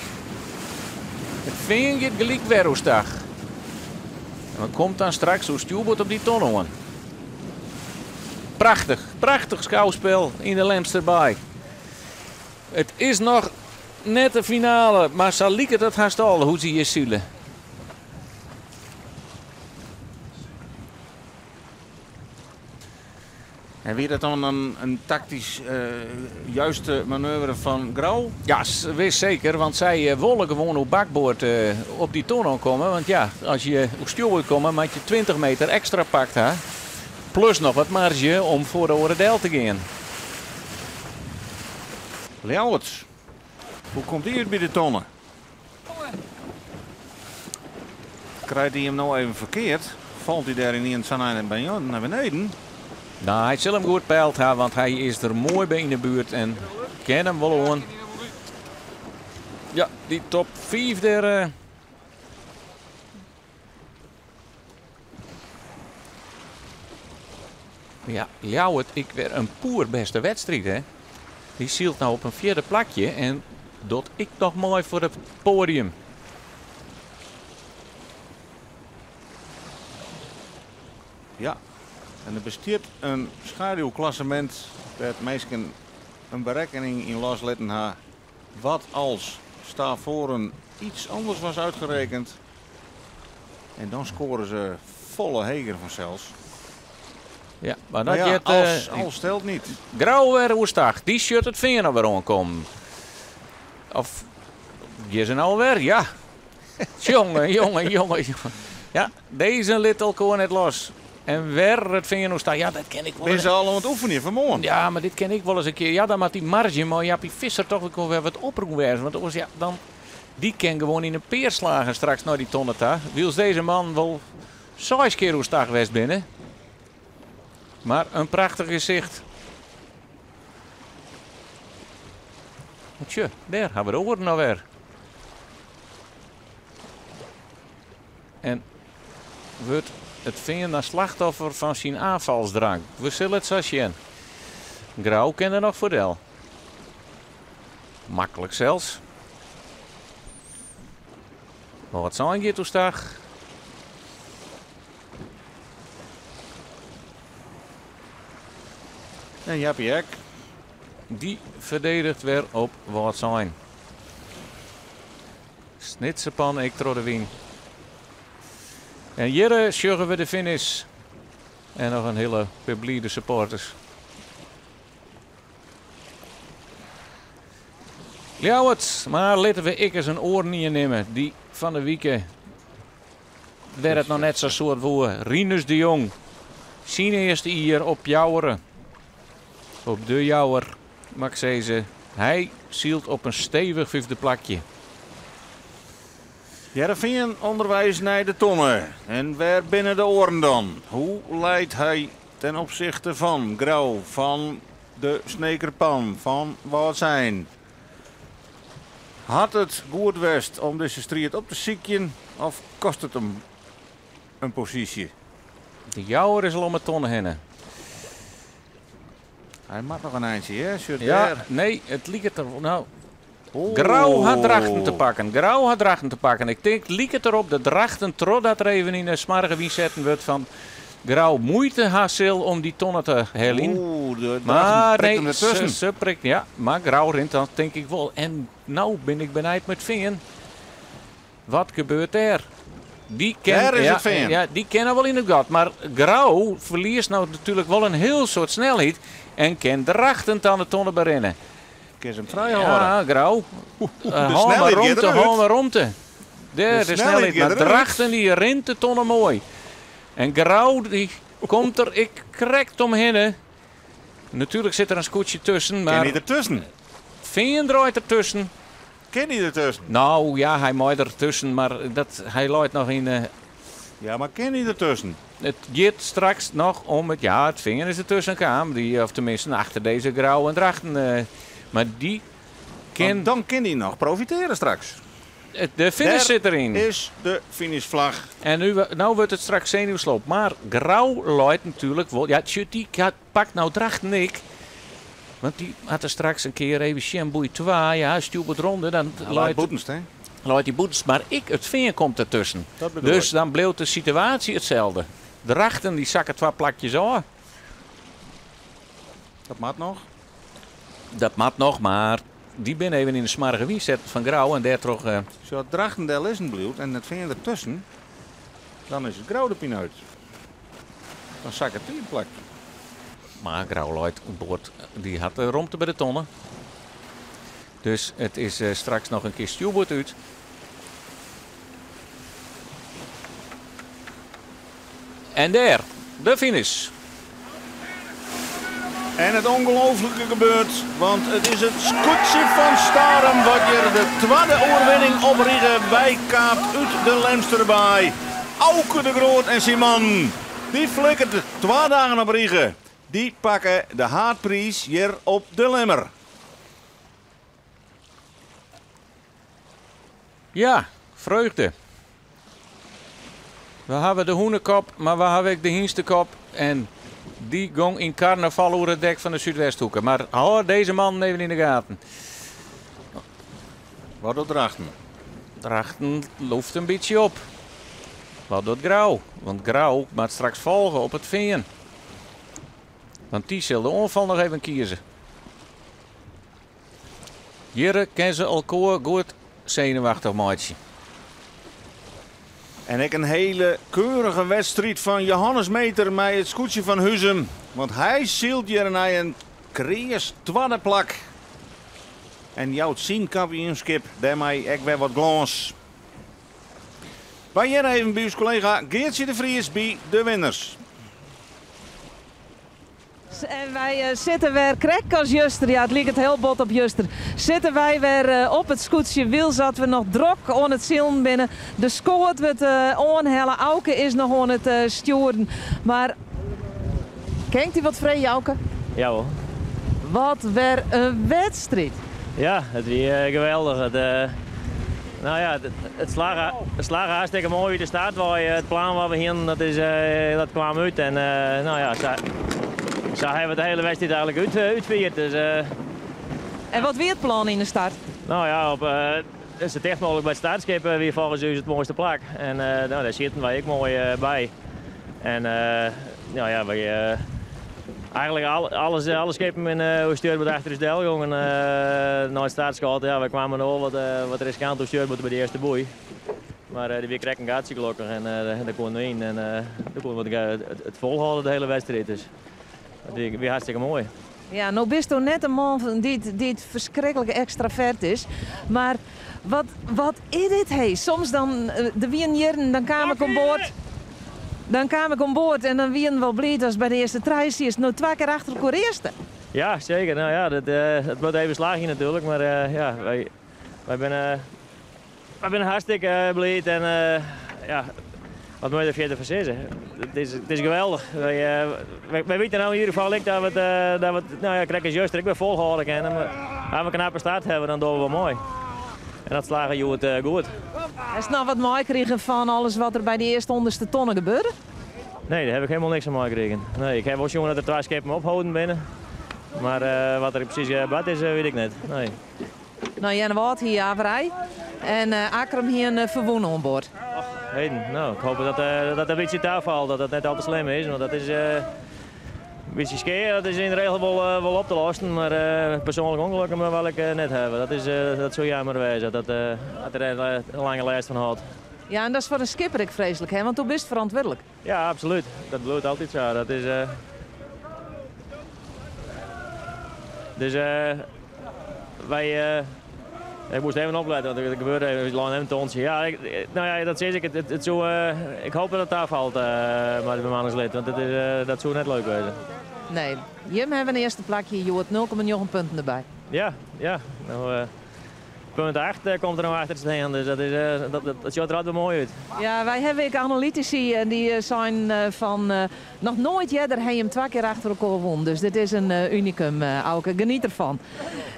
Het veen gaat gelijk weer oostdag. En dan komt dan straks hoe stuurboot op die ton aan. Prachtig, prachtig schouwspel in de Lemsterbij. Het is nog net de finale, maar zal lieken dat haast al hoe ze je zullen. En weer dat dan een tactisch juiste manoeuvre van Grauw? Ja, wees zeker, want zij willen gewoon op bakboord op die ton komen. Want ja, als je op stuurboord komt, moet je 20 meter extra pakt. Hè? Plus nog wat marge om voor de Oredel te gaan. Ljouwerts, hoe komt hij bij de tonnen? Krijgt hij hem nou even verkeerd? Valt hij daar in Sanijn en Benjon naar beneden? Nou, hij zal hem goed peild hebben, want hij is er mooi bij in de buurt en kan hem wel aan. Ja, die top 5 daar. Ja, Ljouwert, ik weer een poer beste wedstrijd, hè. Die zielt nou op een 4e plakje en dat ik nog mooi voor het podium. Ja, en er bestaat een schaduwklassement dat meestal een berekening in loslaten ha. Wat als Stavoren iets anders was uitgerekend. En dan scoren ze volle heger vanzelfs. Ja, maar dat Maar je ja, het als stelt niet. Grauw weer woensdag, die shirt het vinger nog weer aankomen. Of je ze nou weer, ja. jongen. Ja, deze little koor net los. En weer het vinger nog staan. Ja, dat ken ik wel. Ben ze al aan het oefenen vanmorgen? Ja, maar dit ken ik wel eens een keer. Ja, dan maakt die marge, maar ja, die visser toch weer wat oproepwijzen. Want anders, ja, dan die kan gewoon in een peer slagen straks naar die tonneta. Wils deze man wel 6 keer woensdag geweest binnen. Maar een prachtig gezicht. Tje, daar hebben we de oren nou weer. En wordt het vinger een slachtoffer van zijn aanvalsdrang. We zullen het zo zien. Grauw kent er nog voordeel. Makkelijk zelfs. Maar wat zijn je toestaan? En Jappie Hek. Die verdedigt weer op wat zijn. Snitsepan, ik tro de wien. En hier sjuggen we de finish. En nog een hele publieke supporters. Ljouwert, maar laten we ik eens een oor niet nemen. Die van de week werd het nog net zo soort woord. Rinus de Jong. Zijn eerste hier op Jouweren. Op de Jouwer, mag ik zeggen. Hij zielt op een stevig 5e plakje. Jereveen onderwijs naar de tonnen. En waar binnen de oren dan? Hoe leidt hij ten opzichte van Grauw, van de Snekerpan, van wat zijn? Had het goed west om deze strijd op te zieken of kost het hem een positie? De Jouwer is al om het tonnen heen. Hij mag nog een eindje, hè? Ja, nee, het liep er. Nou, Grauw had drachten te pakken. Ik denk, liep het erop de drachten, totdat er even in de smarge wie zetten wordt van Grauw moeite hassel om die tonnen te hellen. Maar nee, ze prikt, ja, maar Grauw rint dan denk ik wel. En nou ben ik benijd met Veen. Wat gebeurt er? Die die kennen wel in het gat. Maar Grauw verliest nou natuurlijk wel een heel soort snelheid. En kan drachtend aan de tonnen berennen. Kan ze hem vrij houden? Ja, Grauw. Haal maar romte. De snelheid. Maar drachten die rent de tonnen mooi. En Grauw die komt er correct omheen. Natuurlijk zit er een scootje tussen. Maar ken hij ertussen? Veen draait ertussen. Ken hij ertussen? Nou ja, hij maait ertussen. Maar hij loopt nog in... Ja, maar ken hij ertussen? Het gaat straks nog om het... Ja, het vinger is ertussen kwam. Of tenminste achter deze Grauw en drachten. Maar die kan... Dan kan hij nog profiteren straks. De finish zit erin. Is de finishvlag. En nu wordt het straks zenuwsloop. Maar Grauw loopt natuurlijk wel... Ja, die pakt nou drachten ik. Want die had er straks een keer even Chamboy 2. Ja, stuurt ronde. Dan loopt boetenst, hè? Laat die boetes, maar het veen komt ertussen. Dat bedoel Dus ik. dan bleef de situatie hetzelfde. De rachten die zakken 2 plakjes aan. Dat mag nog. Dat mag nog, maar die ben even in de smarige wies zetten van Grauw en daar toch... Zo het Drachtendel is een bloed en het veen ertussen, dan is het grauw de pin uit. Dan zak het in plak. Maar Grauw Lloyd boord, die had de romte bij de tonnen. Dus het is straks nog een keer stuurboord uit. En daar, de finish. En het ongelooflijke gebeurt, want het is het scootje van Starum wat hier de tweede overwinning oprichten bij Kaap uit de Lemsterbaai. Auke de Groot en Simon, die flikkert 2 dagen op Riegen. Die pakken de haardprijs hier op de Lemmer. Ja, vreugde. We hebben de hoenekop, maar we hebben ook de hienstekop. En die gong in carnaval over het dek van de Zuidwesthoeken. Maar hou deze man even in de gaten. Wat doet Drachten? Drachten loopt een beetje op. Wat doet Grauw? Want Grauw moet straks volgen op het veen. Want die zal de onval nog even kiezen. Hier kennen ze elkaar goed zenuwachtig maatje. En ik een hele keurige wedstrijd van Johannes Meter met het scootje van Huzem. Want hij zielt hier naar een krees tweede plak. En jouw zien kampioenschap, daarmee ik weer wat glans. Wij hier even bij ons collega Geertje de Vries bij de winners. En wij zitten weer krek als Juster. Ja, het ligt het heel bot op Juster. Zitten wij weer op het scootje. Wiel zat we nog drok aan het zielen binnen. De scoort we het aanhellen. Auke is nog aan het sturen. Maar kijkt u wat vrij, Auke? Ja hoor. Wat weer een wedstrijd. Ja, het is geweldig. Nou ja, het slagen hartstikke mooi uit de start. Het plan waar we hier, dat kwam uit. En nou ja, zo hebben we de hele wedstrijd eigenlijk uitgevierd. Dus, En wat weer het plan in de start? nou ja, het is het echt mogelijk bij het startschip weer volgens u het mooiste plak. En nou, daar zitten wij ook mooi bij. En nou ja, wij eigenlijk alle schepen in stuurd wordt achter de stelgang. En naar het startschot, ja, we kwamen nog wat riskant hoe stuurd bij de eerste boei. Maar die weer krekken gaat ze gelukkig en daar kon we in. En daar kon we het volhouden de hele wedstrijd. Dus dat is weer hartstikke mooi. Ja, nou bist toch net een man die het verschrikkelijk extravert is. Maar wat is dit? Hey? Soms dan, de wienjaren, dan kwam ik aan boord. Dan kwam ik aan boord en dan wien wel blij als bij de eerste treis is. Nou 2 keer achter elkaar eerste. Ja, zeker. Nou ja, dat wordt even slagen natuurlijk. Maar ja, wij zijn hartstikke blij. En ja, wat moet je er verder van zeggen? Het is geweldig. Wij weten nou in ieder geval dat we nou ja, kijk eens juist, ik ben volgehouden. En als we een knappe start hebben, dan doen we wel mooi. En dat slagen je het goed. Is nou wat mooi gekregen van alles wat er bij de eerste onderste tonnen gebeurde? Nee, daar heb ik helemaal niks aan gekregen. Nee, ik heb wel jongen dat er 2 schepen ophouden binnen. Maar wat er precies gebeurd is, weet ik niet. Nee. Nou, Jan Wout hier averij. En Akram hier een verwoen aan boord. Heden, nou, ik hoop dat een beetje taal valt, dat het net al te slim is. Want dat is een beetje skeer, dat is in de regel wel op te lossen. Maar persoonlijk ongelukken wil ik net hebben. Dat zou jammer wezen, dat er een lange lijst van houdt. Ja, en dat is voor een skipper ik vreselijk, hè? Want toen bist verantwoordelijk. Ja, absoluut. Dat bloedt altijd zo. Dat is, dus wij... ik moest even opletten, want er gebeurde even lang een toontje. Ja, nou ja, dat zeg ik. Ik hoop dat het daar valt, maar de bemanningslid, want dat zou net leuk wezen. Nee, Jim hebben een eerste plakje, je hoort 0,9 punten erbij. Ja. Nou, punt 8 komt er nog achter te staan, dus dat ziet er altijd mooi uit. Ja, wij hebben ook analytici en die zijn van nog nooit eerder hij hem 2 keer achter elkaar won. Dus dit is een unicum, Auke. Geniet ervan.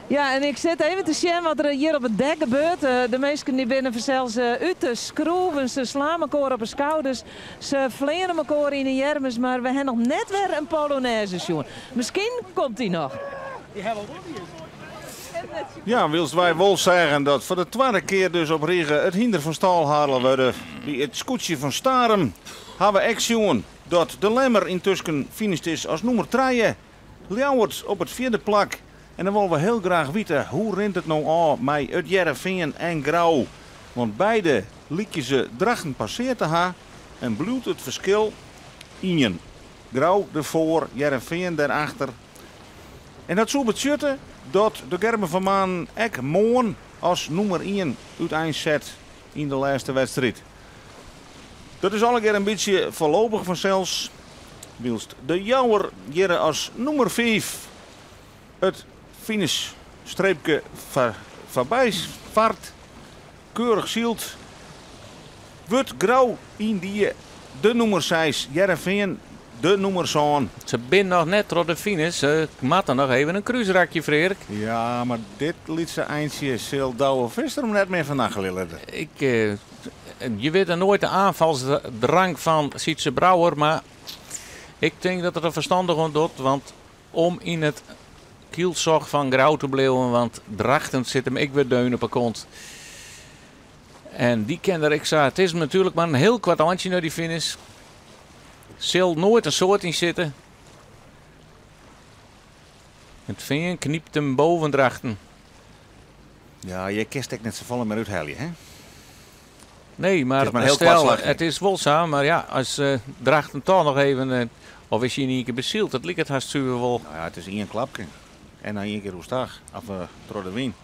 Ja, en ik zit even te zien wat er hier op het dek gebeurt. De mensen die binnen zelfs uit te schroeven, ze slaan elkaar op de schouders, ze vleeren elkaar in de jermes, maar we hebben nog net weer een Polonaise, jongen. Misschien komt hij nog. Die hebben we ook niet. Ja, wilst wij wel zeggen dat voor de tweede keer dus op regen het hinder van stal halen worden. Bij het scootje van Starum hebben we gezien dat de Lemmer intussen finished is als nummer 3. Ljouwert op het 4e plak. En dan willen we heel graag weten hoe rent het nou aan met het Jereveen en Grauw. Want beide lieken ze Drachten passeert te hebben. En bloedt het verschil in Grauw ervoor, Jereveen daarachter. En dat zou betekenen dat de Gerben van Maan ek morgen als nummer 1 uiteindelijk zet in de laatste wedstrijd. Dat is alle keer een beetje voorlopig vanzelfs. Wilst de Jouwer jere als nummer 5 het finishstreepje voorbij vaart. Keurig zielt. Wordt Grauw in die de nummer 6 Jereveen de nummer 7. Ze binnen nog net tot de finish. Ze matten nog even een cruiserakje, Frederik. Ja, maar dit liet ze eindje Sil Douwe Visser hem net meer vannacht geleden. Je weet er nooit de aanvalsdrang van Sietse Brouwer, maar ik denk dat het er verstandig om doet, want om in het kielzog van Grauw te blijven, want Drachten zit hem ik weer deun op een kont. En die kende ik zo. Het is natuurlijk maar een heel kwartantje naar die finish. Zal nooit een soort in zitten. Het vinger kniept hem boven Drachten. Ja, je kist ik net zo vallen meer uithalen, hè? Nee, maar, Het is maar heel stel, kwartslag. het is wel samen, maar ja, als Drachten toch nog even, of is hij niet een keer bezield, dat lijkt het hartstikke wel. Nou ja, het is 1 klapje. En dan 1 keer roestig. Of door de wien.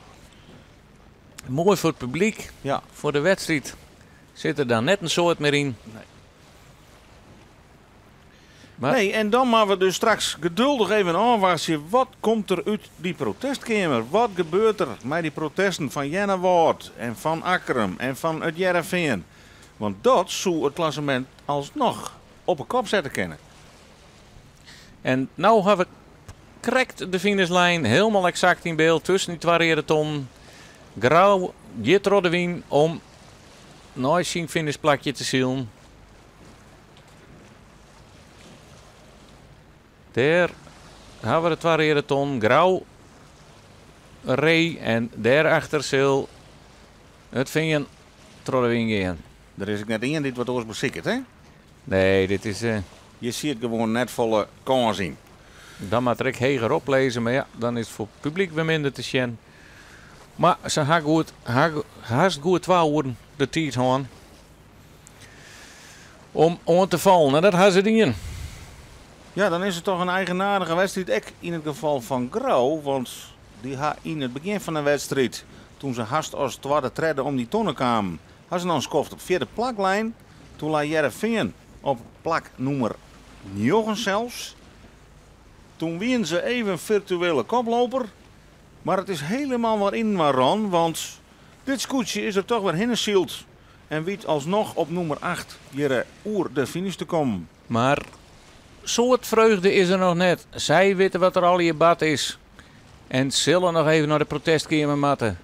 Mooi voor het publiek, Ja. voor de wedstrijd. Zit er dan net een soort meer in. Nee. Maar Nee, en dan maar we dus straks geduldig even aanwachten. Wat komt er uit die protestkamer? Wat gebeurt er met die protesten van Jennewaard en van Akkerum en van het Jereveen? Want dat zou het klassement alsnog op een kop zetten kunnen. En nou hebben we correct de finishlijn helemaal exact in beeld tussen die twee ton. Grauw, Jitro de Wien om nooit zijn finishplakje te zien. Daar hebben we de twee ton. Grauw, Ree en daarachter zal het vinger Tro de Wien gaan. Er is ik net één dit wat ons bezikkerd, hè? Nee, dit is... Je ziet gewoon net volle kans in. Dan moet ik heger oplezen, maar ja, dan is het voor het publiek weer minder te zien. Maar ze hebben haast goed 2 uur de tijd gehad om aan te vallen. En dat hebben ze niet in. Ja, dan is het toch een eigenaardige wedstrijd. Ook in het geval van Grauw, want die had in het begin van de wedstrijd, toen ze haast als tweede treden om die tonnen kwamen, hadden ze dan skoft op 4e plaklijn. Toen lag Jereveen op plak nummer 9 zelfs. Toen wien ze even virtuele koploper. Maar het is helemaal waarin waarom, want dit scootje is er toch weer hinnesield. En weet alsnog op nummer 8 hier oer de finish te komen. Maar soort vreugde is er nog net. Zij weten wat er al in je bad is. En zullen nog even naar de protestkamer matten.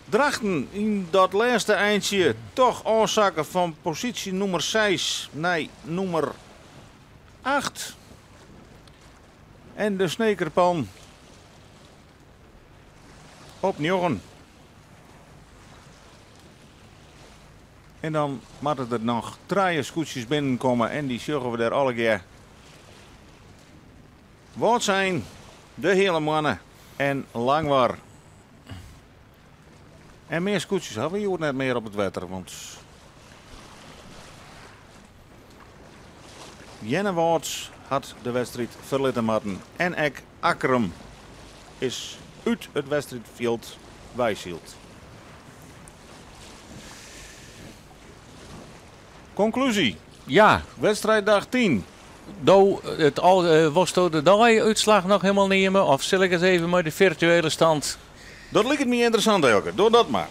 Drachten in dat laatste eindje toch aanzakken van positie nummer 6 naar nummer 8. En de snekerpan op 9. En dan moeten er nog 3 scootjes binnenkomen en die zorgen we daar alle keer. Wat zijn de hele mannen en Langwaar. En meer scootjes hebben we hier net meer op het wetter, want Jennewaard had de wedstrijd verlitten moeten en ook Akkerum is uit het wedstrijdveld wijshield. Conclusie, Ja, wedstrijddag 10. was de dag-uitslag nog helemaal nemen? Of zal ik eens even met de virtuele stand... Dat lijkt me interessant, Elke. Doe dat maar.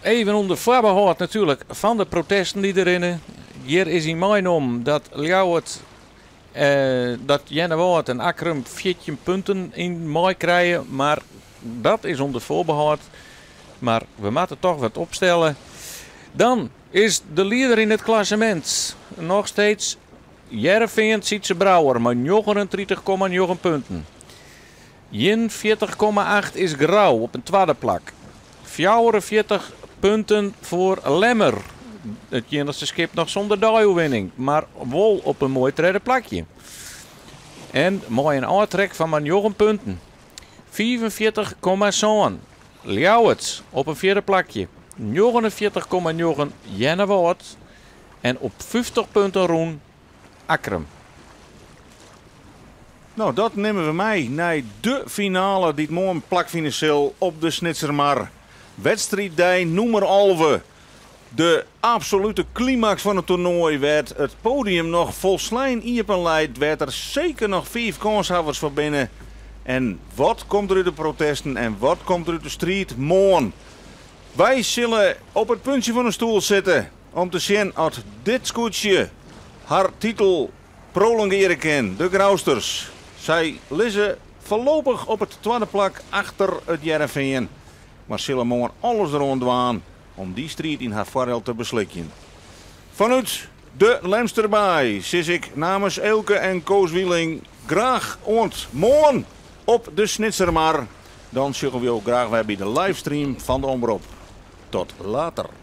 Even onder voorbehoud natuurlijk van de protesten die erin. Hier is in mijn om dat Ljouwert, dat Jennewaard en Akkerum 14 punten in mei krijgen. Maar dat is onder voorbehoud. Maar we moeten toch wat opstellen. Dan is de leider in het klassement nog steeds Jereveen Sietse Brouwer met 39,9 punten. 41,8 is Grauw op een tweede plak. 44 punten voor Lemmer. Het enigste schip nog zonder duiwinning, maar wel op een mooi derde plakje. En mooi een aantrek van maar 9 punten. 45,7 Ljouwerts op een vierde plakje. 49,9 Jennewoord. En op 50 punten Roen Akrum. Nou, dat nemen we mee naar de finale die morgen plakfinancieel op de Snitsermar. Wedstrijddag nummer 11. De absolute climax van het toernooi werd het podium nog volslijn iepenleid. Werd er zeker nog 5 kanshebbers voor binnen. En wat komt er uit de protesten en wat komt er uit de strijd morgen? Wij zullen op het puntje van een stoel zitten om te zien of dit scootje haar titel prolongeren kan. De Grausters. Zij liggen voorlopig op het tweede plak achter het Jereveen. Maar zullen morgen alles eraan doen om die strijd in haar voordeel te beslikken. Vanuit de Lemsterbaai zie ik namens Elke en Koos Wieling graag morgen op de Snitsermar. Dan zullen we ook graag weer bij de livestream van de omroep. Tot later.